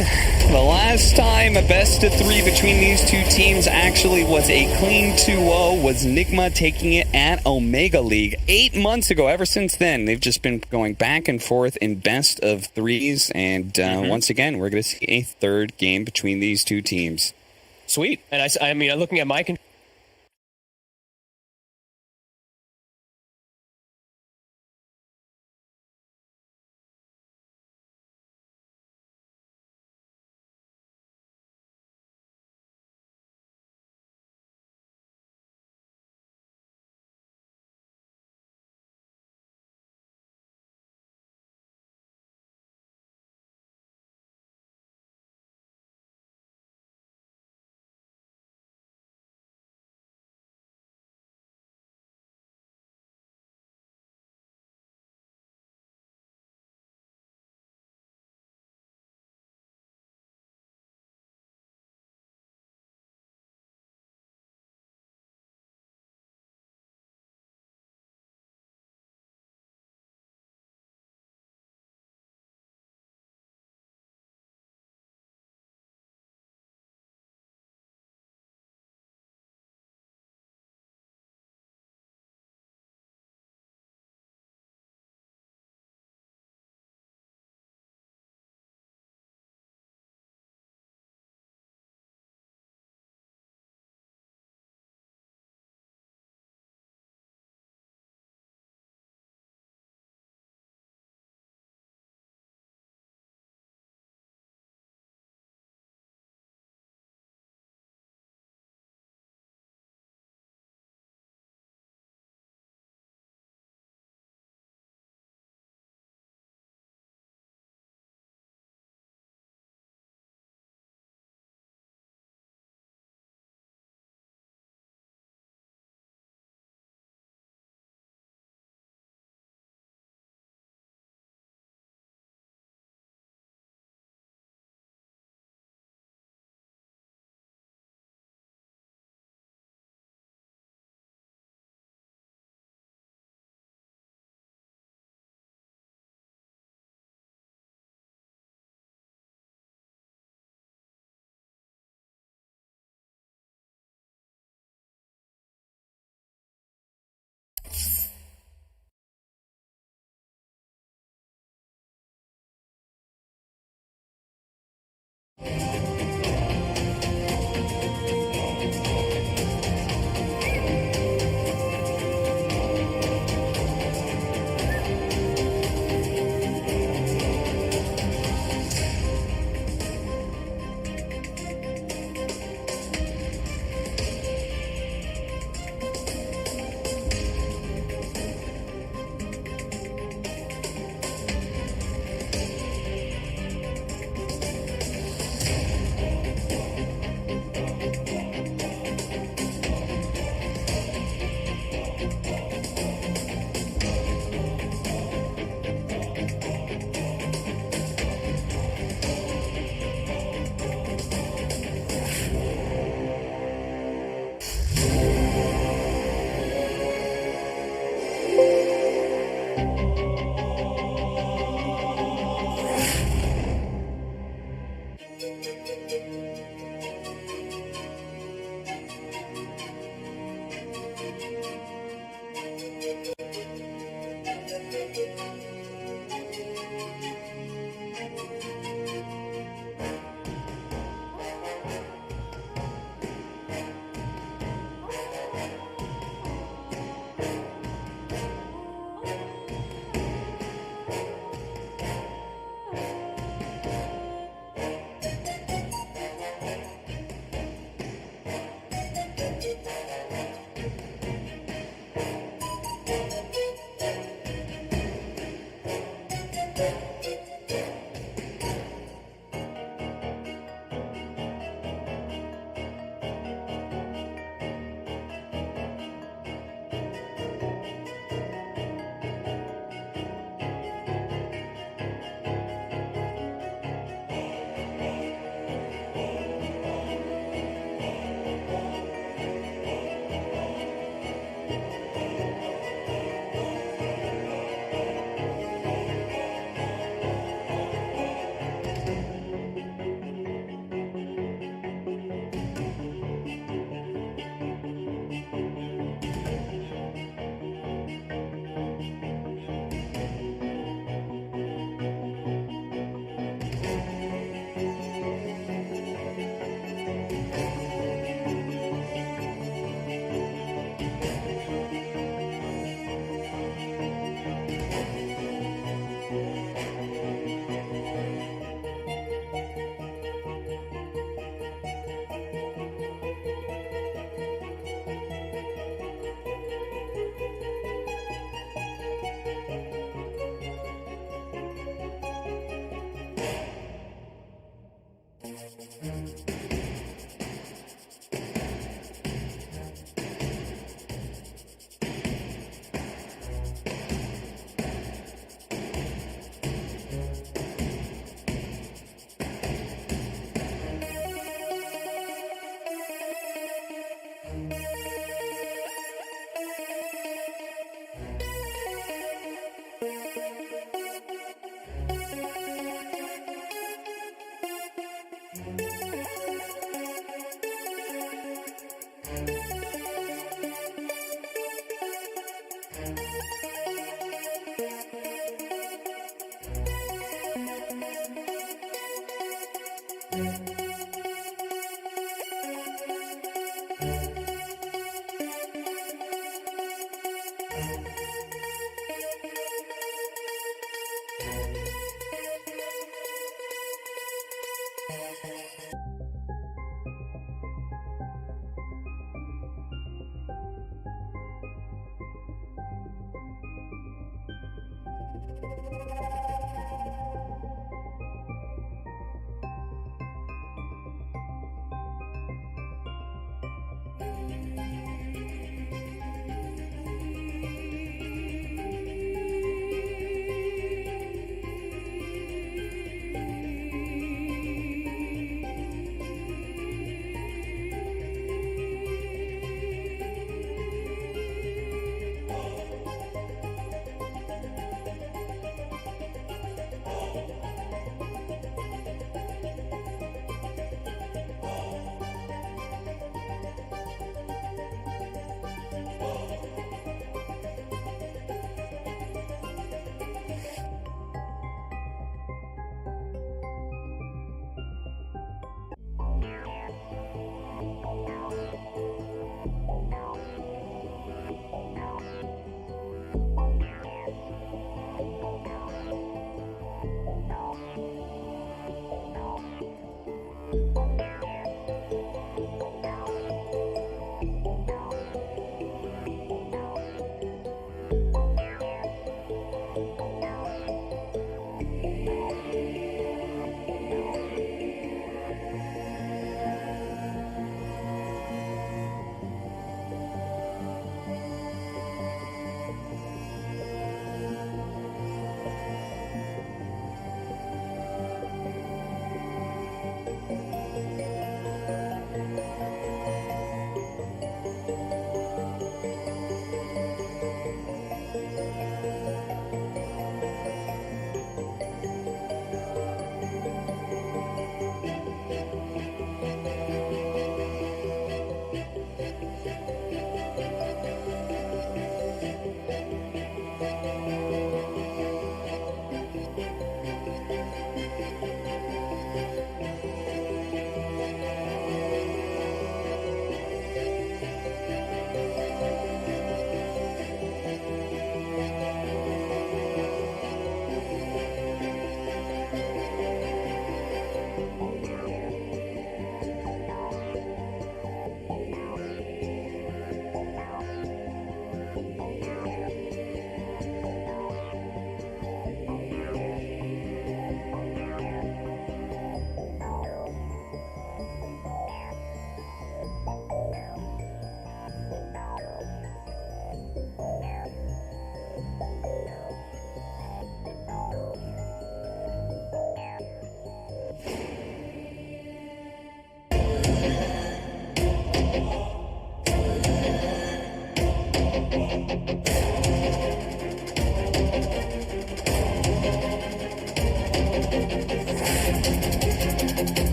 The last time a best of 3 between these two teams actually was a clean 2-0 was Nigma taking it at Omega League 8 months ago. Ever since then, they've just been going back and forth in best of 3s, and once again, we're going to see a third game between these two teams. Sweet. And I mean, looking at my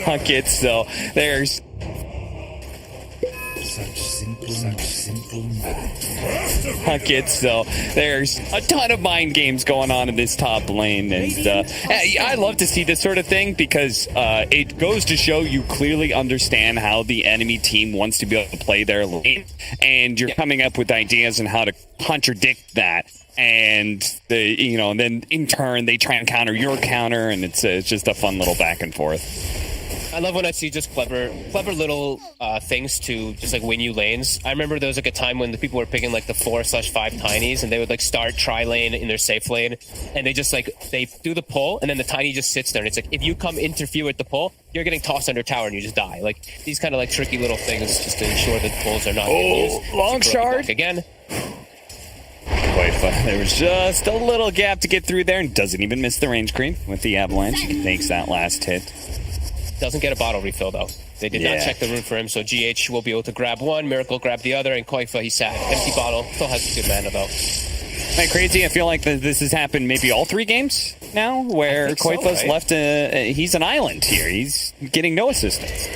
Buckets, so there's buckets, so there's a ton of mind games going on in this top lane, and I love to see this sort of thing because it goes to show you clearly understand how the enemy team wants to be able to play their lane, and you're coming up with ideas on how to contradict that. And and then in turn they try and counter your counter, and it's just a fun little back and forth. I love when I see just clever little things to just like win you lanes. I remember there was like a time when the people were picking like the 4/5 tinies, and they would like start tri lane in their safe lane, and they just like they do the pull, and then the tiny just sits there, and it's like if you come interfere with the pull, you're getting tossed under tower and you just die. Like these kind of like tricky little things just to ensure that pulls are not getting used. Long shard again. Quite fun. There was just a little gap to get through there, and doesn't even miss the range creep with the avalanche. He takes that last hit. Doesn't get a bottle refill though. They did not check the rune for him, so GH will be able to grab one, Miracle grab the other, and Koifa, he's sad. Empty bottle, still has a good mana though. Am I crazy? I feel like this has happened maybe all 3 games now, where Koifa's left. He's an island here. He's getting no assistance.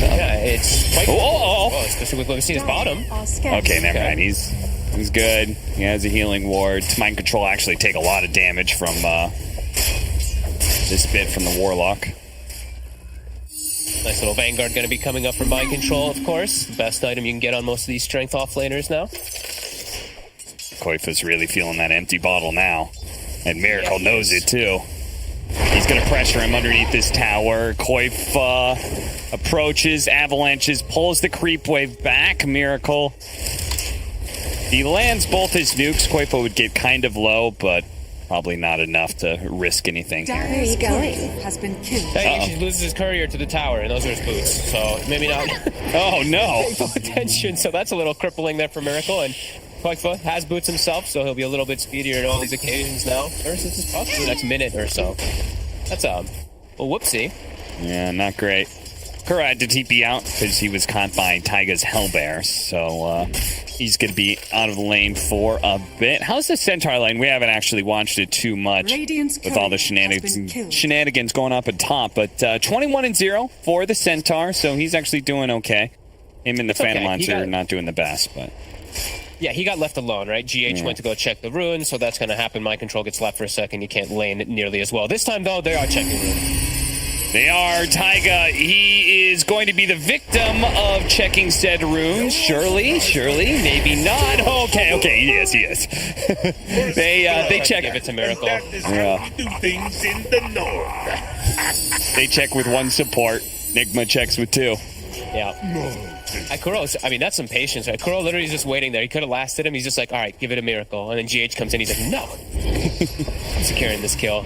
Yeah, it's quite well, especially with what we've seen his bottom. Okay, never mind. He's good. He has a healing ward. Mind control actually take a lot of damage from this bit from the Warlock. Nice little Vanguard going to be coming up from Mind Control, of course. The best item you can get on most of these strength offlaners now. Koifa's really feeling that empty bottle now. And Miracle knows it too. He's going to pressure him underneath this tower. Koifa approaches, avalanches, pulls the creep wave back. Miracle. He lands both his nukes. Koifa would get kind of low, but probably not enough to risk anything. Where are you going? Has been killed. He loses his courier to the tower, and those are his boots. So maybe not. Oh no! Attention. So that's a little crippling there for Miracle, and Koifa has boots himself, so he'll be a little bit speedier in all these occasions now. Versus his possibly the next minute or so. That's a whoopsie. Yeah, not great. Kura had to TP out because he was caught by Taiga's Hellbear, so he's going to be out of the lane for a bit. How's the Centaur lane? We haven't actually watched it too much with all the shenanigans going up at top, but 21-0 for the Centaur, so he's actually doing okay. Him and the Phantom Launcher are not doing the best, but... Yeah, he got left alone, right? GH went to go check the rune, so that's going to happen. Mind control gets left for a second. You can't lane it nearly as well. This time, though, they are checking rune. They are. Taiga, he is going to be the victim of checking said runes. Surely, maybe not. Okay, he is. They check. Give it to Miracle. Yeah. We do things in the north. They check with one support. Nigma checks with two. Yeah. And Kuro's, I mean, that's some patience, right? Kuro literally is just waiting there. He could have lasted him. He's just like, all right, give it a Miracle. And then GH comes in. He's like, no. Securing this kill.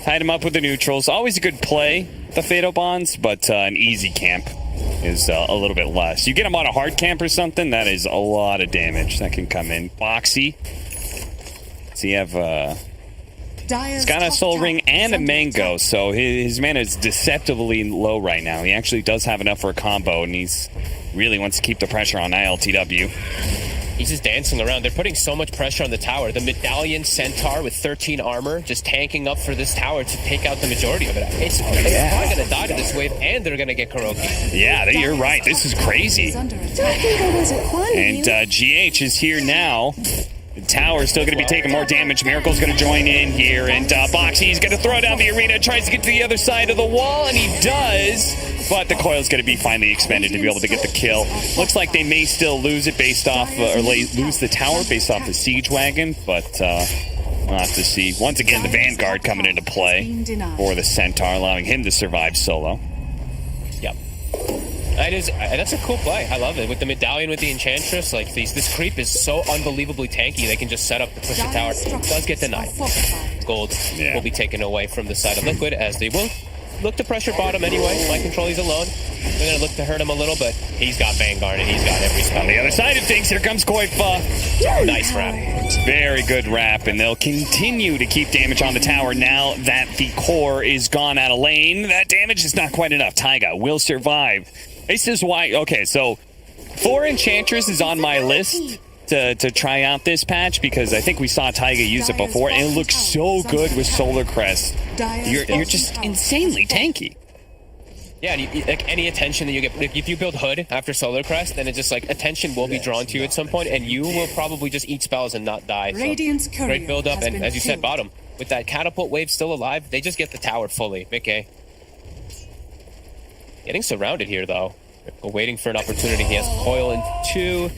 Tied him up with the neutrals. Always a good play, the Fatal Bonds, but an easy camp is a little bit less. You get him on a hard camp or something, that is a lot of damage that can come in. Boxy. So you have... He's got a Soul Ring and a Mango, so his mana is deceptively low right now. He actually does have enough for a combo, and he's really wants to keep the pressure on ILTW. He's just dancing around. They're putting so much pressure on the tower. The Medallion Centaur with 13 armor just tanking up for this tower to take out the majority of it. It's probably going to die to this wave, and they're going to get Kuroki. Yeah, you're right. This is crazy. And GH is here now. The tower's still going to be taking more damage. Miracle's going to join in here, and Boxy's going to throw down the arena, tries to get to the other side of the wall, and he does, but the coil's going to be finally expended to be able to get the kill. Looks like they may still lose it based off, or lose the tower based off the siege wagon, but we'll have to see. Once again, the Vanguard coming into play for the Centaur, allowing him to survive solo. Yep. That's a cool play. I love it. With the Medallion, with the Enchantress, like this creep is so unbelievably tanky. They can just set up to push the tower. Does get denied. Gold will be taken away from the side of Liquid, as they will look to pressure bottom anyway. Mind Control, he's alone. They're going to look to hurt him a little, but he's got Vanguard and he's got every spell. On the other side of things, here comes Koifa. Nice wrap. Very good wrap, and they'll continue to keep damage on the tower now that the core is gone out of lane. That damage is not quite enough. Taiga will survive. This is why, okay, so 4 Enchantress is on my list to try out this patch, because I think we saw Taiga use it before, and it looks so good with Solar Crest. You're just insanely tanky. Yeah, and like any attention that you get, like if you build Hood after Solar Crest, then it's just like attention will be drawn to you at some point, and you will probably just eat spells and not die. So, great build up, and as you said, bottom with that catapult wave still alive, they just get the tower fully. Mickey getting surrounded here though. We're waiting for an opportunity. He has coil in 2.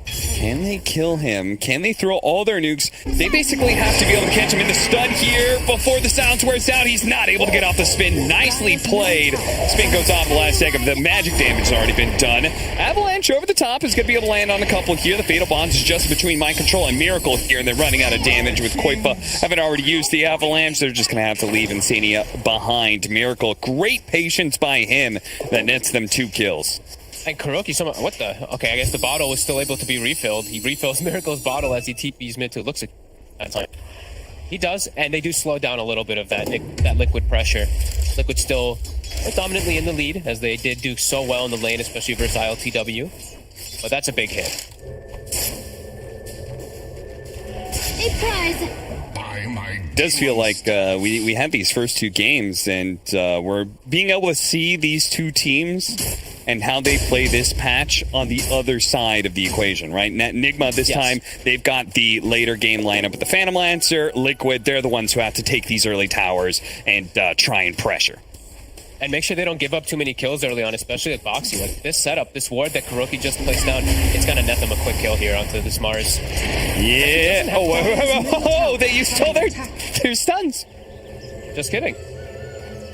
Can they kill him? Can they throw all their nukes? They basically have to be able to catch him in the stun here before the silence wears out. He's not able to get off the spin. Nicely played. Spin goes off the last second. The magic damage has already been done. Avalanche over the top is going to be able to land on a couple here. The Fatal Bonds is just between Mind Control and Miracle here, and they're running out of damage with Koifa. Haven't already used the Avalanche. They're just going to have to leave Insania behind. Miracle, great patience by him that nets them 2 kills. And Kuroki, what the? Okay, I guess the bottle was still able to be refilled. He refills Miracle's bottle as he TPs mid to. Looks like that's fine. He does, and they do slow down a little bit of that Liquid pressure. Liquid still dominantly in the lead, as they did do so well in the lane, especially versus ILTW. But that's a big hit. A prize. It does feel like we had these first 2 games, and we're being able to see these 2 teams and how they play this patch on the other side of the equation, right? Nigma this time, they've got the later game lineup with the Phantom Lancer. Liquid, they're the ones who have to take these early towers and try and pressure. And make sure they don't give up too many kills early on, especially with Boxy. Like this setup, this ward that Kuroki just placed down, it's going to net them a quick kill here onto this Mars. Yeah. Oh, they used all their stuns. Just kidding.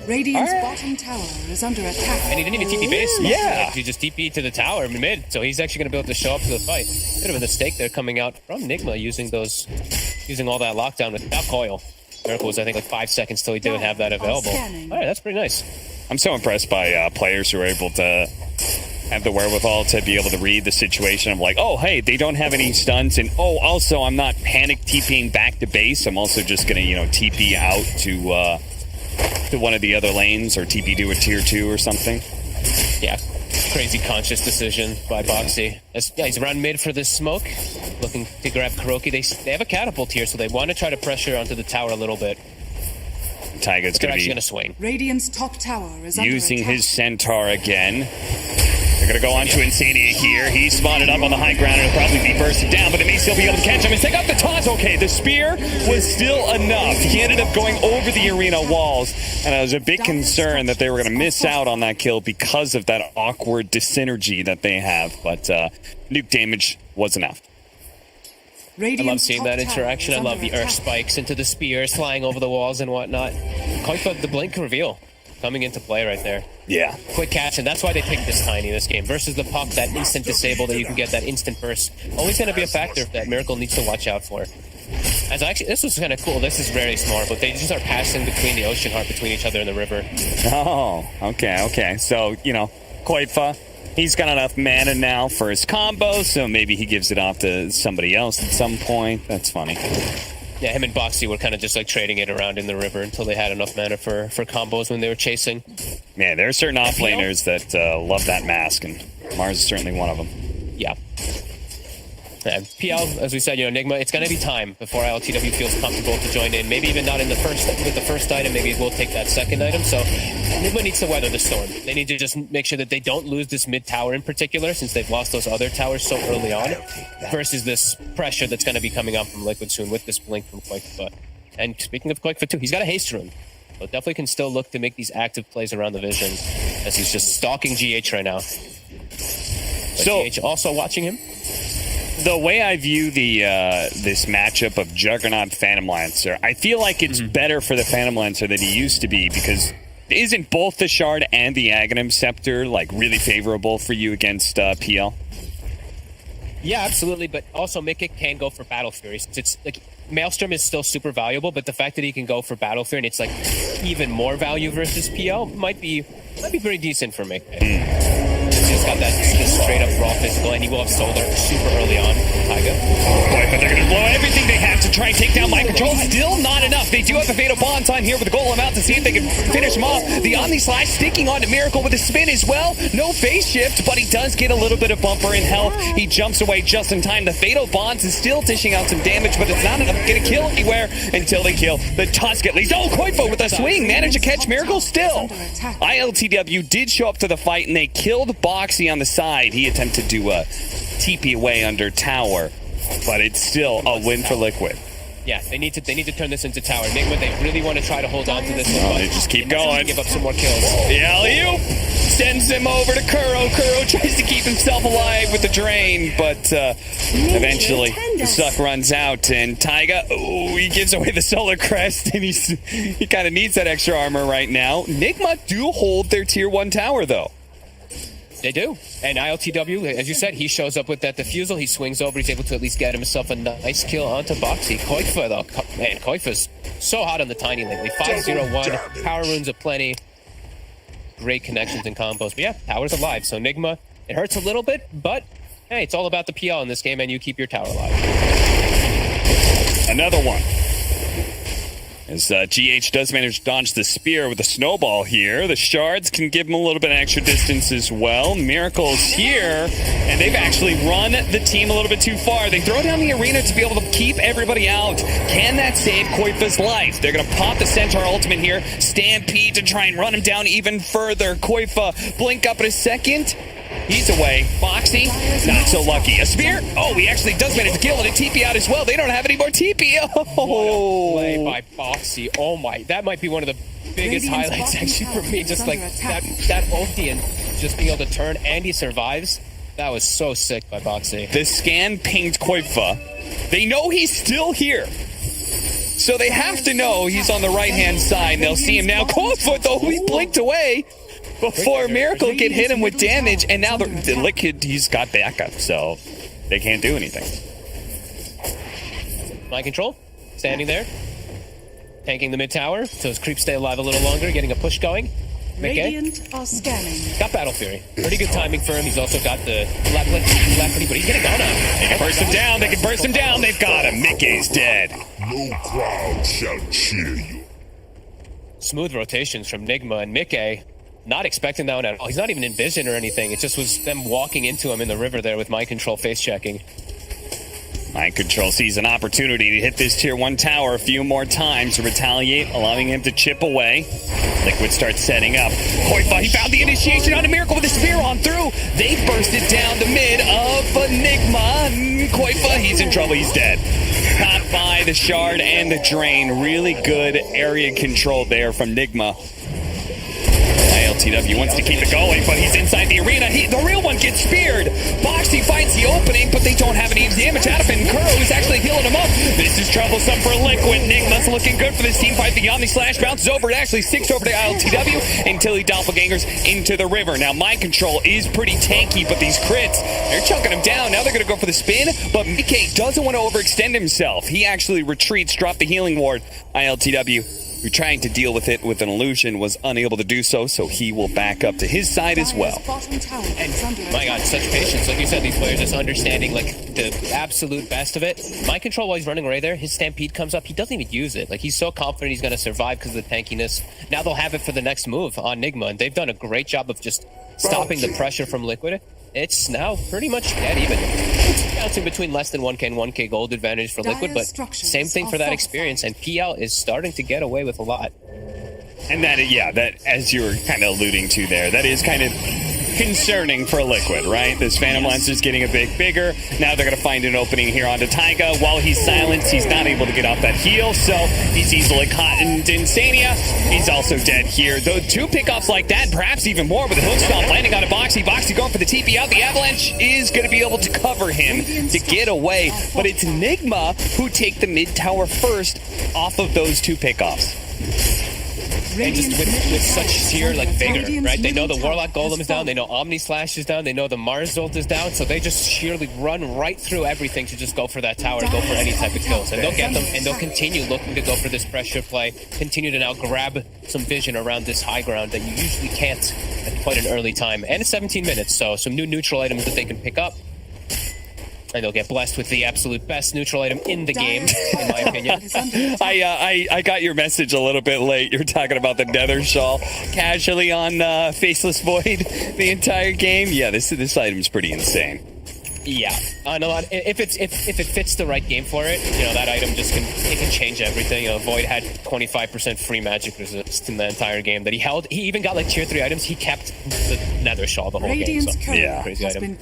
Radiant's bottom tower is under attack. And he didn't even TP base. Yeah. He just TP to the tower mid, so he's actually going to be able to show up to the fight. Bit of a mistake there coming out from Nigma using all that lockdown without coil. Miracle was, I think, like 5 seconds till he didn't have that available. All right, that's pretty nice. I'm so impressed by players who are able to have the wherewithal to be able to read the situation. I'm like, oh, hey, they don't have any stuns, and also I'm not panic TPing back to base. I'm also just going to, TP out to one of the other lanes, or TP to a tier 2 or something. Yeah, crazy conscious decision by Boxy. He's around mid for this smoke, looking to grab Kuroki. They have a catapult here, so they want to try to pressure onto the tower a little bit. Taiga's going to be going to swing. Radiant's top tower is using under his Centaur again. They're going to go on to Insania here. He's spotted up on the high ground and it'll probably be bursted down, but they may still be able to catch him and take out the taunt. Okay, the spear was still enough. He ended up going over the arena walls, and I was a bit concerned that they were going to miss out on that kill because of that awkward dyssynergy that they have, but nuke damage was enough. I love seeing that interaction. I love the earth spikes into the spears flying over the walls and whatnot. Quite the blink reveal coming into play right there. Yeah. Quick catch, and that's why they picked this Tiny this game. Versus the Puck, that instant disable that you can get, that instant burst. Always going to be a factor that Miracle needs to watch out for. As actually, this was kind of cool. This is very smart, but they just are passing between the Ocean Heart, between each other in the river. Oh, okay. So, Koifa, he's got enough mana now for his combo, so maybe he gives it off to somebody else at some point. That's funny. Yeah, him and Boxy were kind of just like trading it around in the river until they had enough mana for combos when they were chasing. Man, there are certain offlaners that love that mask, and Mars is certainly one of them. Yeah. And PL, as we said, Nigma, it's going to be time before LTW feels comfortable to join in. Maybe even not with the first item. Maybe we'll take that second item. So Nigma needs to weather the storm. They need to just make sure that they don't lose this mid tower in particular, since they've lost those other towers so early on, versus this pressure that's going to be coming up from Liquid soon with this blink from Quakefoot. And speaking of Quakefoot too, he's got a haste rune. So definitely can still look to make these active plays around the vision, as he's just stalking GH right now. So GH also watching him. The way I view this matchup of Juggernaut Phantom Lancer, I feel like it's better for the Phantom Lancer than he used to be, because isn't both the Shard and the Aghanim Scepter like really favorable for you against PL? Yeah, absolutely, but also Mickey can go for Battle Fury. It's like Maelstrom is still super valuable, but the fact that he can go for Battle Fury and it's like even more value versus PL might be pretty decent for Mickey. He's got that straight up raw physical, and he will have Solder super early on. Taiga. Boy, but they're going to blow everything they have to try and take down Mind Control. Still not enough. They do have the Fatal Bond time here with the Golem out to see if they can finish him off. The Omni Slash sticking onto Miracle with a spin as well. No phase shift, but he does get a little bit of bumper in health. He jumps away just in time. The Fatal Bonds is still dishing out some damage, but it's not enough to get a kill anywhere until they kill the Tusk at least. Oh, Koifa with a swing. Managed to catch Miracle still. ILTW did show up to the fight, and they killed Boxy on the side. He attempted to TP away under tower, but it's still a win for Liquid. Yeah, they need to turn this into tower. Nigma, they really want to try to hold on to this one. They just keep going. Give up some more kills. The alley-oop sends him over to Kuro. Kuro tries to keep himself alive with the drain, but eventually the suck runs out, and Taiga, he gives away the Solar Crest, and he kind of needs that extra armor right now. Nigma do hold their tier 1 tower, though. They do. And ILTW, as you said, he shows up with that defusal. He swings over. He's able to at least get himself a nice kill onto Boxy. Koifa, though. Man, Koifa's so hot on the Tiny lately. 5-0-1. Power runes aplenty. Great connections and combos. But yeah, tower's alive. So Nigma, it hurts a little bit, but hey, it's all about the PL in this game, and you keep your tower alive. Another one. As GH does manage to dodge the spear with a snowball here. The shards can give him a little bit of extra distance as well. Miracle's here, and they've actually run the team a little bit too far. They throw down the arena to be able to keep everybody out. Can that save Koifa's life? They're going to pop the Centaur ultimate here. Stampede to try and run him down even further. Koifa, blink up in a second. He's away. Boxy, not so lucky. A spear? Oh, he actually does manage to kill it. A TP out as well. They don't have any more TP. Oh, what a play by Boxy. Oh my, that might be one of the biggest highlights actually for me. Just like that ulti and just being able to turn, and he survives. That was so sick by Boxy. The scan pinged Koifa. They know he's still here. So they have to know he's on the right-hand side. They'll see him now. Koifa, though, he blinked away before Miracle could hit him with damage, and now the Liquid, he's got backup, so they can't do anything. Mind Control, standing there, tanking the mid tower, so his creeps stay alive a little longer, getting a push going. Radiant are scanning. Got Battle Fury. Pretty good timing for him. He's also got the left, but he's getting gone on. They can burst him down. They can burst him down. They've got him. Mickey's dead. No crowd shall cheer you. Smooth rotations from Nigma and Mickey. Not expecting that one at all. He's not even in vision or anything. It just was them walking into him in the river there with Mind Control face checking. Mind Control sees an opportunity to hit this tier 1 tower a few more times to retaliate, allowing him to chip away. Liquid starts setting up. Koifa, he found the initiation on a Miracle with a spear on through. They burst it down the mid of Nigma. Koifa, he's in trouble. He's dead. Caught by the shard and the drain. Really good area control there from Nigma. ILTW wants to keep it going, but he's inside the arena. The real one gets speared. Boxy finds the opening, but they don't have any damage out of him. Kuro is actually healing him up. This is troublesome for Liquid. Nigma's looking good for this team fight. The Omni Slash bounces over. It actually sticks over to ILTW until he doppelgangers into the river. Now, mind control is pretty tanky, but these crits, they're chunking him down. Now they're going to go for the spin, but Mickey doesn't want to overextend himself. He actually retreats, dropped the healing ward. ILTW, who trying to deal with it with an illusion, was unable to do so, so he will back up to his side as well. And my god, such patience. Like you said, these players just understanding like the absolute best of it. Mind control while he's running right there, his stampede comes up, he doesn't even use it. Like he's so confident he's going to survive because of the tankiness. Now they'll have it for the next move on Nigma, and they've done a great job of just stopping the pressure from Liquid. It's now pretty much dead even. It's bouncing between less than 1k and 1k gold advantage for Liquid, but same thing for that experience, and PL is starting to get away with a lot. And that, yeah, that, as you were kind of alluding to there, that is kind of concerning for Liquid, right? This Phantom Lancer's getting a bit bigger. Now they're going to find an opening here onto Taiga. While he's silenced, he's not able to get off that heal, so he's easily caught in Insania. He's also dead here. Though two pickoffs like that, perhaps even more, with a hook stomp landing on a Boxy. Boxy going for the TP out. The Avalanche is going to be able to cover him to get away, but it's Nigma who take the mid tower first off of those two pickoffs. And just with such sheer like vigor, right? They know the Warlock Golem is down, they know Omni Slash is down, they know the Mars ult is down, so they just sheerly run right through everything to just go for that tower, go for any type of kills. And they'll get them, and they'll continue looking to go for this pressure play, continue to now grab some vision around this high ground that you usually can't at quite an early time. And it's 17 minutes, so some new neutral items that they can pick up. And they'll get blessed with the absolute best neutral item in the game, in my opinion. I got your message a little bit late. You're talking about the Nether Shawl casually on Faceless Void the entire game. Yeah, this item's pretty insane. Yeah, on a lot. If it fits the right game for it, you know, that item just can change everything. You know, Void had 25% free magic resist in the entire game that he held. He even got like tier 3 items. He kept the Nether Shawl the whole game. So, yeah, crazy item.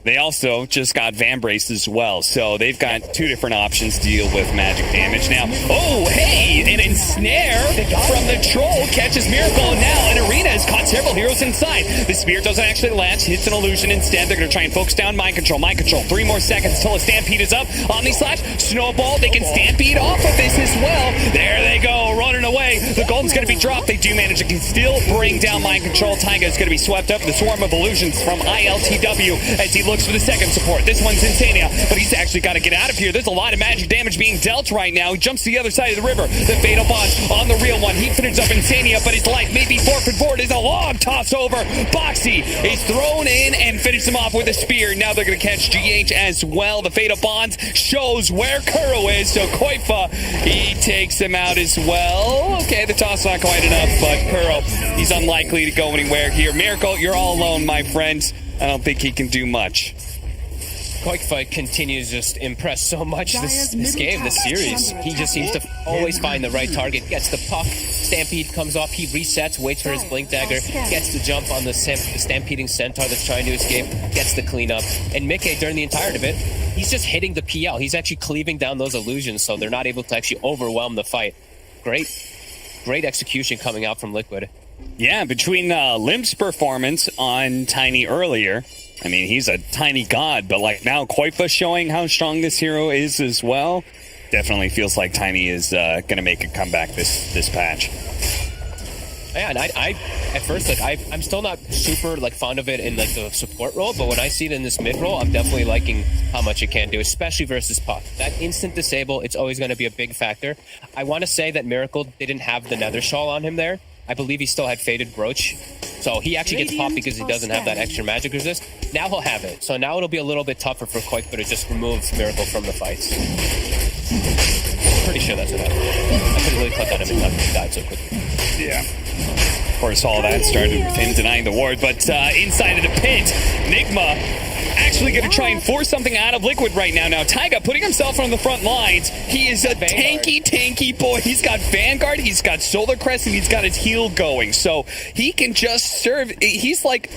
They also just got Vambrace as well, so they've got two different options to deal with magic damage. Now, oh, hey, an ensnare from the Troll catches Miracle, and now an Arena has caught several heroes inside. The Spear doesn't actually last, hits an illusion instead. They're going to try and focus down Mind Control. 3 more seconds until a Stampede is up. Omni Slash, Snowball, they can Stampede off of this as well. There they go, running away. The Golden's going to be dropped. They do manage to still bring down Mind Control. Taiga is going to be swept up. The Swarm of Illusions from ILTW as he looks for the second support. This one's Insania, but he's actually got to get out of here. There's a lot of magic damage being dealt right now. He jumps to the other side of the river. The Fatal Bond on the real one. He finishes up Insania, but his life may be forfeit. Is a long toss over. Boxy is thrown in and finishes him off with a spear. Now they're going to catch GH as well. The Fatal Bonds shows where Kuro is, so Koifa, he takes him out as well. Okay, the toss not quite enough, but Kuro, he's unlikely to go anywhere here. Miracle, you're all alone, my friends. I don't think he can do much. Koifa continues just to impress so much this game, this series. He just seems to always find the right target, gets the puck, Stampede comes off, he resets, waits for his Blink Dagger, gets the jump on the Stampeding Centaur that's trying to escape, gets the cleanup. And Mickey, during the entirety of it, he's just hitting the PL. He's actually cleaving down those illusions, so they're not able to actually overwhelm the fight. Great execution coming out from Liquid. Yeah, between Limp's performance on Tiny earlier, I mean, he's a tiny god, but like now Koifa showing how strong this hero is as well. Definitely feels like Tiny is going to make a comeback this patch. Yeah, and I at first, like, I'm still not super like fond of it in like the support role, but when I see it in this mid role, I'm definitely liking how much it can do, especially versus Puck. That instant disable, it's always going to be a big factor. I want to say that Miracle didn't have the Nether Shawl on him there. I believe he still had Faded Brooch. So he actually gets popped because he doesn't have that extra magic resist. Now he'll have it. So now it'll be a little bit tougher for Koifa to just remove Miracle from the fights. Pretty sure that's what happened. I couldn't really click on him in time he died so quickly. Yeah. Of course, all that started with him denying the ward, but inside of the pit, Nigma actually going to try and force something out of Liquid right now. Now, Taiga putting himself on the front lines. He is a tanky boy. He's got Vanguard, he's got Solar Crest, and he's got his heal going. So he can just serve. He's like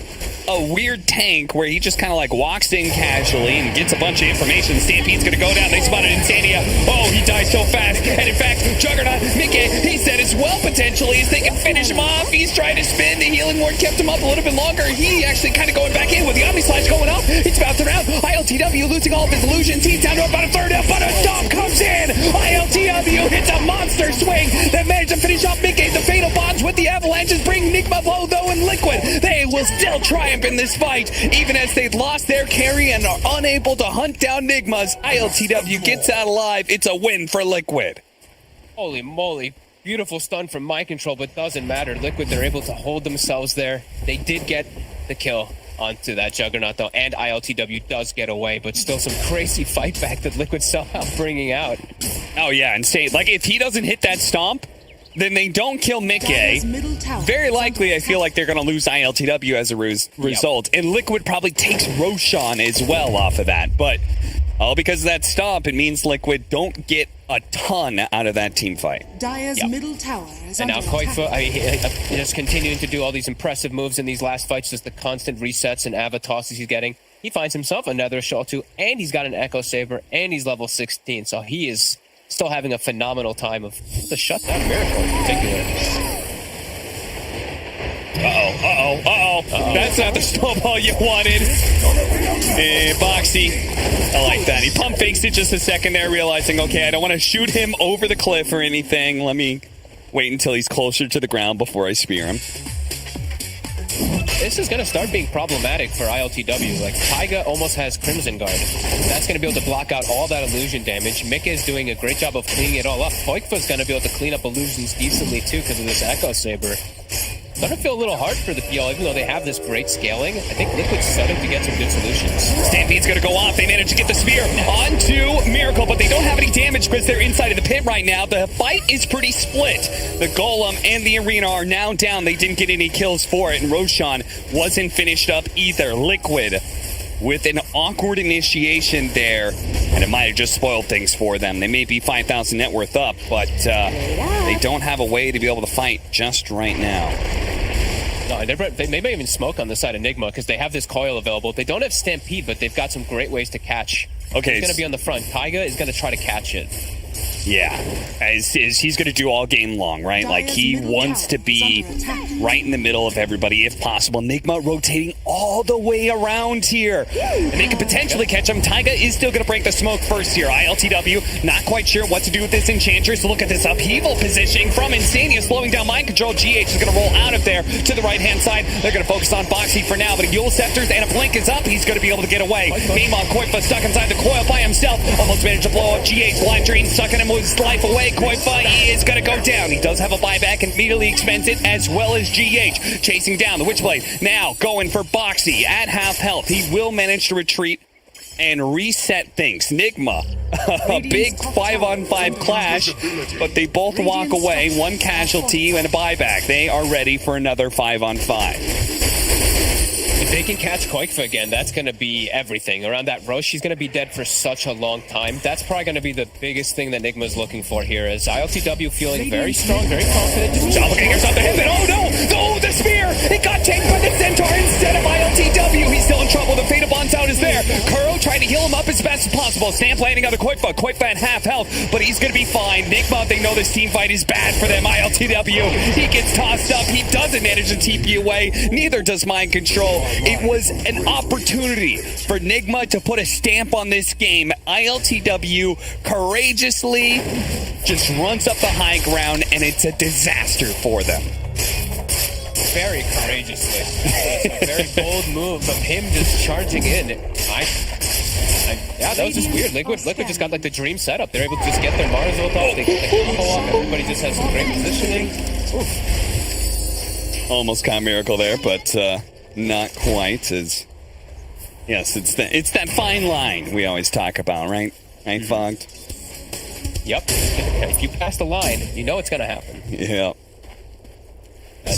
a weird tank where he just kind of like walks in casually and gets a bunch of information. Stampede's going to go down. They spotted Insania. Oh, he dies so fast. And in fact, Juggernaut, Mickey, he said as well potentially as they can finish him off. He's trying to spin. The healing ward kept him up a little bit longer. He actually kind of going back in with the Omni Slash going up. It's bouncing around. ILTW losing all of his illusions. He's down to about a third health, but a stomp comes in. ILTW hits a monster swing that managed to finish off Mickey. The fatal bonds with the avalanches bring Nigma low though in Liquid. They will still triumph in this fight, even as they've lost their carry and are unable to hunt down Nigmas. ILTW gets out alive. It's a win for Liquid. Holy moly. Beautiful stun from Mind Control, but doesn't matter. Liquid, they're able to hold themselves there. They did get the kill onto that Juggernaut, though, and ILTW does get away, but still some crazy fight back that Liquid somehow bringing out. Oh, yeah, insane. Like, if he doesn't hit that stomp, then they don't kill Mickey. Very likely, I feel like they're going to lose ILTW as a result. Yep. And Liquid probably takes Roshan as well off of that. But all because of that stomp, it means Liquid don't get a ton out of that team fight. Dire's middle tower is and now under Koifa, just continuing to do all these impressive moves in these last fights, just the constant resets and Ava tosses he's getting. He finds himself another Shaw 2, and he's got an Echo Saber, and he's level 16, so he is still having a phenomenal time of the shutdown Miracle in particular. That's not the snowball you wanted. Boxy. I like that. He pump fakes it just a second there, realizing, okay, I don't want to shoot him over the cliff or anything. Let me wait until he's closer to the ground before I spear him. This is going to start being problematic for ILTW. Like, Taiga almost has Crimson Guard. That's going to be able to block out all that illusion damage. Mika is doing a great job of cleaning it all up. Koikfa's going to be able to clean up illusions decently, too, because of this Echo Saber. Starting to feel a little hard for the PL, even though they have this great scaling. I think Liquid's starting to get some good solutions. Stampede's going to go off. They manage to get the spear onto Miracle, but they don't have any damage because they're inside of the pit right now. The fight is pretty split. The Golem and the Arena are now down. They didn't get any kills for it, and Roshan wasn't finished up either. Liquid with an awkward initiation there, and it might have just spoiled things for them. They may be 5,000 net worth up, but they don't have a way to be able to fight just right now. No, they may even smoke on the side of Nigma because they have this coil available. They don't have Stampede, but they've got some great ways to catch. Okay, he's going to be on the front. Taiga is going to try to catch it. Yeah, he's going to do all game long, right? Like, he wants to be right in the middle of everybody if possible. Nigma rotating all the way around here. And they could potentially catch him. Taiga is still going to break the smoke first here. ILTW, not quite sure what to do with this Enchantress. Look at this upheaval positioning from Insania, slowing down Mind Control. GH is going to roll out of there to the right-hand side. They're going to focus on Boxy for now, but a Yule Scepters and a Blink is up. He's going to be able to get away. Meanwhile, Koifa stuck inside the coil by himself. Almost managed to blow up GH. Blind Drain sucking him with his life away. Koifa, he is going to go down. He does have a buyback and immediately expends it, as well as GH. Chasing down the Witchblade. Now going for Boxy at half health. He will manage to retreat and reset things. Nigma, a big 5-on-5 clash, but they both walk away. One casualty and a buyback. They are ready for another 5-on-5. If they can catch Koikfa again, that's going to be everything. Around that Roche, she's going to be dead for such a long time. That's probably going to be the biggest thing that Nigma's looking for here, is ILTW feeling very strong, very confident. Doppelganger's on the hip, and oh no! Oh, the spear! It got taken by the Centaur instead of ILTW. He's still in trouble. The Fate of Bonsound is there. Kuro trying to heal him up as best as possible. Stamp landing on the Koikfa. Koikfa at half health, but he's going to be fine. Nigma, they know this team fight is bad for them. ILTW, he gets tossed up. He doesn't manage to TP away. Neither does Mind Control. It was an opportunity for Nigma to put a stamp on this game. ILTW courageously just runs up the high ground, and it's a disaster for them. Very courageously. A very bold move of him just charging in. Yeah, that was just weird. Liquid just got like the dream setup. They're able to just get their Mars ult off. They combo off. Everybody just has some great positioning. Oof. Almost caught Miracle there, but not quite. As yes, it's that fine line we always talk about, right? Right, Fogged? Yep. If you pass the line, you know it's going to happen. Yep.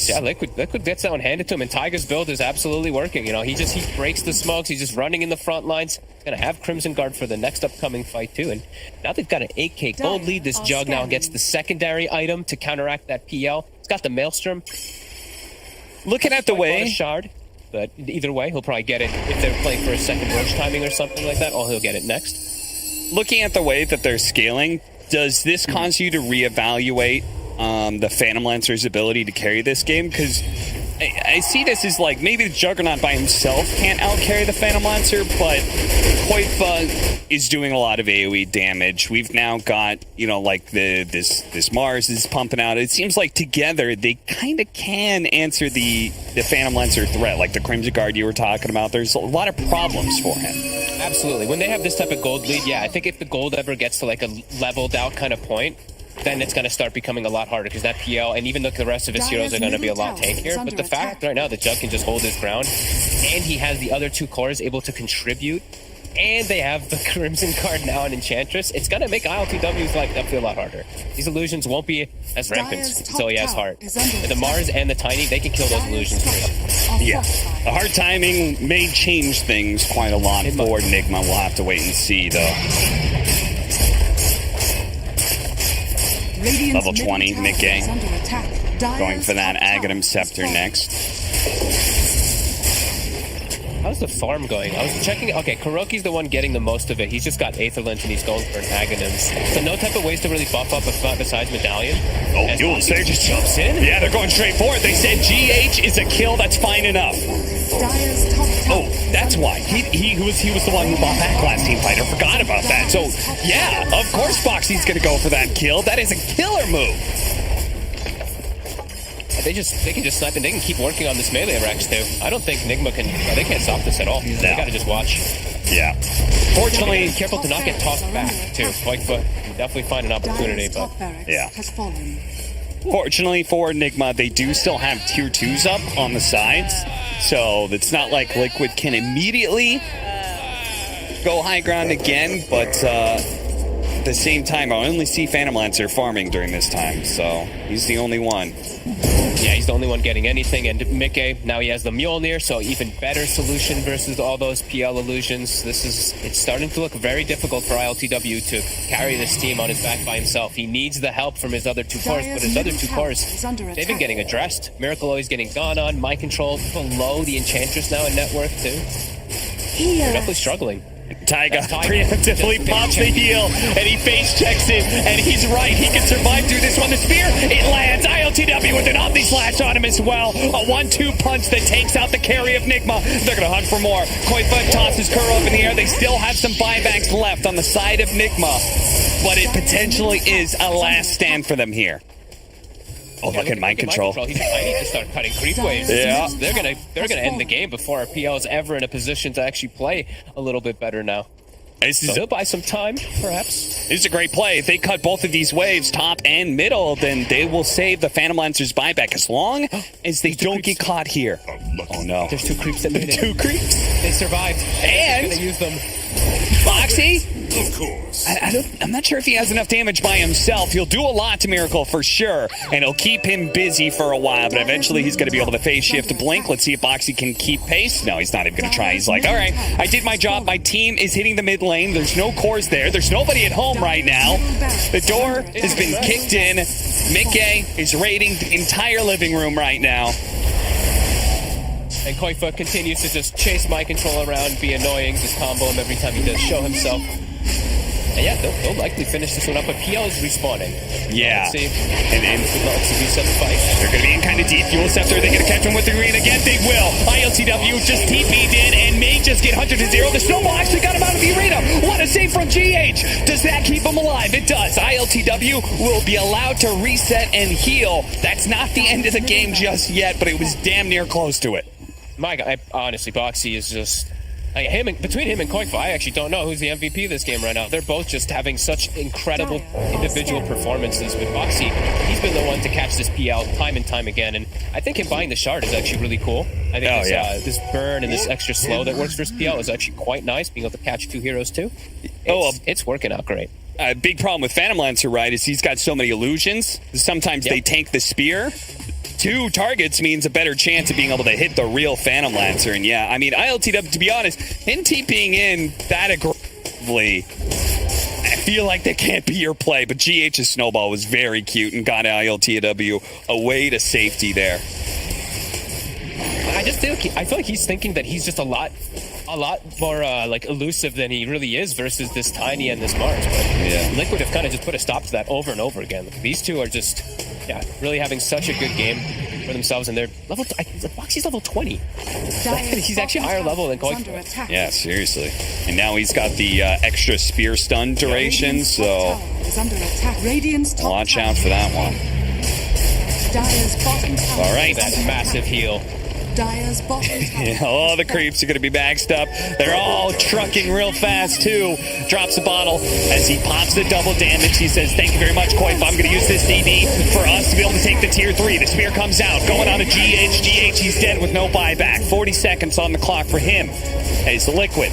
Yeah, Liquid gets that one handed to him, and Taiga's build is absolutely working. You know, he breaks the smokes. He's just running in the front lines. He's gonna have Crimson Guard for the next upcoming fight too. And now they've got an 8K gold lead. This Jug now gets the secondary item to counteract that PL. He's got the Maelstrom. Looking at the way shard, but either way, he'll probably get it if they're playing for a second Roach timing or something like that. Or he'll get it next. Looking at the way that they're scaling, does this cause you to reevaluate the Phantom Lancer's ability to carry this game? Because I see this as like maybe the Juggernaut by himself can't outcarry the Phantom Lancer, but Koifa is doing a lot of AoE damage. We've now got, you know, like this Mars is pumping out. It seems like together they kind of can answer the Phantom Lancer threat, like the Crimson Guard you were talking about. There's a lot of problems for him. Absolutely. When they have this type of gold lead, yeah, I think if the gold ever gets to like a leveled out kind of point, then it's going to start becoming a lot harder because that PL and even the rest of his heroes are going to be a lot tankier. But the fact right now that Jug can just hold his ground and he has the other two cores able to contribute and they have the Crimson Guard now and Enchantress, it's going to make ILTW's life definitely a lot harder. These illusions won't be as rampant until he has Heart. The Mars and the Tiny, they can kill those illusions for you. Yeah. The hard timing may change things quite a lot for Nigma. We'll have to wait and see, though. Level 20, Mickey. Going for that Aghanim Scepter next. How's the farm going? I was checking. Okay, Kuroki's the one getting the most of it. He's just got Aetherlint and he's going for an Aghanims. So no type of ways to really buff up besides Medallion. Oh, they just jumps in? Yeah, they're going straight for it. They said GH is a kill. That's fine enough. Oh, that's why. He was the one who bought back last team fighter. Forgot about that. So, yeah, of course Boxy's going to go for that kill. That is a killer move. They can just snipe and they can keep working on this melee Rex too. I don't think Nigma can. They can't stop this at all. No. They gotta just watch. Yeah. Fortunately, be careful to not get tossed back too. Whitefoot can definitely find an opportunity, but yeah. Fortunately for Nigma, they do still have tier 2s up on the sides, so it's not like Liquid can immediately go high ground again. But at the same time, I only see Phantom Lancer farming during this time, so he's the only one. Yeah, he's the only one getting anything, and Mickey, now he has the Mjolnir, so even better solution versus all those PL illusions. It's starting to look very difficult for ILTW to carry this team on his back by himself. He needs the help from his other two cores, but his other two cores, they've been getting addressed. Miracle always getting gone on, mind control below the Enchantress now in net worth too. They're definitely struggling. Taiga preemptively pops the heal, and he face checks it, and he's right. He can survive through this one. The spear, it lands. ILTW with an Omni Slash on him as well. A 1-2 punch that takes out the carry of Nigma. They're going to hunt for more. Koifa tosses Kuro up in the air. They still have some buybacks left on the side of Nigma, but it potentially is a last stand for them here. Oh, look at mind control. I need to start cutting creep waves. Yeah. They're gonna end the game before our PL is ever in a position to actually play a little bit better now. So they'll buy some time, perhaps. This is a great play. If they cut both of these waves, top and middle, then they will save the Phantom Lancer's buyback as long as they don't get caught here. Oh no. There's two creeps that made it. Two creeps. They survived. And gonna use them. Boxy? Of course. I'm not sure if he has enough damage by himself. He'll do a lot to Miracle for sure, and it'll keep him busy for a while, but eventually he's going to be able to phase shift to Blink. Let's see if Boxy can keep pace. No, he's not even going to try. He's like, all right, I did my job. My team is hitting the mid lane. There's no cores there. There's nobody at home right now. The door has been kicked in. Mickey is raiding the entire living room right now. And Koifa continues to just chase mind control around, be annoying, just combo him every time he does show himself. And yeah, they'll likely finish this one up, but PL is respawning. Yeah. Let's see. And let's reset the fight. They're going to be in kind of deep. Fuel Scepter, they're going to catch him with the green again. They will. ILTW just TP'd in and may just get 100 to 0. The snowball actually got him out of the arena. What a save from GH. Does that keep him alive? It does. ILTW will be allowed to reset and heal. That's not the end of the game just yet, but it was damn near close to it. My God, honestly, Boxy is just... between him and Koifa, I actually don't know who's the MVP of this game right now. They're both just having such incredible individual performances. With Boxy, he's been the one to catch this PL time and time again, and I think him buying the shard is actually really cool. I think this burn and this extra slow that works for his PL is actually quite nice, being able to catch two heroes too. It's working out great. A big problem with Phantom Lancer, right, is he's got so many illusions. Sometimes they tank the spear. 2 targets means a better chance of being able to hit the real Phantom Lancer. And yeah, I mean, ILTW, to be honest, in TPing in that aggressively, I feel like that can't be your play. But GH's snowball was very cute and got ILTW away to safety there. I feel like he's thinking that he's just a lot more like elusive than he really is versus this Tiny and this Mars. But yeah, Liquid have kind of just put a stop to that over and over again. These two are just, really having such a good game for themselves, and they're level. Boxy's level 20. He's actually higher level than Koi. Yeah, seriously. And now he's got the extra spear stun duration, so watch out for that one. All right, that massive heal. Dire's bottom tower. All the creeps are going to be maxed up. They're all trucking real fast, too. Drops a bottle as he pops the double damage. He says, thank you very much, Koif. I'm going to use this CD for us to be able to take the tier 3. The spear comes out, going on to GH. GH, he's dead with no buyback. 40 seconds on the clock for him. As Liquid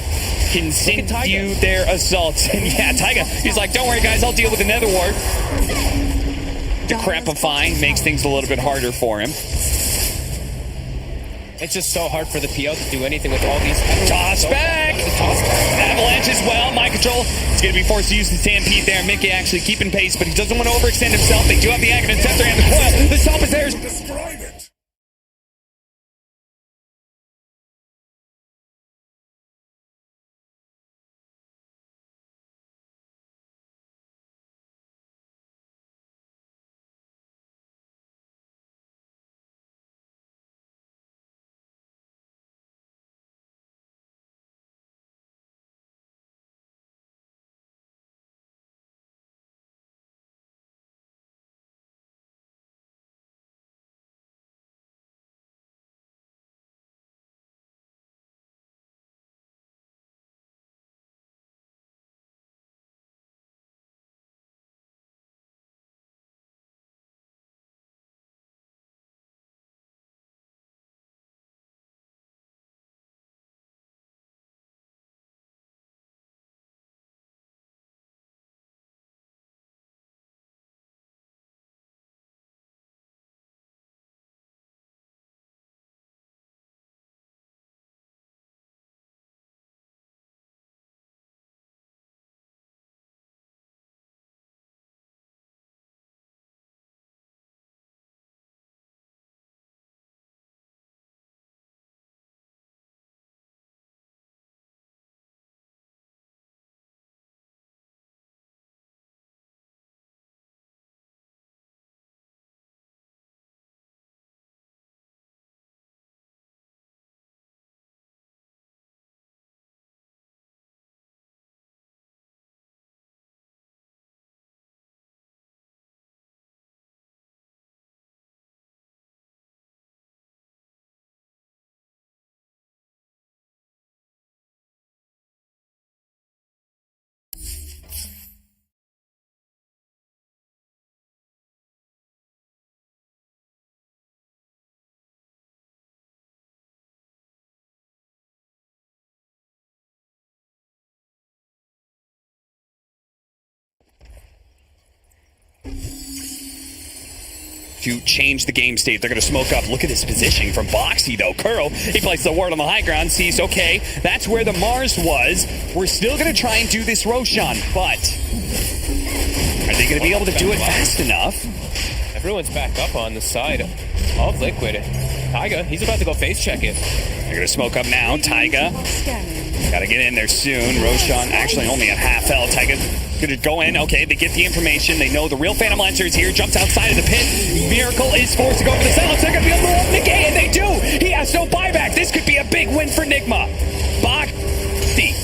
continue their assaults. And yeah, Taiga, he's like, don't worry, guys, I'll deal with the Nether Ward. Decrepifying makes things a little bit harder for him. It's just so hard for the PO to do anything with all these. Toss back! Avalanche as well. Mind control. He's going to be forced to use the Stampede there. Mickey actually keeping pace, but he doesn't want to overextend himself. They do have the Aghanim Scepter and the coil. The stop is theirs. Describe it. To change the game state, they're going to smoke up. Look at this positioning from Boxy, though. Kuro, he places the ward on the high ground, sees, okay, that's where the Mars was. We're still going to try and do this Roshan, but are they going to be able to do it fast enough? Everyone's back up on the side of Liquid. Taiga, he's about to go face check it. They're going to smoke up now. Taiga, got to get in there soon. Roshan actually only at half health. Taiga going to go in. Okay, they get the information. They know the real Phantom Lancer is here. Jumps outside of the pit. Miracle is forced to go for the silence. They're going to be able to open the gate, and they do. He has no buyback. This could be a big win for Nigma. Boxy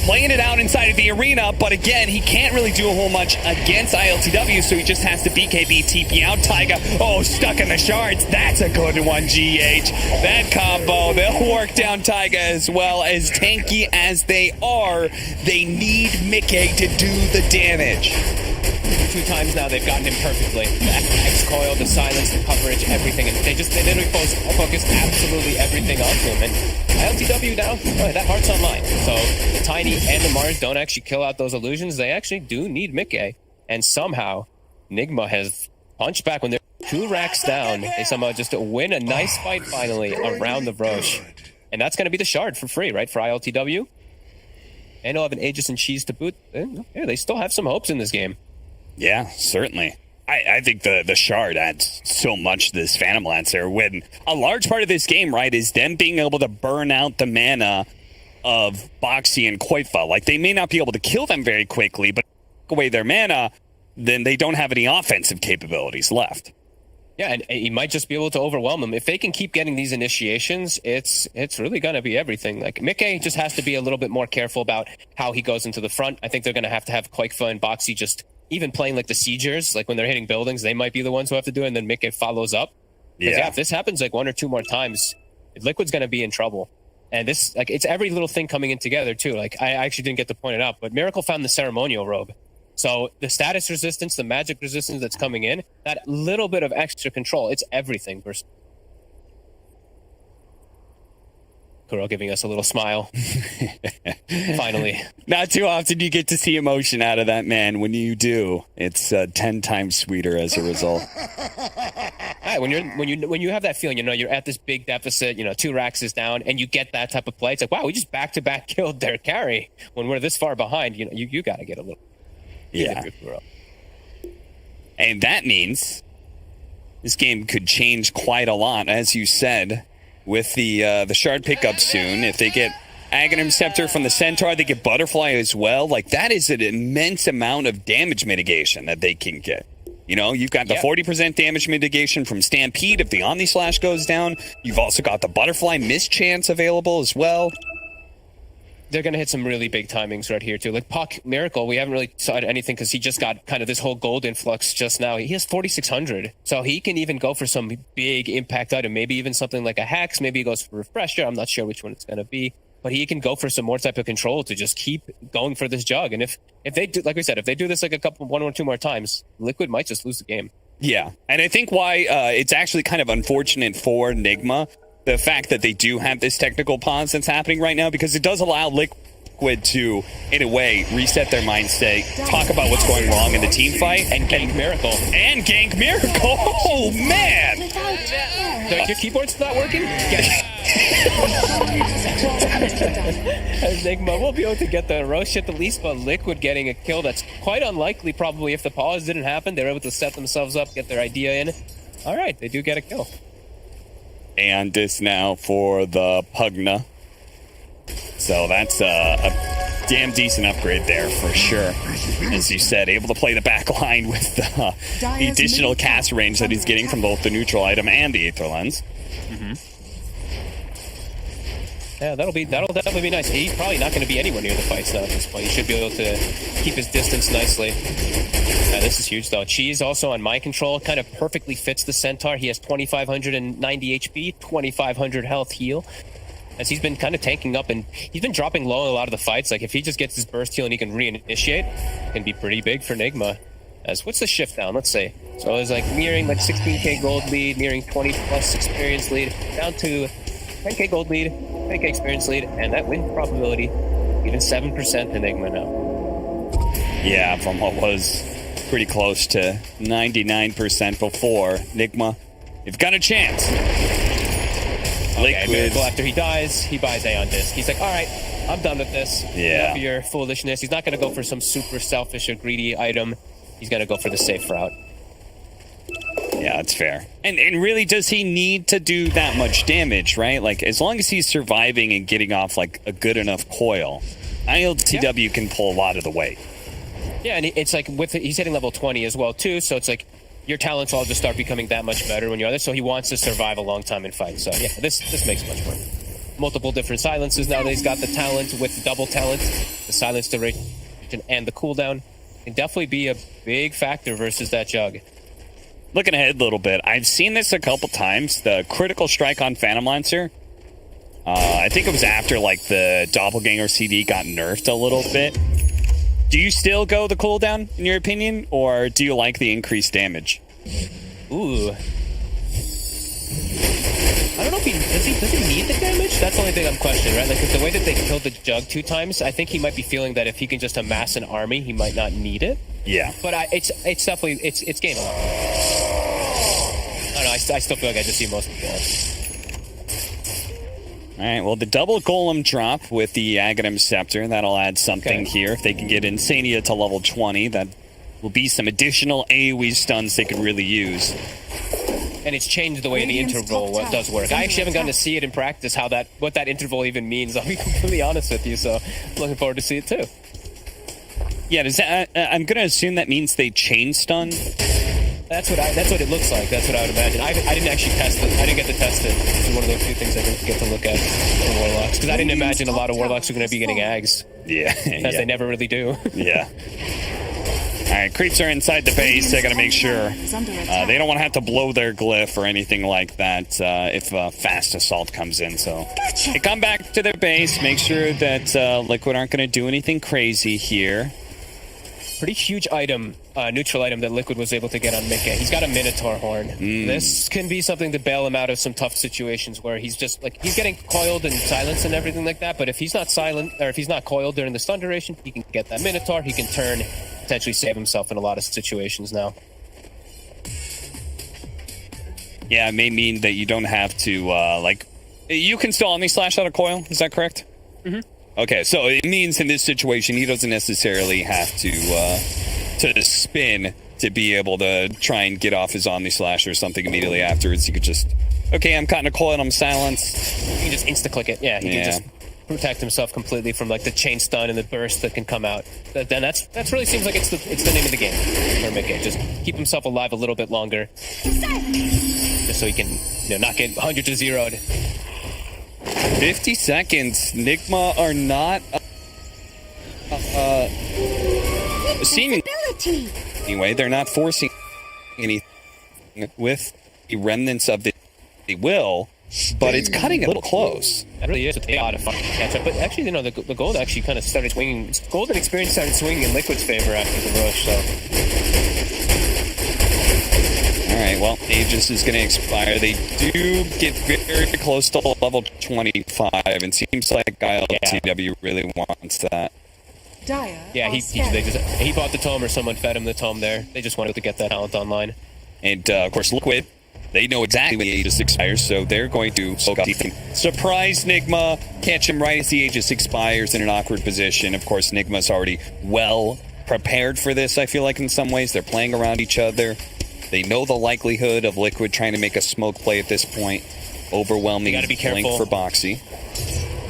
playing it out inside of the arena, but again, he can't really do a whole much against ILTW, so he just has to BKB TP out. Taiga, stuck in the shards. That's a good one, GH. That combo, they'll work down Taiga as well. As tanky as they are, they need Mickey to do the damage. 2 times now they've gotten him perfectly. The X-coil, the silence, the coverage, everything. And they literally focus absolutely everything onto him. And ILTW now, that heart's online. So the Tiny and the Mars don't actually kill out those illusions. They actually do need Mickey. And somehow, Nigma has punch back when they're 2 racks down. They somehow just win a nice fight finally around the Roche. And that's going to be the shard for free, right, for ILTW? And they'll have an Aegis and Cheese to boot. Yeah, they still have some hopes in this game. Yeah, certainly. I think the shard adds so much to this Phantom Lancer when a large part of this game, right, is them being able to burn out the mana of Boxy and Koifa. Like, they may not be able to kill them very quickly, but take away their mana, then they don't have any offensive capabilities left. Yeah, and he might just be able to overwhelm them. If they can keep getting these initiations, it's really going to be everything. Like, Mickey just has to be a little bit more careful about how he goes into the front. I think they're going to have Koifa and Boxy just even playing like the Siegers. Like, when they're hitting buildings, they might be the ones who have to do it, and then Mickey follows up. Yeah, if this happens like 1 or 2 more times, Liquid's going to be in trouble. And this, like, it's every little thing coming in together, too. Like, I actually didn't get to point it out, but Miracle found the ceremonial robe. So the status resistance, the magic resistance that's coming in, that little bit of extra control, it's everything. Kuro giving us a little smile. Finally. Not too often you get to see emotion out of that man. When you do, it's 10 times sweeter as a result. Right, when you have that feeling, you're at this big deficit, 2 racks is down, and you get that type of play. It's like, wow, we just back-to-back killed their carry. When we're this far behind, you got to get a little. Yeah. And that means this game could change quite a lot, as you said, with the shard pickup soon. If they get Aghanim Scepter from the Centaur, they get Butterfly as well. Like, that is an immense amount of damage mitigation that they can get. You've got the 40% damage mitigation from Stampede if the Omni Slash goes down. You've also got the Butterfly Mischance available as well. They're going to hit some really big timings right here, too. Like Puck Miracle, we haven't really saw anything because he just got kind of this whole gold influx just now. He has 4,600, so he can even go for some big impact item, maybe even something like a Hex. Maybe he goes for Refresher. I'm not sure which one it's going to be, but he can go for some more type of control to just keep going for this jug. And if they do, like we said, if they do this like 1 or 2 more times, Liquid might just lose the game. Yeah, and I think why it's actually kind of unfortunate for Nigma, the fact that they do have this technical pause that's happening right now, because it does allow Liquid to, in a way, reset their mindset, talk about what's going wrong in the team fight, and gank Miracle. And gank Miracle! Oh, man! Your keyboard's not working? Nigma will be able to get the Roche at the least, but Liquid getting a kill that's quite unlikely, probably. If the pause didn't happen, they were able to set themselves up, get their idea in. All right, they do get a kill. And this now for the Pugna. So that's a damn decent upgrade there for sure. As you said, able to play the back line with the additional cast range that he's getting from both the neutral item and the Aether Lens. Mm-hmm. Yeah, that'll definitely be nice. He's probably not going to be anywhere near the fights now at this point. He should be able to keep his distance nicely. This is huge, though. Cheese also on mind control kind of perfectly fits the Centaur. He has 2,590 HP, 2,500 health heal. As he's been kind of tanking up, and he's been dropping low in a lot of the fights. Like, if he just gets his burst heal and he can reinitiate, it can be pretty big for Nigma. What's the shift down? Let's say. So it's like nearing like 16k gold lead, nearing 20 plus experience lead, down to 10k gold lead, 10k experience lead, and that win probability, even 7% to Nigma now. Yeah, from what was pretty close to 99% before. Nigma, you've got a chance. Okay, Miracle, after he dies, he buys Aeon Disc. He's like, all right, I'm done with this. Yeah. Enough of your foolishness. He's not going to go for some super selfish or greedy item. He's going to go for the safe route. Yeah, that's fair. And really, does he need to do that much damage, right? Like, as long as he's surviving and getting off, like, a good enough coil, ILTW can pull a lot of the weight. Yeah, and it's like, he's hitting level 20 as well, too, so it's like, your talents all just start becoming that much better when you're there, so he wants to survive a long time in fight. So, yeah, this makes much more. Multiple different silences now that he's got the talent with double talent, the silence duration and the cooldown. Can definitely be a big factor versus that jug. Looking ahead a little bit, I've seen this a couple times. The critical strike on Phantom Lancer. I think it was after like the Doppelganger CD got nerfed a little bit. Do you still go the cooldown in your opinion, or do you like the increased damage? Ooh. I don't know if does he need the damage? That's the only thing I'm questioning, right? Like, with the way that they killed the jug 2 times, I think he might be feeling that if he can just amass an army, he might not need it. Yeah. But it's definitely it's game. I don't know. I still feel like I just see most of that. All right, well, the double golem drop with the Aghanim Scepter, that'll add something here. If they can get Insania to level 20, that will be some additional AoE stuns they could really use. And it's changed the way the interval does work. I actually haven't gotten to see it in practice, what that interval even means. I'll be completely honest with you, so I'm looking forward to see it too. Yeah, does that, I'm going to assume that means they chain stun? That's what it looks like. That's what I would imagine. I didn't actually test it. I didn't get to test it. It's one of those few things I didn't get to look at in Warlocks. Because I didn't imagine a lot of Warlocks are going to be getting Ags. Yeah. As they never really do. Yeah. All right, creeps are inside the base. They got to make sure they don't want to have to blow their glyph or anything like that if fast assault comes in. So they come back to their base, make sure that Liquid aren't going to do anything crazy here. Pretty huge item, neutral item that Liquid was able to get on Mickey. He's got a Minotaur horn. This can be something to bail him out of some tough situations where he's just like he's getting coiled and silenced and everything like that. But if he's not silent or if he's not coiled during the stun duration, he can get that Minotaur. He can turn, potentially save himself in a lot of situations now. Yeah, it may mean that you don't have to you can still Omni Slash out of coil. Is that correct? Mm-hmm. Okay, so it means in this situation he doesn't necessarily have to spin to be able to try and get off his Omni Slash or something immediately afterwards. He could just, okay, I'm caught in a coil and I'm silenced. He can just insta-click it. Yeah, he can just protect himself completely from like the chain stun and the burst that can come out. Then that's really seems like it's the name of the game for Mickey. Just keep himself alive a little bit longer, just so he can not get 100 to 0'd. 50 seconds. Nigma are not seeming anyway. They're not forcing anything with the remnants of the will, but it's cutting a little close. That really is a lot of fun to catch up. But actually, the gold actually kind of started swinging. Golden experience started swinging in Liquid's favor after the rush. So. Alright, well, Aegis is going to expire. They do get very close to level 25, and seems like ILTW really wants that. Yeah, he bought the tome or someone fed him the tome there. They just wanted to get that talent online. And, of course, Liquid, they know exactly when the Aegis expires, so they're going to surprise Nigma, catch him right as the Aegis expires in an awkward position. Of course, Nigma's already well prepared for this, I feel like, in some ways. They're playing around each other. They know the likelihood of Liquid trying to make a smoke play at this point. Overwhelming blink for Boxy.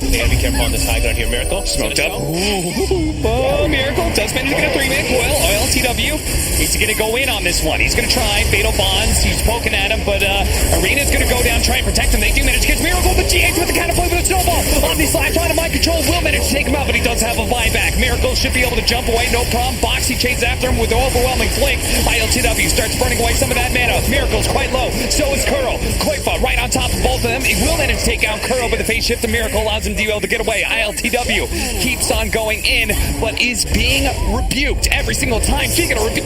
They gotta be careful on this high ground here. Miracle. Smoked up. Oh, Miracle does manage to get a 3-man coil. ILTW he's going to go in on this one. He's going to try. Fatal Bonds. He's poking at him, but Arena's going to go down, try and protect him. They do manage to get Miracle, but GH with the counterplay with a snowball. On the slash line of mind control will manage to take him out, but he does have a buyback. Miracle should be able to jump away, no problem. Boxy chains after him with an overwhelming flick. ILTW starts burning away some of that mana. Miracle's quite low. So is Kuro. Koifa right on top of both of them. He will manage to take out Kuro, but the phase shift of Miracle allows him to be able to get away. ILTW keeps on going in, but is being rebuked every single time. Speaking of rebuke,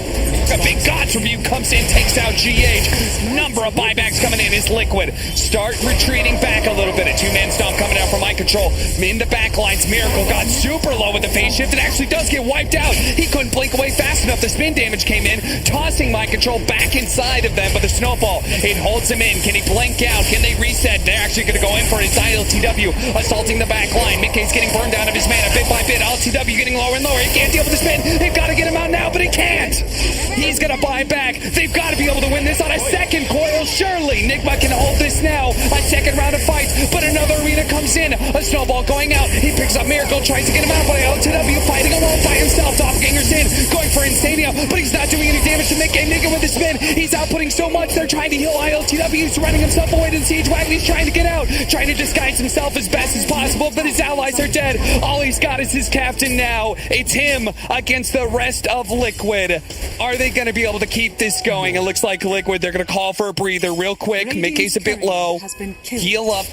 a big God's rebuke comes in, takes out GH. Number of buybacks coming in is Liquid. Start retreating back a little bit. A two-man stomp coming out from Mind Control. In the backlines, Miracle got super low with the phase shift. It actually does get wiped out. He couldn't blink away fast enough. The spin damage came in, tossing Mind Control back inside of them, but the snowball, it holds him in. Can he blink out? Can they reset? They're actually going to go in for his ILTW, assaulting the back line. Mickey's getting burned out of his mana bit by bit. ILTW getting lower and lower. He can't deal with the spin. They've got to get him out now, but he can't. He's going to buy back. They've got to be able to win this on a second coil. Surely Nigma can hold this now. A second round of fights, but another arena comes in. A snowball going out. He picks up Miracle, tries to get him out, but ILTW fighting alone by himself. Doppelganger's in, going for Insania, but he's not doing any damage to Mickey. Mickey with the spin. He's outputting so much. They're trying to heal ILTW. He's running himself away to the siege wagon. He's trying to get out, trying to disguise himself as best as possible, but his allies are dead. All he's got is his captain now. It's him against the rest of Liquid. Are they going to be able to keep this going? It looks like Liquid, they're going to call for a breather real quick. Mickey's a bit low. Heal up.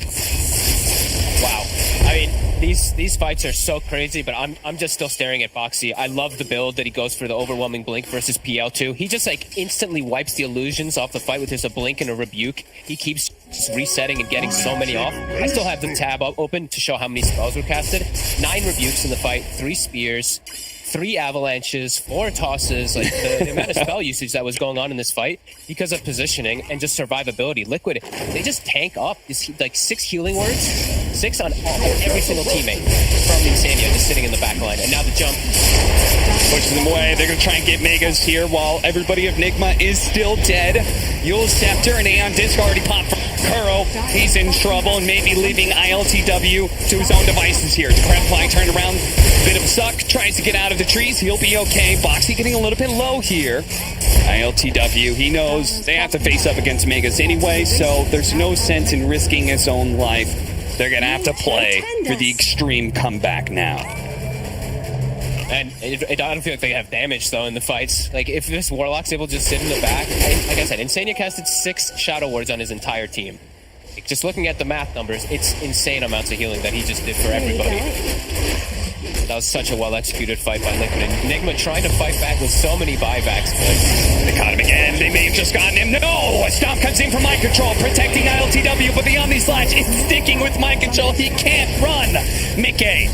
Wow. I mean, these fights are so crazy, but I'm just still staring at Boxy. I love the build that he goes for the overwhelming blink versus PL2. He just like instantly wipes the illusions off the fight with his a blink and a rebuke. He keeps just resetting and getting so many off. I still have the tab open to show how many spells were casted. 9 rebukes in the fight, 3 spears, 3 avalanches, 4 tosses, like the amount of spell usage that was going on in this fight because of positioning and just survivability. Liquid, they just tank up this, like 6 healing words, 6 on every single teammate from Insania just sitting in the back line. And now the jump pushes them away. They're going to try and get Megas here while everybody of Nigma is still dead. Yule's Scepter and Aeon Disc already popped for Kuro. He's in trouble and maybe leaving ILTW to his own devices here. Decrepify turned around. Bit of suck. Tries to get out of the trees. He'll be okay. Boxy getting a little bit low here. ILTW, he knows they have to face up against Megas anyway, so there's no sense in risking his own life. They're going to have to play for the extreme comeback now. And I don't feel like they have damage, though, in the fights. Like, if this Warlock's able to just sit in the back... Like I said, Insania casted 6 Shadow Wards on his entire team. Like, just looking at the math numbers, it's insane amounts of healing that he just did for everybody. That was such a well-executed fight by Liquid. And Nigma trying to fight back with so many buybacks. They caught him again. They may have just gotten him. No! A stomp comes in from Mind Control, protecting ILTW, but the Omni Slash is sticking with Mind Control. He can't run. Mickey.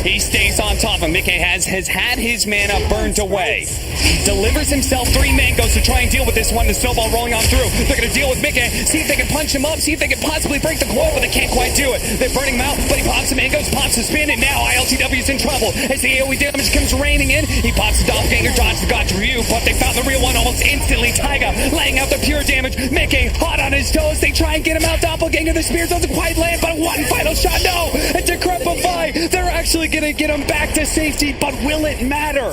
He stays on top of him. Mickey has had his mana burned away. He delivers himself 3 mangoes to try and deal with this one. The snowball rolling on through. They're going to deal with Mickey. See if they can punch him up. See if they can possibly break the core, but they can't quite do it. They're burning him out, but he pops the mangoes, pops the spin, and now ILTW's in trouble. As the AoE damage comes raining in, he pops the doppelganger, dodges the God's Review, but they found the real one almost instantly. Taiga laying out the pure damage. Mickey hot on his toes. They try and get him out. Doppelganger, the spear doesn't quite land, but one final shot. No! And Decrepify, they're actually going to get him back to safety, but will it matter?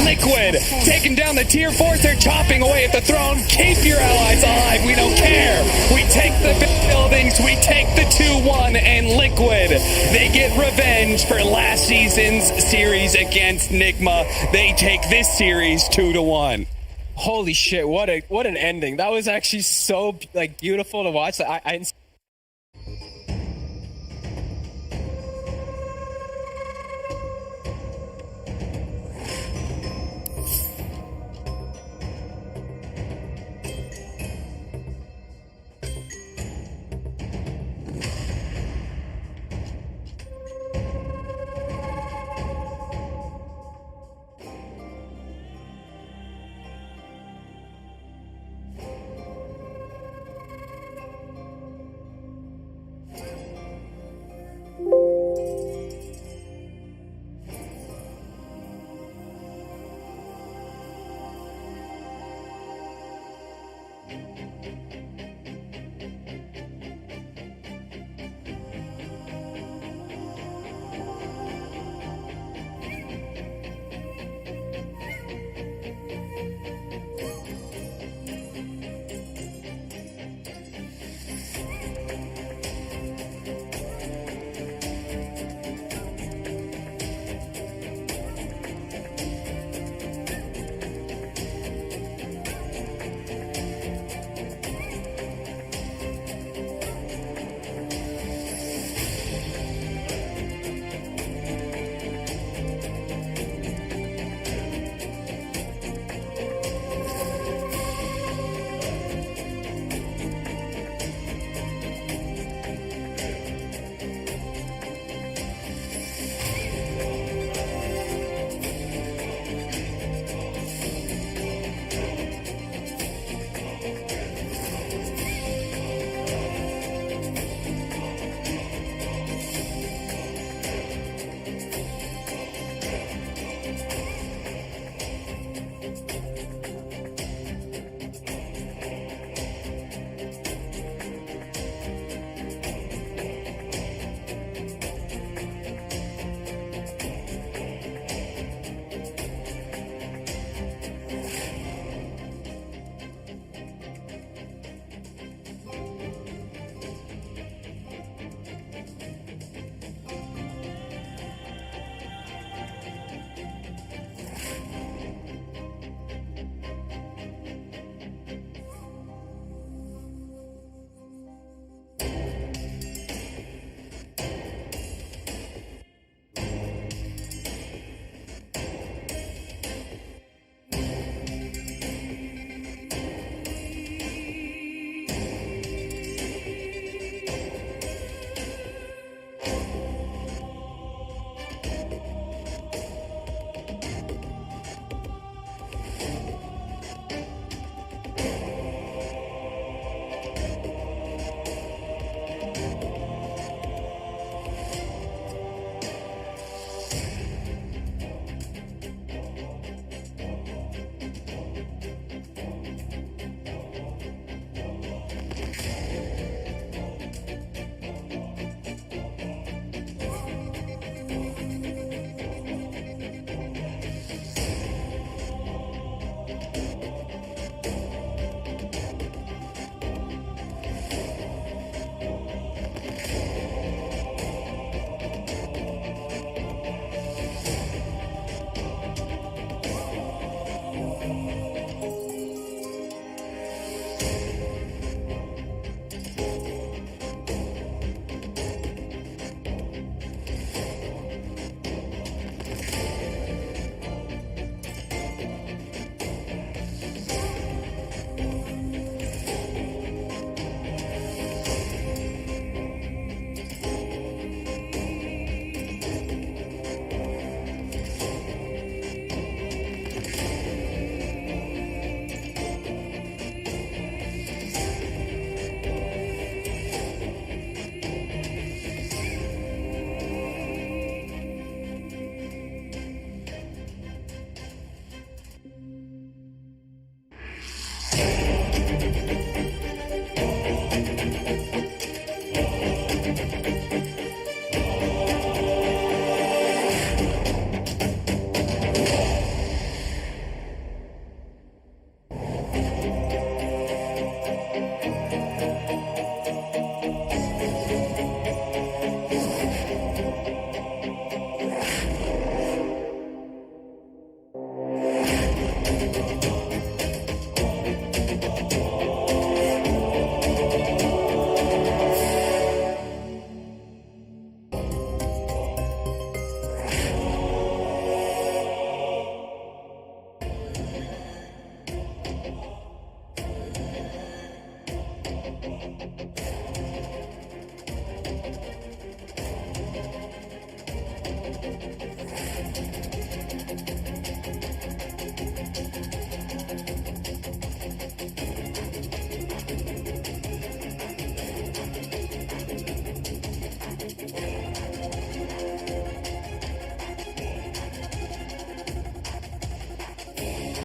Liquid taking down the tier 4s. They're chopping away at the throne. Keep your allies alive. We don't care. We take the buildings. We take the 2-1, and Liquid, they get revenge for last season's series against Nigma. They take this series 2-1. Holy shit, what an ending. That was actually so, like, beautiful to watch. I